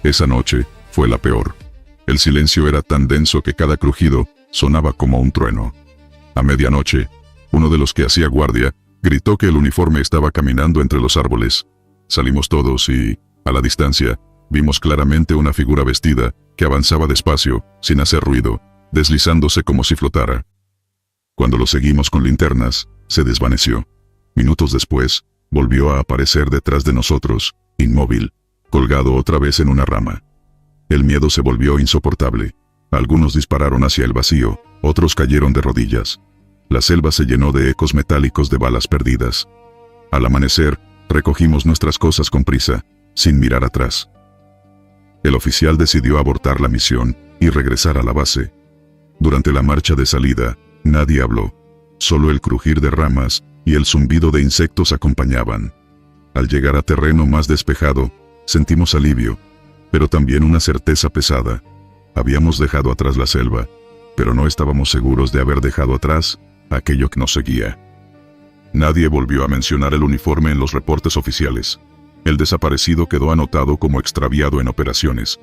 Esa noche fue la peor. El silencio era tan denso que cada crujido sonaba como un trueno. A medianoche, uno de los que hacía guardia gritó que el uniforme estaba caminando entre los árboles. Salimos todos y, a la distancia, vimos claramente una figura vestida que avanzaba despacio, sin hacer ruido, deslizándose como si flotara. Cuando lo seguimos con linternas, se desvaneció. Minutos después, volvió a aparecer detrás de nosotros, inmóvil, colgado otra vez en una rama. El miedo se volvió insoportable. Algunos dispararon hacia el vacío, otros cayeron de rodillas. La selva se llenó de ecos metálicos de balas perdidas. Al amanecer, recogimos nuestras cosas con prisa, sin mirar atrás. El oficial decidió abortar la misión y regresar a la base. Durante la marcha de salida, nadie habló. Solo el crujir de ramas y el zumbido de insectos acompañaban. Al llegar a terreno más despejado, sentimos alivio, pero también una certeza pesada. Habíamos dejado atrás la selva, pero no estábamos seguros de haber dejado atrás aquello que nos seguía. Nadie volvió a mencionar el uniforme en los reportes oficiales. El desaparecido quedó anotado como extraviado en operaciones.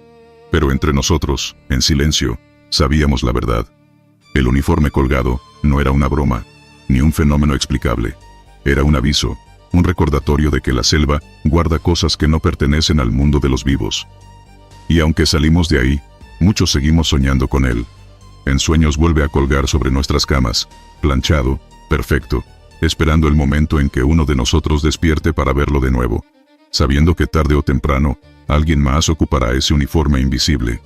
Pero entre nosotros, en silencio, sabíamos la verdad. El uniforme colgado no era una broma, ni un fenómeno explicable. Era un aviso, un recordatorio de que la selva guarda cosas que no pertenecen al mundo de los vivos. Y aunque salimos de ahí, muchos seguimos soñando con él. En sueños vuelve a colgar sobre nuestras camas, planchado, perfecto, esperando el momento en que uno de nosotros despierte para verlo de nuevo, sabiendo que tarde o temprano, alguien más ocupará ese uniforme invisible.